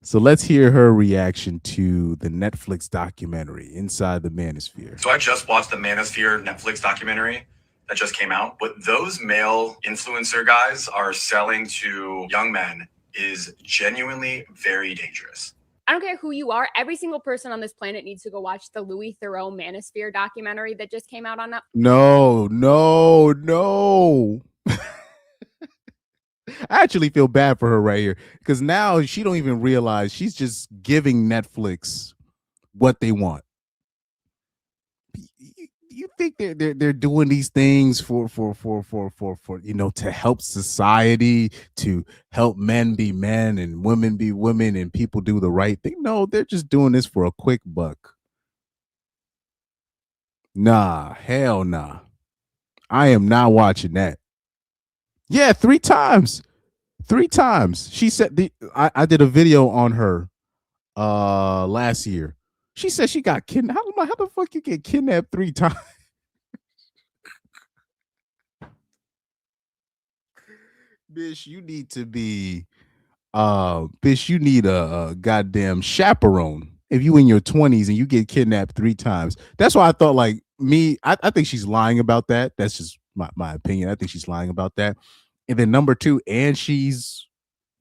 So let's hear her reaction to the Netflix documentary, Inside the Manosphere. So I just watched the Manosphere Netflix documentary that just came out. What those male influencer guys are selling to young men is genuinely very dangerous. I don't care who you are. Every single person on this planet needs to go watch the Louis Theroux Manosphere documentary that just came out on Netflix. No. I actually feel bad for her right here, because now she don't even realize she's just giving Netflix what they want. You think they're doing these things for to help society, to help men be men and women be women and people do the right thing? No, they're just doing this for a quick buck. Nah, hell nah. I am not watching that. Yeah, 3 times. 3 times. She said I did a video on her last year. She said she got kidnapped. How the fuck you get kidnapped 3 times? Bitch, you need to be bitch, you need a goddamn chaperone if you in your 20s and you get kidnapped 3 times. That's why I thought, like, I think she's lying about that. That's just my opinion. I think she's lying about that. And then number two, and she's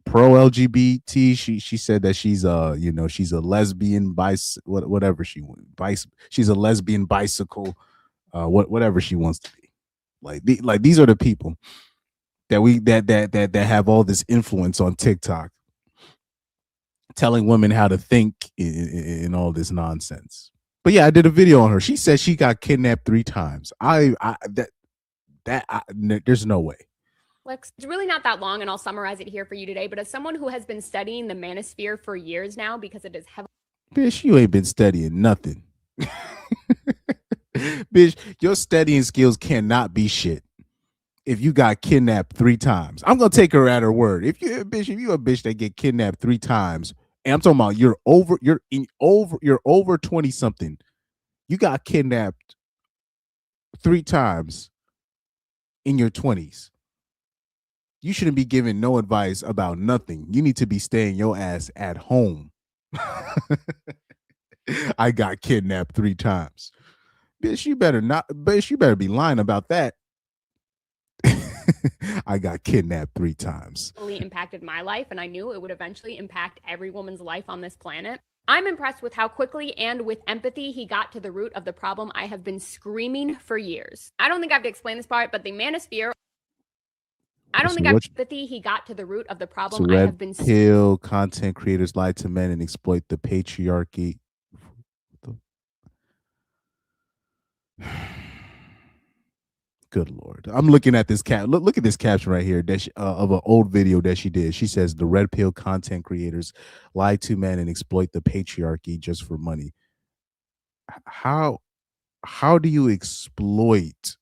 pro LGBT. She said that she's she's a lesbian whatever she's a lesbian bicycle, whatever she wants to be. Like these are the people that have all this influence on TikTok, telling women how to think in all this nonsense. But yeah, I did a video on her. She said she got kidnapped 3 times. There's no way. Lex, it's really not that long, and I'll summarize it here for you today. But as someone who has been studying the Manosphere for years now, because it is heavily... Bitch, you ain't been studying nothing. Bitch, your studying skills cannot be shit if you got kidnapped 3 times. I'm gonna take her at her word. If you a bitch that get kidnapped 3 times, and I'm talking about you're over 20 something, you got kidnapped 3 times in your 20s. You shouldn't be giving no advice about nothing. You need to be staying your ass at home. I got kidnapped 3 times. Bitch, you better be lying about that. I got kidnapped 3 times. impacted my life, and I knew it would eventually impact every woman's life on this planet. I'm impressed with how quickly and with empathy he got to the root of the problem I have been screaming for years. I don't think I have to explain this part, but the Manosphere... empathy he got to the root of the problem So I have been... pill content creators lie to men and exploit the patriarchy. Good Lord. I'm looking at this look at this caption right here that of an old video that she did. She says the red pill content creators lie to men and exploit the patriarchy just for money. How do you exploit?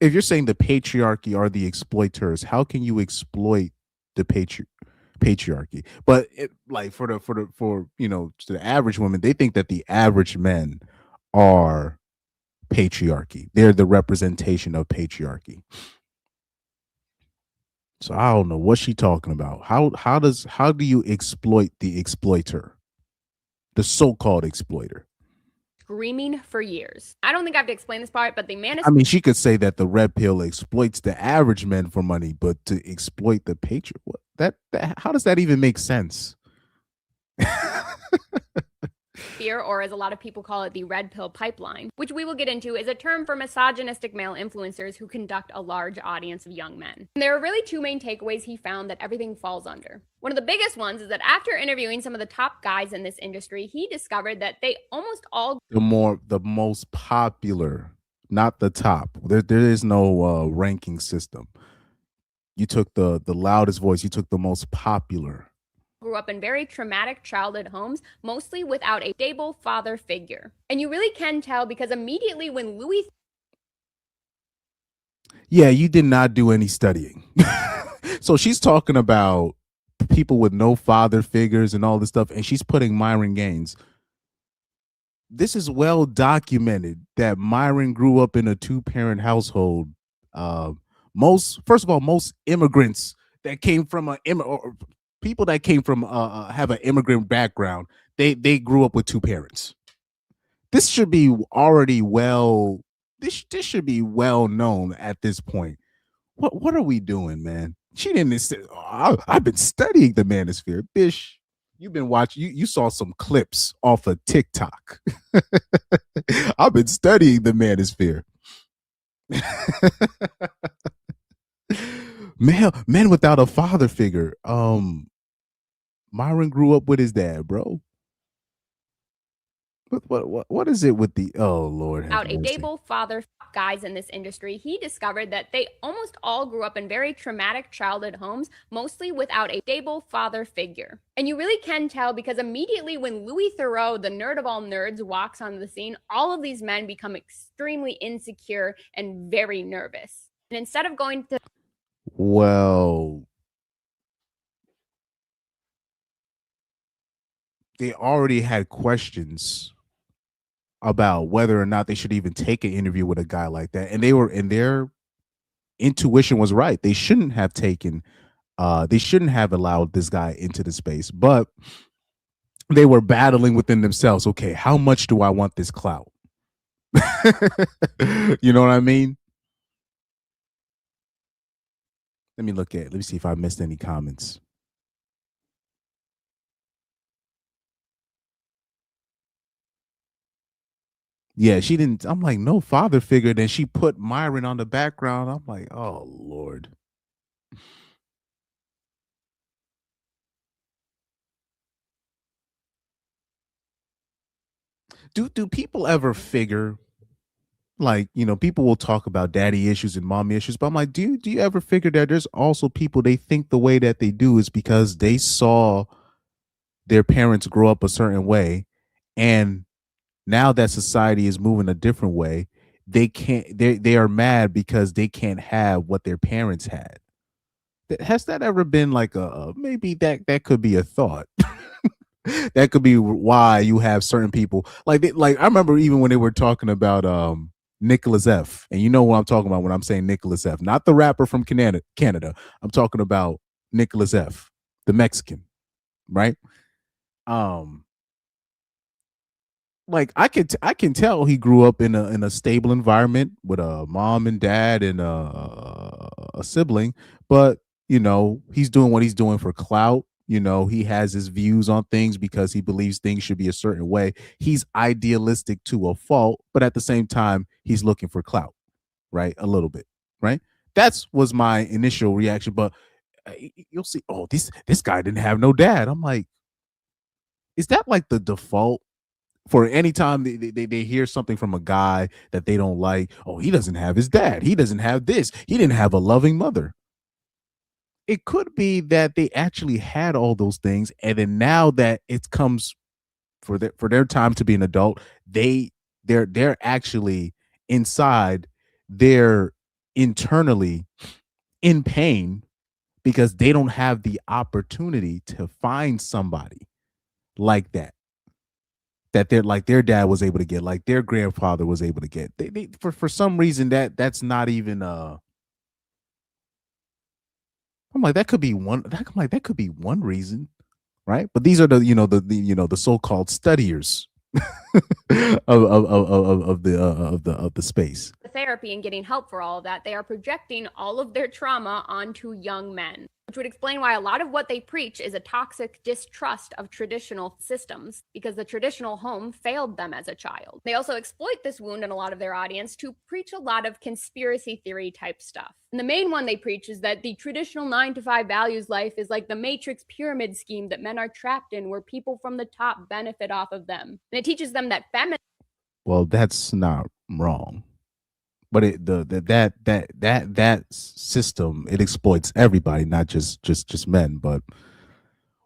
If you're saying the patriarchy are the exploiters, how can you exploit the patriarchy? But for to the average woman, they think that the average men are patriarchy. They're the representation of patriarchy. So I don't know what she's talking about. How do you exploit the exploiter, the so-called exploiter? Screaming for years. I don't think I have to explain this part, but the Manosphere... I mean, she could say that the red pill exploits the average men for money, but to exploit the patriot, how does that even make sense? or as a lot of people call it, the red pill pipeline, which we will get into, is a term for misogynistic male influencers who conduct a large audience of young men. And there are really 2 main takeaways he found that everything falls under. One of the biggest ones is that after interviewing some of the top guys in this industry, he discovered that they almost all... The most popular, not the top. There is no ranking system. You took the loudest voice. You took the most popular. Grew up in very traumatic childhood homes, mostly without a stable father figure. And you really can tell because immediately when Louis... Yeah, you did not do any studying. So she's talking about people with no father figures and all this stuff, and she's putting Myron Gaines. This is well documented that Myron grew up in a 2-parent household. Most immigrants that came from people that came from have an immigrant background, they grew up with 2 parents. This should be already this should be well known at this point. What are we doing, man? She didn't say, I've been studying the Manosphere. Bish, you've been watching, you saw some clips off of TikTok. I've been studying the Manosphere. Men without a father figure. Myron grew up with his dad, bro. What is it with the Lord? Without a stable father guys in this industry, he discovered that they almost all grew up in very traumatic childhood homes, mostly without a stable father figure. And you really can tell because immediately when Louis Theroux, the nerd of all nerds, walks on the scene, all of these men become extremely insecure and very nervous. And instead of going to... Well, they already had questions about whether or not they should even take an interview with a guy like that, and their intuition was right. They shouldn't have allowed this guy into the space, but they were battling within themselves. Okay, how much do I want this clout? You know what I mean? Let me see if I missed any comments. Yeah, she didn't. I'm like, no father figure. Then she put Myron on the background. I'm like, oh Lord. Do people ever figure, like, people will talk about daddy issues and mommy issues, but I'm like, do you ever figure that there's also people, they think the way that they do is because they saw their parents grow up a certain way, and now that society is moving a different way, they are mad because they can't have what their parents had. Has that ever been like maybe that could be a thought? That could be why you have certain people like I remember even when they were talking about Nicholas F. And you know what I'm talking about when I'm saying Nicholas F. Not the rapper from Canada. I'm talking about Nicholas F., the Mexican, right? Like I can tell he grew up in a stable environment with a mom and dad and a sibling, but he's doing what he's doing for clout. He has his views on things because he believes things should be a certain way. He's idealistic to a fault, but at the same time, he's looking for clout, right? A little bit, right? That's was my initial reaction. But you'll see, oh, this guy didn't have no dad. I'm like, is that like the default? For any time they hear something from a guy that they don't like, oh, he doesn't have his dad. He doesn't have this. He didn't have a loving mother. It could be that they actually had all those things, and then now that it comes for their time to be an adult, they're actually inside, they're internally in pain because they don't have the opportunity to find somebody like that they're like their dad was able to get, like their grandfather was able to get. They for some reason that's not even I'm like, that could be one. I'm like, that could be one reason, right? But these are the so-called studiers of the space. The therapy and getting help for all of that, they are projecting all of their trauma onto young men, which would explain why a lot of what they preach is a toxic distrust of traditional systems because the traditional home failed them as a child. They also exploit this wound in a lot of their audience to preach a lot of conspiracy theory type stuff. And the main one they preach is that the traditional 9-to-5 values life is like the Matrix pyramid scheme that men are trapped in, where people from the top benefit off of them. And it teaches them that feminism. Well, that's not wrong. But that system, it exploits everybody, not just men. But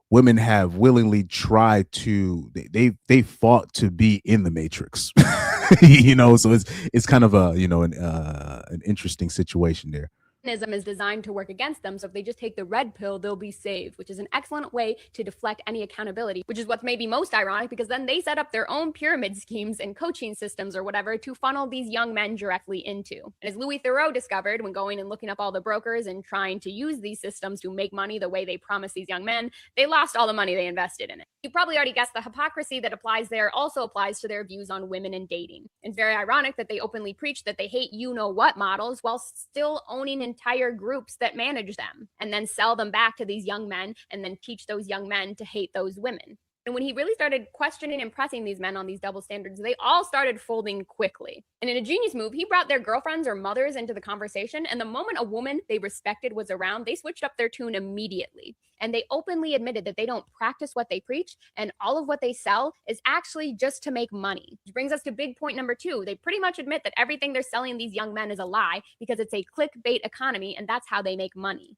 women have willingly tried to. They fought to be in the Matrix, So it's kind of an interesting situation there. Is designed to work against them, so if they just take the red pill, they'll be saved, which is an excellent way to deflect any accountability, which is what's maybe most ironic because then they set up their own pyramid schemes and coaching systems or whatever to funnel these young men directly into. And as Louis Theroux discovered when going and looking up all the brokers and trying to use these systems to make money the way they promise these young men, they lost all the money they invested in it. You probably already guessed the hypocrisy that applies there also applies to their views on women and dating. It's very ironic that they openly preach that they hate you-know-what models while still owning entire groups that manage them and then sell them back to these young men and then teach those young men to hate those women. And when he really started questioning and pressing these men on these double standards, they all started folding quickly. And in a genius move, he brought their girlfriends or mothers into the conversation. And the moment a woman they respected was around, they switched up their tune immediately. And they openly admitted that they don't practice what they preach. And all of what they sell is actually just to make money. Which brings us to big point number 2. They pretty much admit that everything they're selling these young men is a lie because it's a clickbait economy. And that's how they make money.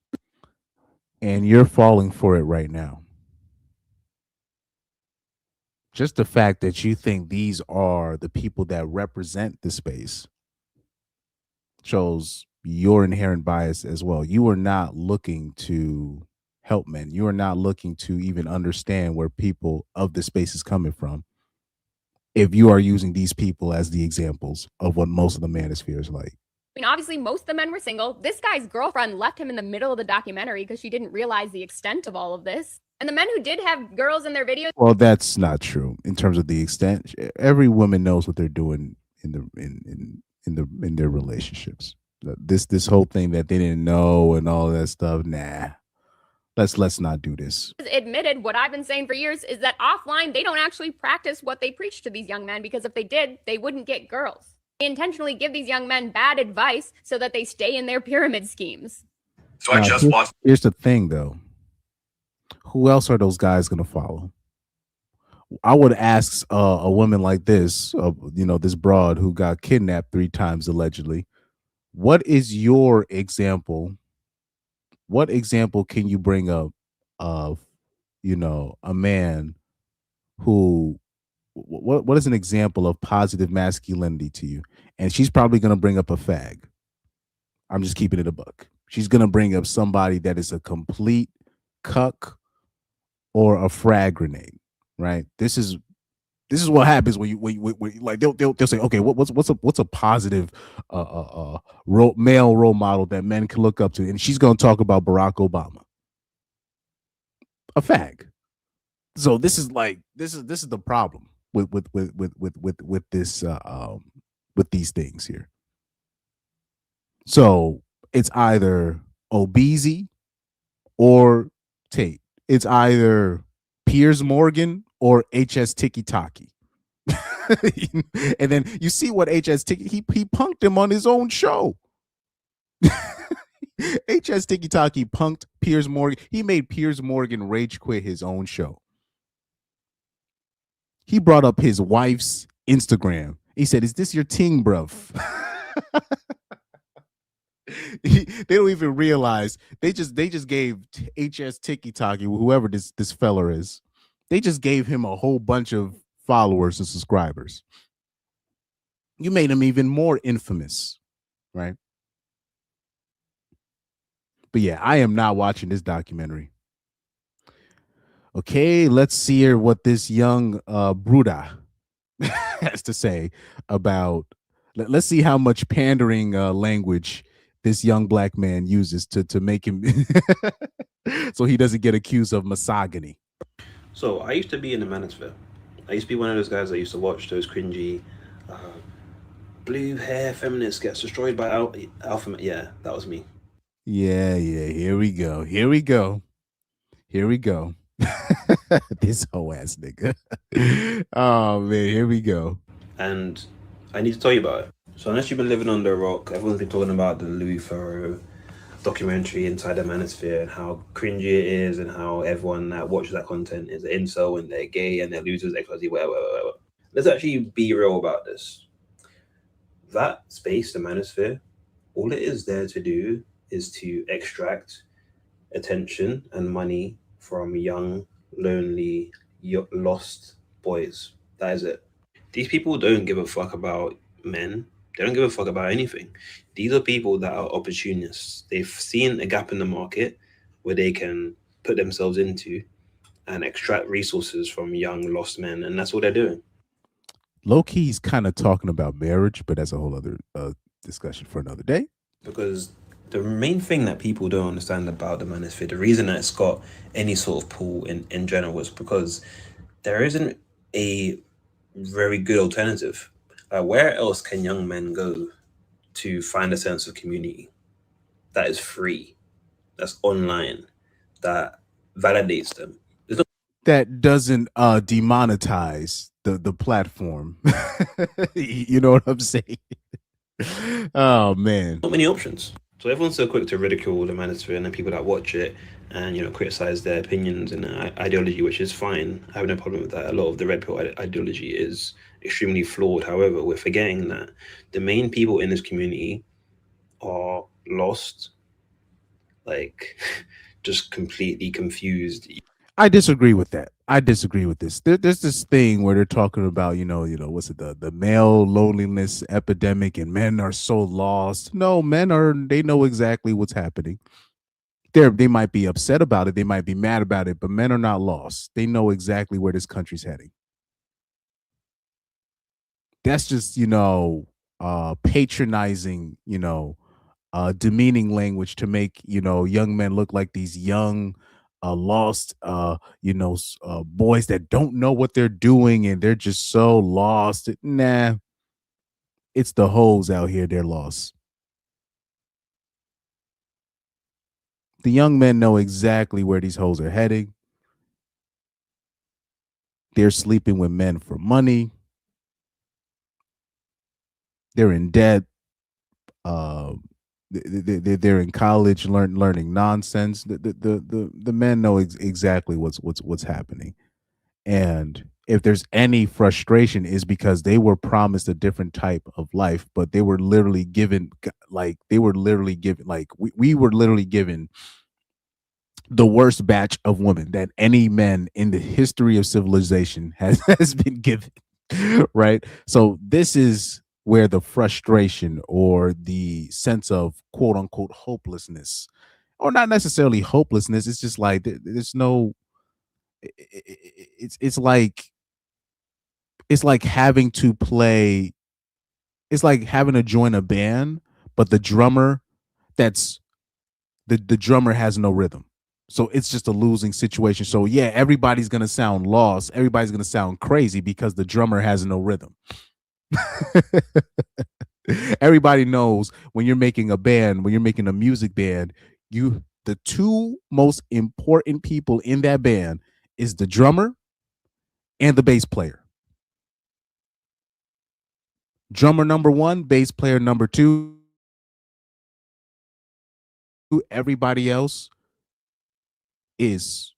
And you're falling for it right now. Just the fact that you think these are the people that represent the space shows your inherent bias as well. You are not looking to help men. You are not looking to even understand where people of the space is coming from if you are using these people as the examples of what most of the manosphere is like. I mean, obviously, most of the men were single. This guy's girlfriend left him in the middle of the documentary because she didn't realize the extent of all of this. And the men who did have girls in their videos. Well, that's not true in terms of the extent. Every woman knows what they're doing in their relationships. This whole thing that they didn't know and all that stuff. Nah, let's not do this. Admitted what I've been saying for years is that offline they don't actually practice what they preach to these young men, because if they did, they wouldn't get girls. They intentionally give these young men bad advice so that they stay in their pyramid schemes. So I just watched. Here's the thing, though. Who else are those guys going to follow? I would ask a woman like this, this broad who got kidnapped 3 times allegedly. What is your example? What example can you bring up of, a man who? What is an example of positive masculinity to you? And she's probably going to bring up a fag. I'm just keeping it a buck. She's going to bring up somebody that is a complete cuck or a frag grenade, right? This is what happens when you like they'll say, okay, what's a positive male role model that men can look up to, and she's going to talk about Barack Obama, a fag. So this is the problem with this with these things here. So it's either Obeezy or Tate. It's either Piers Morgan or HS Tiki Taki. And then you see what HS Tiki, he punked him on his own show. HS Tiki Taki punked Piers Morgan. He made Piers Morgan rage quit his own show. He brought up his wife's Instagram. He said, "Is this your ting, bruv?" They don't even realize they just gave HS Tiki Taki, whoever this fella is, they just gave him a whole bunch of followers and subscribers. You made him even more infamous, right? But yeah, I am not watching this documentary. Okay, let's see here what this young Bruda has to say about. Let's see how much pandering language this young black man uses to make him so he doesn't get accused of misogyny. So I used to be in the Manosphere. I used to be one of those guys that used to watch those cringy blue hair feminists gets destroyed by alpha. Yeah, that was me. Yeah. Here we go. This whole ass nigga. Oh man, here we go. And I need to tell you about it. So unless you've been living under a rock, everyone's been talking about the Louis Theroux documentary Inside the Manosphere and how cringy it is and how everyone that watches that content is an incel and they're gay and they're losers, XYZ, whatever. Let's actually be real about this. That space, the Manosphere, all it is there to do is to extract attention and money from young, lonely, lost boys. That is it. These people don't give a fuck about men. They don't give a fuck about anything. These are people that are opportunists. They've seen a gap in the market where they can put themselves into and extract resources from young, lost men, and that's what they're doing. Low-key, he's kind of talking about marriage, but that's a whole other discussion for another day. Because the main thing that people don't understand about the Manosphere, the reason that it's got any sort of pull in general is because there isn't a very good alternative. Where else can young men go to find a sense of community that is free, that's online, that validates them? That doesn't demonetize the platform. You know what I'm saying? Oh man, not many options. So everyone's so quick to ridicule the Manosphere and then people that watch it and criticize their opinions and ideology, which is fine. I have no problem with that. A lot of the red pill ideology is extremely flawed. However, we're forgetting that the main people in this community are lost, like just completely confused. I disagree with that. I disagree with this. There's this thing where they're talking about, what's it, the male loneliness epidemic, and men are so lost. No, they know exactly what's happening. They might be upset about it, they might be mad about it, but men are not lost. They know exactly where this country's heading. That's just, patronizing, demeaning language to make, young men look like these young, lost, boys that don't know what they're doing and they're just so lost. Nah, It's the hoes out here, they're lost. The young men know exactly where these hoes are heading. They're sleeping with men for money. They're in debt. They're in college learning nonsense. The men know exactly what's happening. And if there's any frustration, is because they were promised a different type of life, but they were literally given like we were literally given the worst batch of women that any men in the history of civilization has been given. Right? So this is where the frustration or the sense of quote unquote hopelessness, or not necessarily hopelessness, it's just like there's no it's like having to play, it's like having to join a band, but the drummer that's the drummer has no rhythm. So it's just a losing situation. So yeah, everybody's gonna sound lost, everybody's gonna sound crazy because the drummer has no rhythm. Everybody knows when you're making a band, when you're making a music band, the two most important people in that band is the drummer and the bass player. Drummer number one, bass player number two. Everybody else is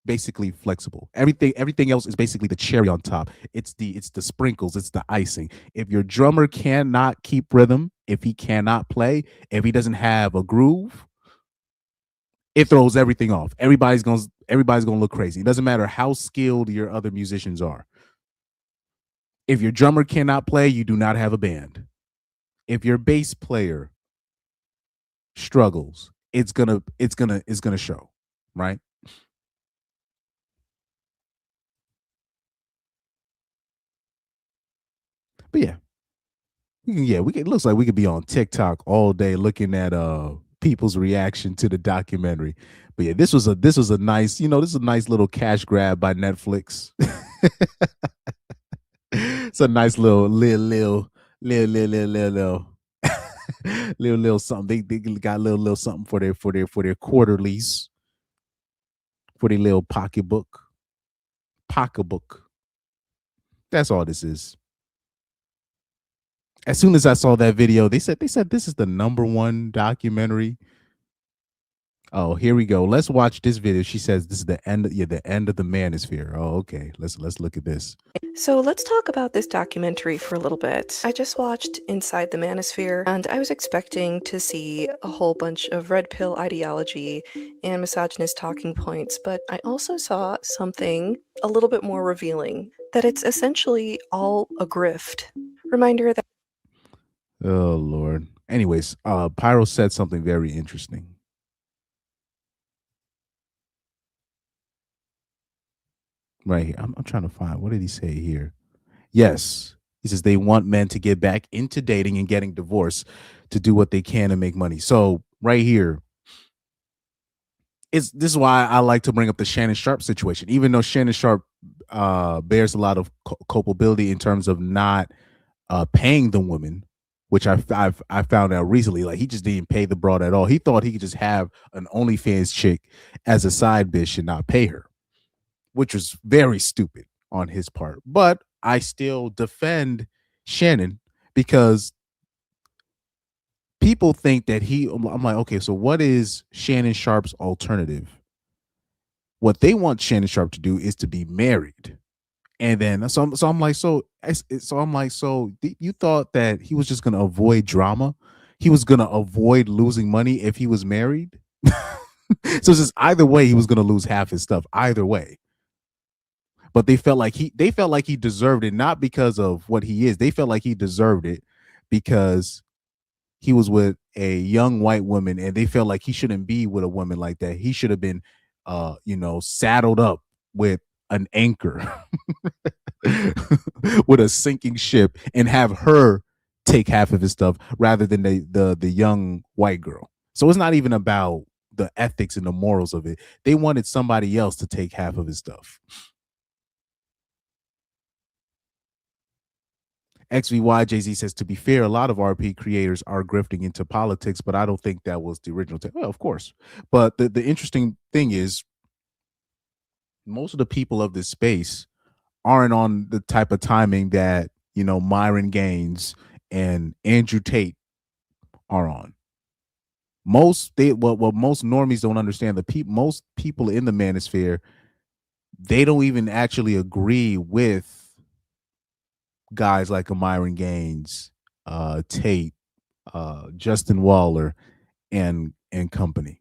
basically flexible. Everything else is basically the cherry on top. It's the sprinkles, it's the icing. If your drummer cannot keep rhythm, if he cannot play, if he doesn't have a groove, it throws everything off. Everybody's gonna look crazy. It doesn't matter how skilled your other musicians are. If your drummer cannot play, you do not have a band. If your bass player struggles, it's gonna show, right? But yeah, it looks like we could be on TikTok all day looking at people's reaction to the documentary. But yeah, this was a nice, this is a nice little cash grab by Netflix. It's a nice little something. They got a little something for their quarterlies, for their little pocketbook. That's all this is. As soon as I saw that video, they said this is the #1 documentary. Oh, here we go. Let's watch this video. She says this is the end of the Manosphere. Oh, okay. Let's look at this. So let's talk about this documentary for a little bit. I just watched Inside the Manosphere, and I was expecting to see a whole bunch of red pill ideology and misogynist talking points, but I also saw something a little bit more revealing, that it's essentially all a grift. Reminder that Oh Lord. Anyways, Pyro said something very interesting. Right here. I'm trying to find, what did he say here? Yes. He says they want men to get back into dating and getting divorced to do what they can to make money. So right here, this is why I like to bring up the Shannon Sharpe situation. Even though Shannon Sharpe bears a lot of culpability in terms of not paying the woman, which I found out recently, like he just didn't pay the broad at all. He thought he could just have an OnlyFans chick as a side bitch and not pay her, which was very stupid on his part. But I still defend Shannon because people think that I'm like, okay, so what is Shannon Sharpe's alternative? What they want Shannon Sharpe to do is to be married. And then so I'm like, so you thought that he was just gonna avoid drama? He was gonna avoid losing money if he was married? So it's just either way, he was gonna lose half his stuff, either way. But they felt like he deserved it, not because of what he is. They felt like he deserved it because he was with a young white woman, and they felt like he shouldn't be with a woman like that. He should have been saddled up with an anchor with a sinking ship and have her take half of his stuff rather than the young white girl. So it's not even about the ethics and the morals of it. They wanted somebody else to take half of his stuff. XVY Jay-Z says, to be fair, a lot of RP creators are grifting into politics, but I don't think that was the original. Well, of course. But the interesting thing is, most of the people of this space aren't on the type of timing that, Myron Gaines and Andrew Tate are on. What most normies don't understand, most people in the manosphere, they don't even actually agree with guys like a Myron Gaines, Tate, Justin Waller, and company.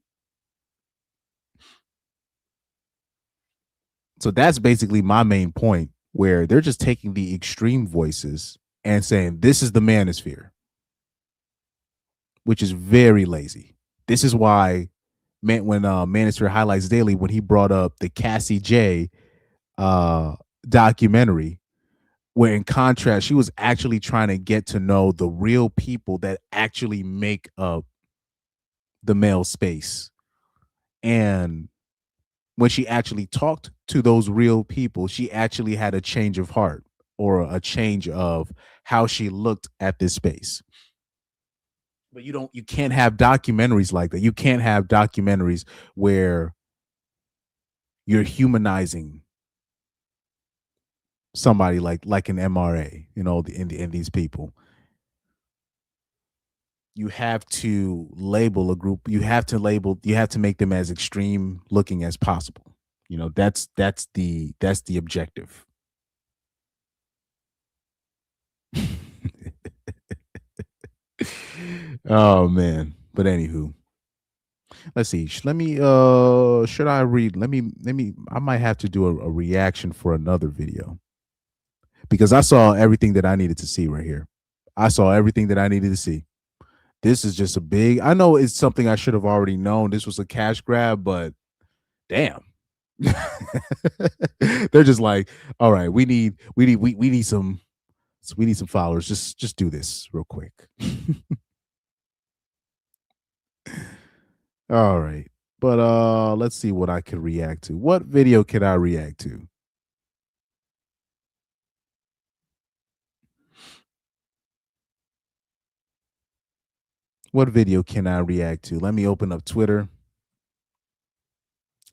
So that's basically my main point, where they're just taking the extreme voices and saying this is the manosphere, which is very lazy. This is why when Manosphere Highlights Daily, when he brought up the Cassie J documentary, where in contrast, she was actually trying to get to know the real people that actually make up the male space. And when she actually talked to those real people, she actually had a change of heart, or a change of how she looked at this space. But you can't have documentaries like that. You can't have documentaries where you're humanizing somebody like an MRA, in these people. You have to label a group. You have to make them as extreme looking as possible. That's the objective. Oh man. But anywho, let's see. Should I read? I might have to do a reaction for another video, because I saw everything that I needed to see right here. I saw everything that I needed to see. This is just I know it's something I should have already known. This was a cash grab, but damn. They're just like, all right, we need some followers. Just do this real quick. All right. But let's see what I can react to. What video can I react to? What video can I react to? Let me open up Twitter.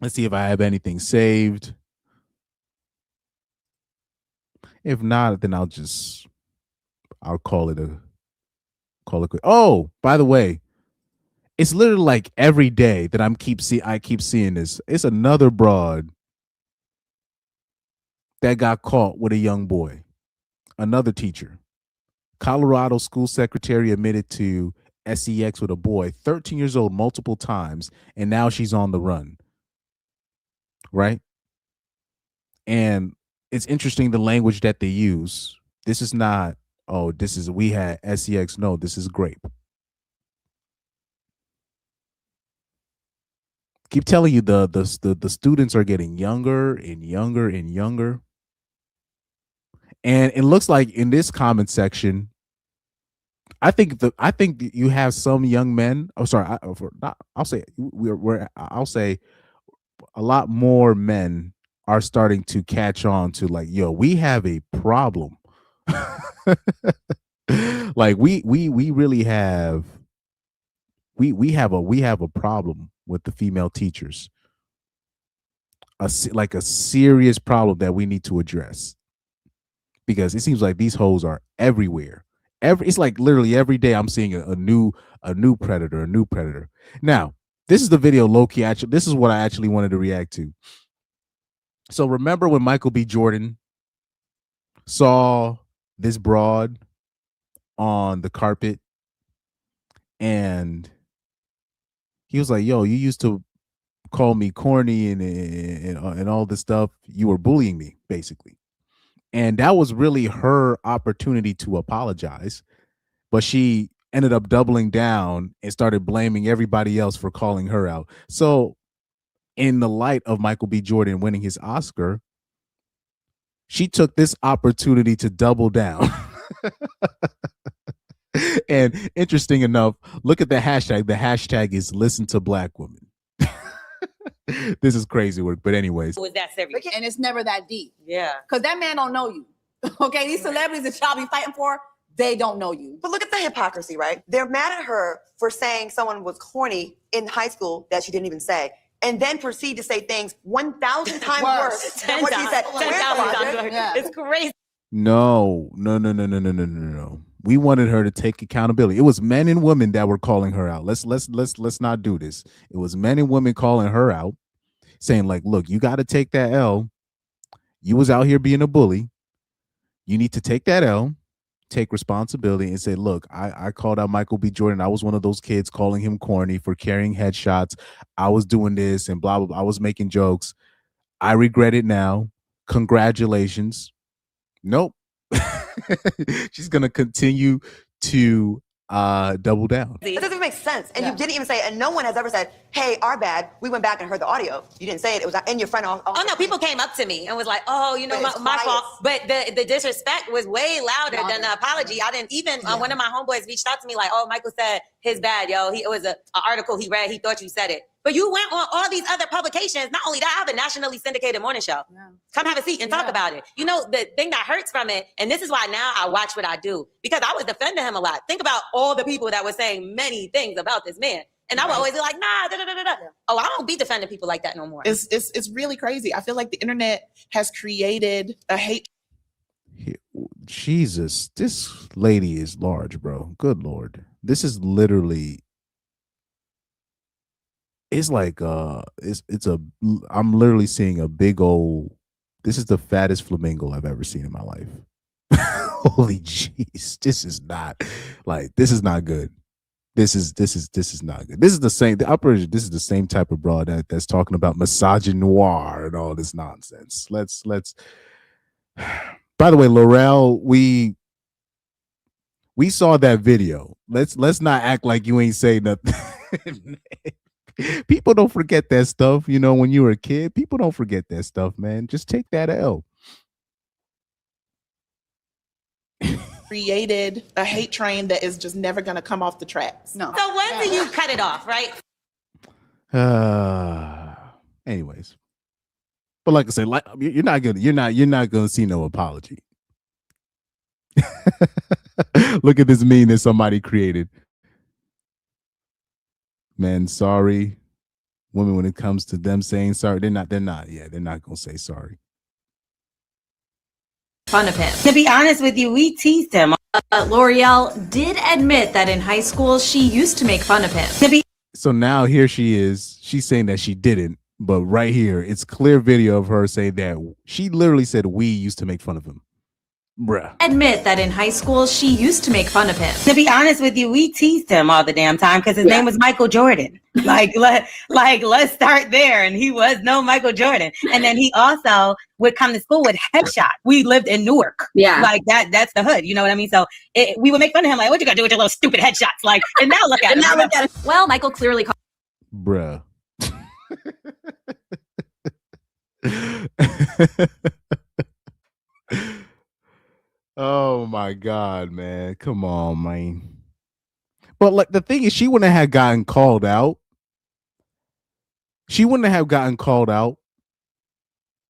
Let's see if I have anything saved. If not, then I'll call it quick. Oh, by the way, it's literally like every day that I keep seeing this. It's another broad that got caught with a young boy, another teacher. Colorado school secretary admitted to sex with a boy, 13 years old, multiple times, and now she's on the run. Right? And it's interesting the language that they use. This is not, we had sex. No, this is grape. Keep telling you the students are getting younger and younger and younger. And it looks like in this comment section, I think you have some young men. Oh, sorry, I'll say a lot more men are starting to catch on to, like, yo, we have a problem. Like we really have we have a problem with the female teachers. A serious problem that we need to address, because it seems like these hoes are everywhere. It's like literally every day I'm seeing a new predator. Now, this is the video low-key. Actually, this is what I actually wanted to react to. So remember when Michael B. Jordan saw this broad on the carpet and he was like, yo, you used to call me corny and all this stuff. You were bullying me, basically. And that was really her opportunity to apologize. But she ended up doubling down and started blaming everybody else for calling her out. So in the light of Michael B. Jordan winning his Oscar, she took this opportunity to double down. And interesting enough, look at the hashtag. The hashtag is listen to black women. This is crazy work. But anyways. And it's never that deep. Yeah. Because that man don't know you. Okay, these celebrities that y'all be fighting for, they don't know you. But look at the hypocrisy, right? They're mad at her for saying someone was corny in high school that she didn't even say, and then proceed to say things 1,000 times worse than what she said. Where's the logic? It's crazy. No. We wanted her to take accountability. It was men and women that were calling her out. Let's not do this. It was men and women calling her out, saying like, look, you got to take that L. You was out here being a bully. You need to take that L, take responsibility, and say, look, I called out Michael B. Jordan. I was one of those kids calling him corny for carrying headshots. I was doing this and blah, blah, blah. I was making jokes. I regret it now. Congratulations. Nope. She's going to continue to double down. It doesn't even make sense. And you didn't even say, and no one has ever said, hey, our bad. We went back and heard the audio. You didn't say it. It was in your friend. Oh, no, people came up to me and was like, oh, you know, my fault. But the disrespect was way louder than the apology. I didn't even, one of my homeboys reached out to me like, oh, Michael said his bad, yo. It was an article he read. He thought you said it. But you went on all these other publications. Not only that, I have a nationally syndicated morning show. Yeah. Come have a seat and talk about it. You know, the thing that hurts from it, and this is why now I watch what I do, because I was defending him a lot. Think about all the people that were saying many things about this man. And I would always be like, nah, da, da, da, da. Oh, I don't be defending people like that no more. It's really crazy. I feel like the internet has created a hate. Jesus, this lady is large, bro. Good Lord. This is literally, it's like I'm literally seeing a big old, this is the fattest flamingo I've ever seen in my life. Holy jeez. This is not good. This is not good. This is the same. This is the same type of broad that's talking about misogynoir and all this nonsense. Let's. By the way, Laurel, we saw that video. Let's not act like you ain't say nothing. People don't forget that stuff. You know, when you were a kid, people don't forget that stuff, man. Just take that L. Created a hate train that is just never going to come off the tracks. No. So when do you cut it off, right? Anyways, but like I said, like you're not gonna see no apology. Look at this meme that somebody created. Men, sorry. Women, when it comes to them saying sorry, they're not gonna say sorry. Fun of him. To be honest with you, we teased him. L'Oreal did admit that in high school she used to make fun of him. So now here she is. She's saying that she didn't, but right here, it's clear video of her saying that she literally said we used to make fun of him. Bruh. Admit that in high school she used to make fun of him. To be honest with you, we teased him all the damn time because his name was Michael Jordan. Let's start there. And he was no Michael Jordan. And then he also would come to school with headshot. We lived in Newark. Yeah. Like that's the hood. You know what I mean? So we would make fun of him like, what you gonna do with your little stupid headshots? Like, and now look at it. Well, Michael clearly Bruh. Oh my God, man. Come on, man. But like the thing is, she wouldn't have gotten called out. She wouldn't have gotten called out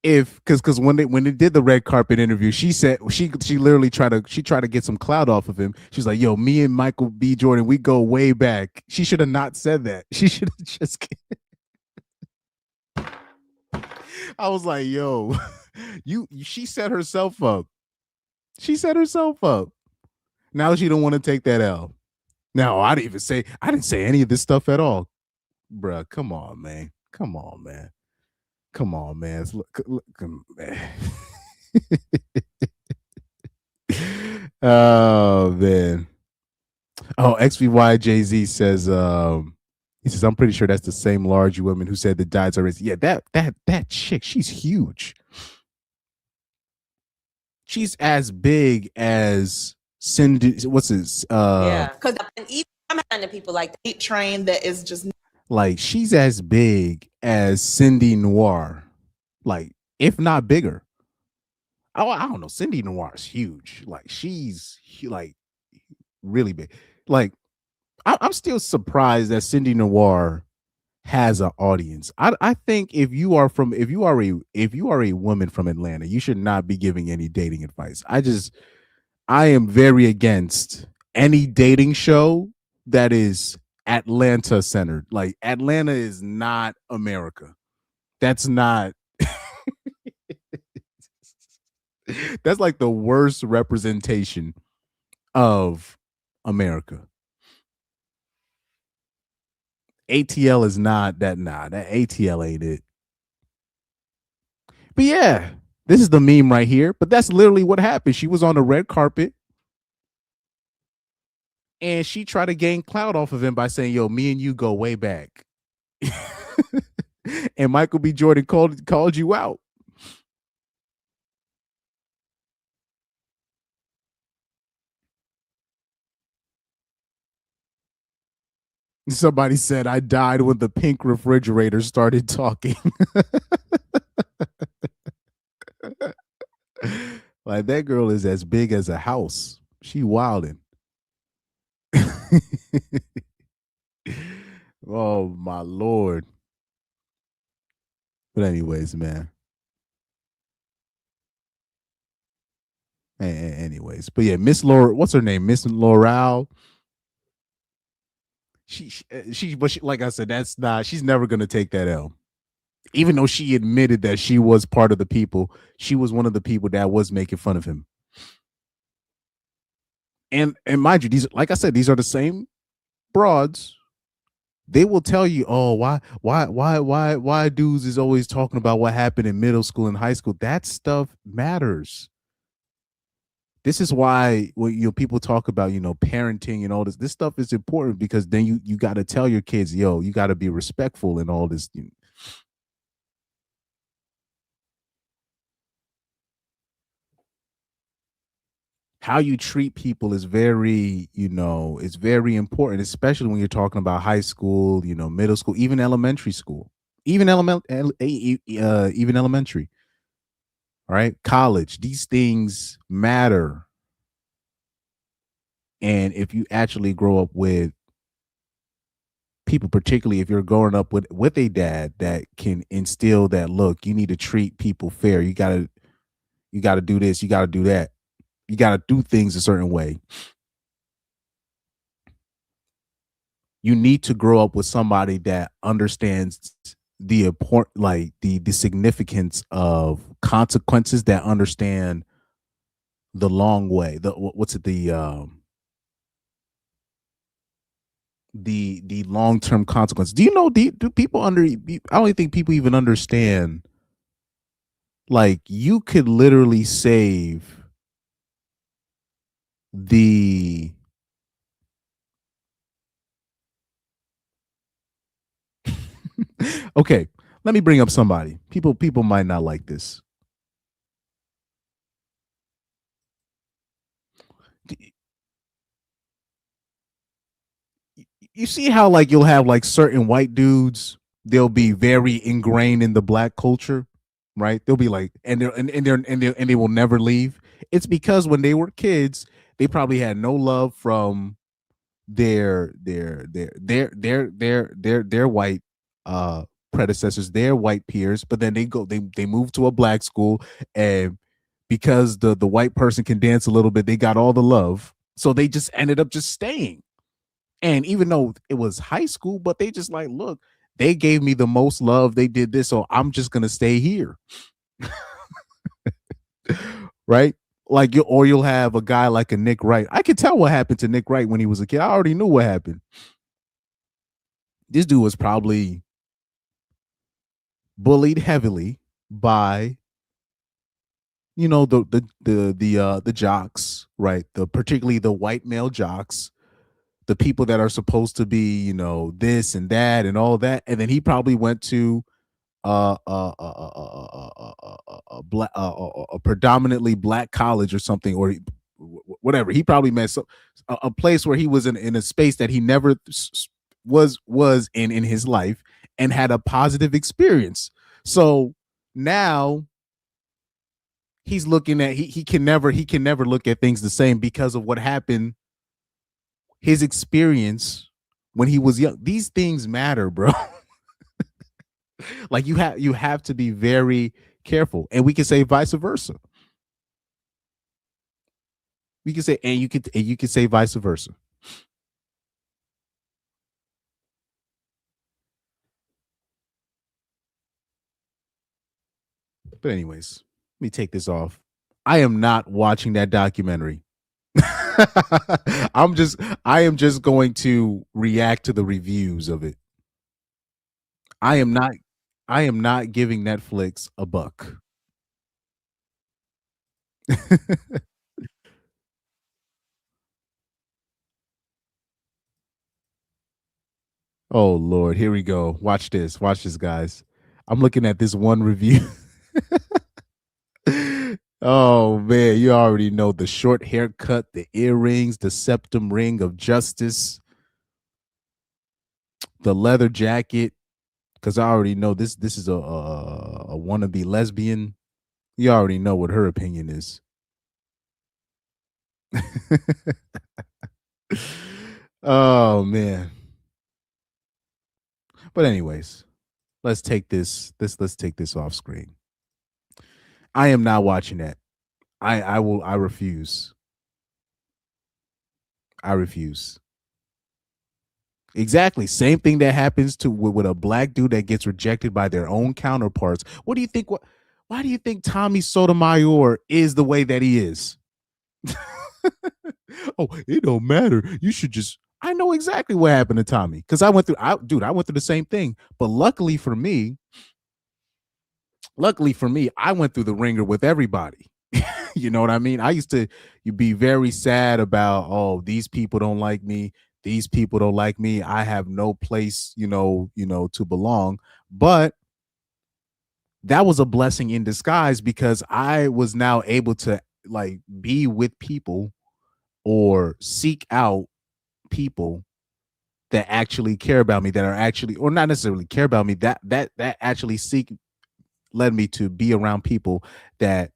if because when they did the red carpet interview, she said she literally tried to get some clout off of him. She's like, yo, me and Michael B. Jordan, we go way back. She should have not said that. She should have just I was like, yo, she set herself up. She set herself up. Now she don't want to take that L. Now I didn't say any of this stuff at all. Bruh, come on, man. Come on, man. Come on, man. Look, man. Oh, man. Oh, XVY Jay-Z says, he says, I'm pretty sure that's the same large woman who said the diets are racist. Yeah, that chick, she's huge. She's as big as Cindy. What's his? Because I'm having people like that train that is just like she's as big as Cindy Noir, like if not bigger. Oh, I don't know. Cindy Noir is huge. Like she's like really big. Like I'm still surprised that Cindy Noir has an audience. I think if you are a woman from Atlanta, you should not be giving any dating advice. I am very against any dating show that is Atlanta centered. Like, Atlanta is not America. That's not that's like the worst representation of America. ATL is not that. Nah, that ATL ain't it. But yeah, this is the meme right here. But that's literally what happened. She was on the red carpet and she tried to gain clout off of him by saying, "Yo, me and you go way back." And Michael B. Jordan called you out. Somebody said, "I died when the pink refrigerator started talking." Like, that girl is as big as a house. She wildin'. Oh my Lord. But anyways, man. Anyways, but yeah, Miss Laura, what's her name? Miss Laurel. But like I said, that's not. She's never gonna take that L. Even though she admitted that she was part of the people, she was one of the people that was making fun of him. And mind you, these, like I said, these are the same broads. They will tell you, "Oh, why dudes is always talking about what happened in middle school and high school." That stuff matters. This is why when people talk about parenting and all this. This stuff is important because then you got to tell your kids, "Yo, you got to be respectful and all this." How you treat people is very important, especially when you're talking about high school, middle school, even elementary school, even elementary. All right, college. These things matter. And if you actually grow up with people, particularly if you're growing up with a dad that can instill that, look, you need to treat people fair. You gotta do this, you gotta do that. You gotta do things a certain way. You need to grow up with somebody that understands the important, like the significance of consequences, that understand the long way. The long-term consequences. Do you know, do people I don't think people even understand, like, you could literally save the okay, let me bring up somebody. People might not like this. You see how, like, you'll have like certain white dudes, they'll be very ingrained in the black culture, right? They'll be like, and they will never leave. It's because when they were kids, they probably had no love from their white predecessors, their white peers, but then they move to a black school, and because the white person can dance a little bit, they got all the love, so they just ended up just staying. And even though it was high school, but they just like, look, they gave me the most love, they did this, so I'm just gonna stay here. Right? Like, you'll have a guy like a Nick Wright. I could tell what happened to Nick Wright when he was a kid. I already knew what happened. This dude was probably bullied heavily by the jocks, right? Particularly the white male jocks, the people that are supposed to be, this and that and all that. And then he probably went to a predominantly black college or something, or whatever. He probably met a place where he was in a space that he never was in his life, and had a positive experience. So now he's looking at, he can never look at things the same because of what happened, his experience when he was young. These things matter, bro. Like you have to be very careful, and we can say vice versa. We can say, and you can say vice versa. But anyways, let me take this off. I am not watching that documentary. I am just going to react to the reviews of it. I am not giving Netflix a buck. Oh Lord, here we go. Watch this, guys. I'm looking at this one review. Oh man, you already know the short haircut, the earrings, the septum ring of justice, the leather jacket. Because I already know this is a wannabe lesbian. You already know what her opinion is. Oh man. But anyways, let's take this off screen. I am not watching that. I refuse. I refuse. Exactly. Same thing that happens to with a black dude that gets rejected by their own counterparts. What do you think? Why do you think Tommy Sotomayor is the way that he is? Oh, it don't matter. You should just. I know exactly what happened to Tommy because I went through the same thing. But luckily for me, I went through the ringer with everybody. You know what I mean? I used to be very sad about, oh, these people don't like me. These people don't like me. I have no place, to belong. But that was a blessing in disguise because I was now able to like be with people or seek out people that actually care about me, that are actually, or not necessarily care about me, that actually led me to be around people that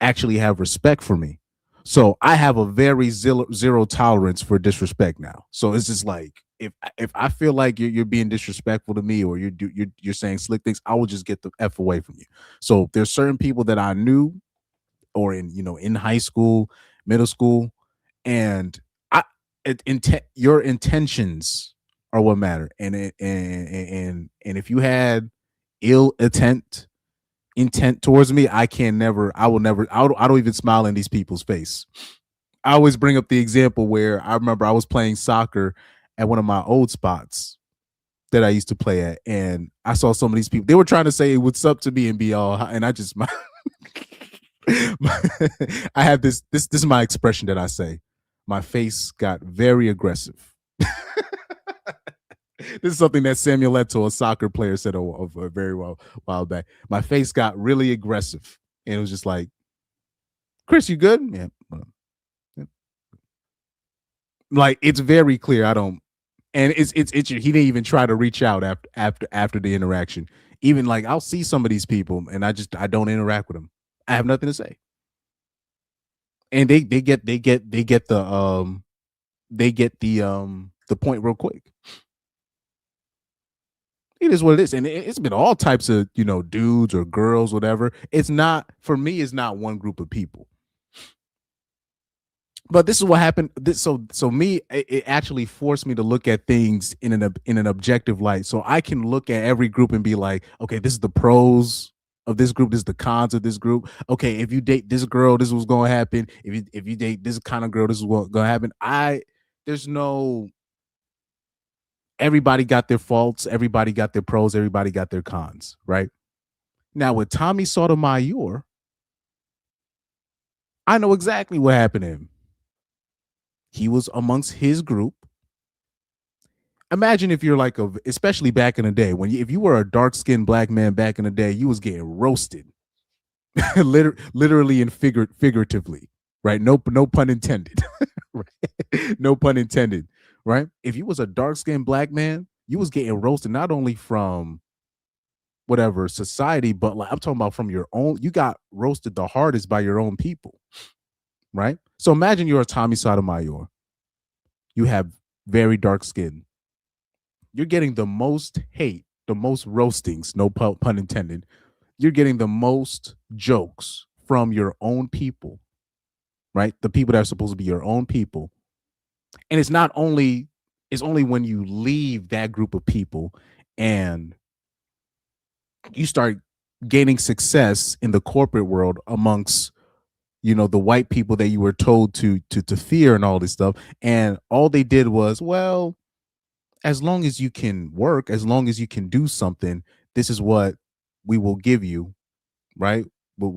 actually have respect for me. So I have a very zero tolerance for disrespect now. So it's just like if I feel like you're being disrespectful to me or you're saying slick things, I will just get the F away from you. So there's certain people that I knew or in high school, middle school, and your intentions are what matter. And if you had ill intent towards me, I don't even smile in these people's face. I always bring up the example where I remember I was playing soccer at one of my old spots that I used to play at, and I saw some of these people. They were trying to say what's up to me and be all, and I just I have this is my expression that I say. My face got very aggressive. This is something that Samuel Eto'o, a soccer player, said a very while back. My face got really aggressive, and it was just like, "Chris, you good?" Yeah. Like it's very clear I don't, and it's he didn't even try to reach out after the interaction. Even like I'll see some of these people, and I don't interact with them. I have nothing to say, and they get the point real quick. It is what it is, and it's been all types of dudes or girls, whatever. It's not, for me, it's not one group of people. But this is what happened. So me, it actually forced me to look at things in an objective light. So I can look at every group and be like, okay, this is the pros of this group, this is the cons of this group. Okay, if you date this girl, this is what's going to happen. If you date this kind of girl, this is what's going to happen. There's no. Everybody got their faults. Everybody got their pros. Everybody got their cons, right? Now with Tommy Sotomayor, I know exactly what happened to him. He was amongst his group. Imagine if you're like especially back in the day, if you were a dark-skinned black man back in the day, you was getting roasted, literally and figuratively, right? No pun intended. Right? No pun intended. Right? If you was a dark-skinned black man, you was getting roasted not only from whatever society, but like I'm talking about from your own. You got roasted the hardest by your own people, right? So imagine you're a Tommy Sotomayor. You have very dark skin. You're getting the most hate the most roastings, no pun intended. You're getting the most jokes from your own people, right? The people that are supposed to be your own people. And it's only when you leave that group of people and you start gaining success in the corporate world amongst, you know, the white people that you were told to fear and all this stuff. And all they did was, well, as long as you can work, as long as you can do something, this is what we will give you, right? But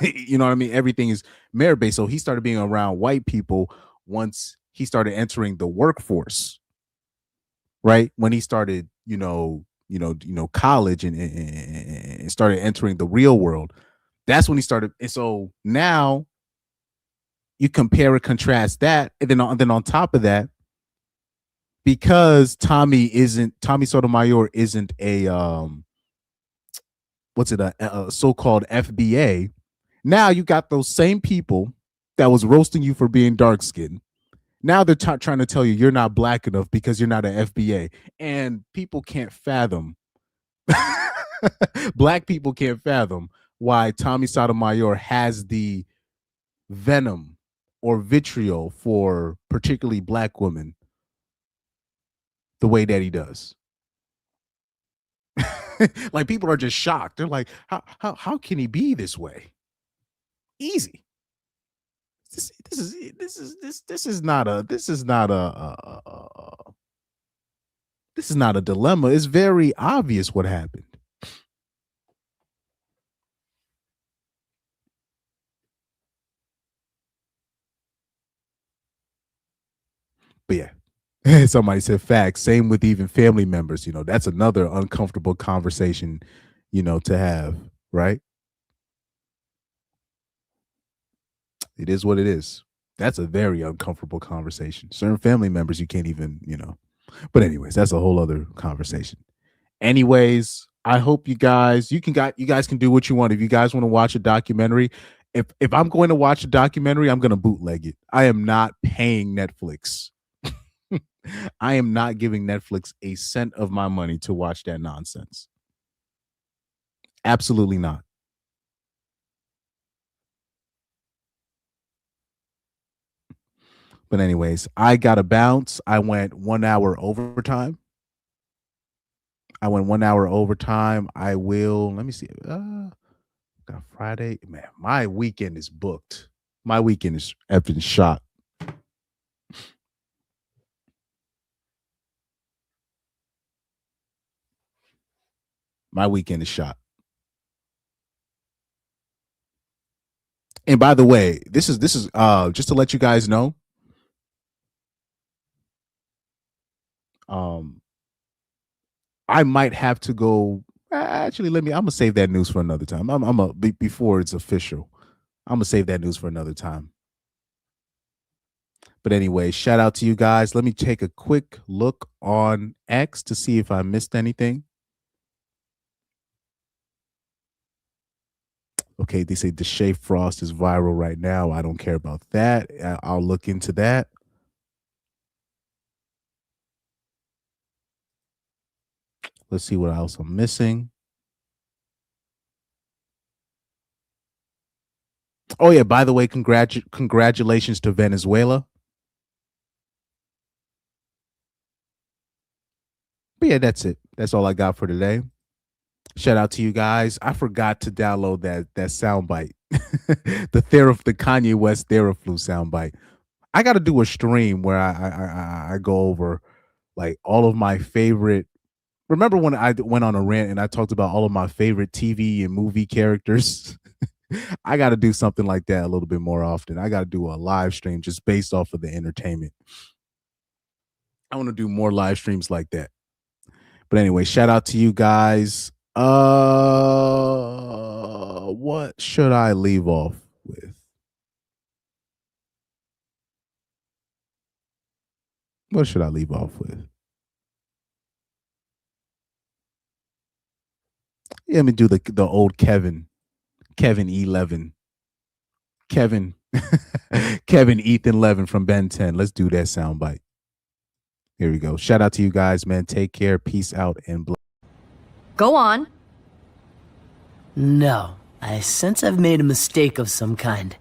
you know what I mean? Everything is merit based. So he started being around white people once he started entering the workforce, right? When he started, college and started entering the real world. That's when he started. And so now you compare and contrast that, and then on top of that, because Tommy Sotomayor isn't a a so-called FBA. Now you got those same people that was roasting you for being dark skinned. Now they're trying to tell you you're not black enough because you're not an FBA, and people can't fathom. Black people can't fathom why Tommy Sotomayor has the venom or vitriol for particularly black women the way that he does. Like, people are just shocked. They're like, how can he be this way? Easy. This is not a dilemma. It's very obvious what happened. But yeah. Somebody said facts. Same with even family members. You know, that's another uncomfortable conversation, to have, right? It is what it is. That's a very uncomfortable conversation. Certain family members you can't even, But anyways, that's a whole other conversation. Anyways, I hope you guys can do what you want. If you guys want to watch a documentary, if I'm going to watch a documentary, I'm going to bootleg it. I am not paying Netflix. I am not giving Netflix a cent of my money to watch that nonsense. Absolutely not. But anyways, I got to bounce. I went 1 hour overtime. I will, let me see. Got Friday. Man, my weekend is booked. My weekend is effing shot. My weekend is shot. And by the way, this is just to let you guys know. I might have to go. Actually, I'm gonna save that news for another time. Before it's official. I'm gonna save that news for another time. But anyway, shout out to you guys. Let me take a quick look on X to see if I missed anything. Okay, they say Deshae Frost is viral right now. I don't care about that. I'll look into that. Let's see what else I'm missing. Oh yeah, by the way, congratulations to Venezuela. But yeah, that's it. That's all I got for today. Shout out to you guys. I forgot to download that soundbite. the Kanye West Theroux soundbite. I got to do a stream where I go over like all of my favorite. Remember when I went on a rant and I talked about all of my favorite TV and movie characters? I got to do something like that a little bit more often. I got to do a live stream just based off of the entertainment. I want to do more live streams like that. But anyway, shout out to you guys. What should I leave off with? What should I leave off with? Yeah, let me do the old Kevin E. Levin. Kevin Ethan Levin from Ben 10. Let's do that soundbite. Here we go. Shout out to you guys, man. Take care. Peace out and bless. Go on. No, I sense I've made a mistake of some kind.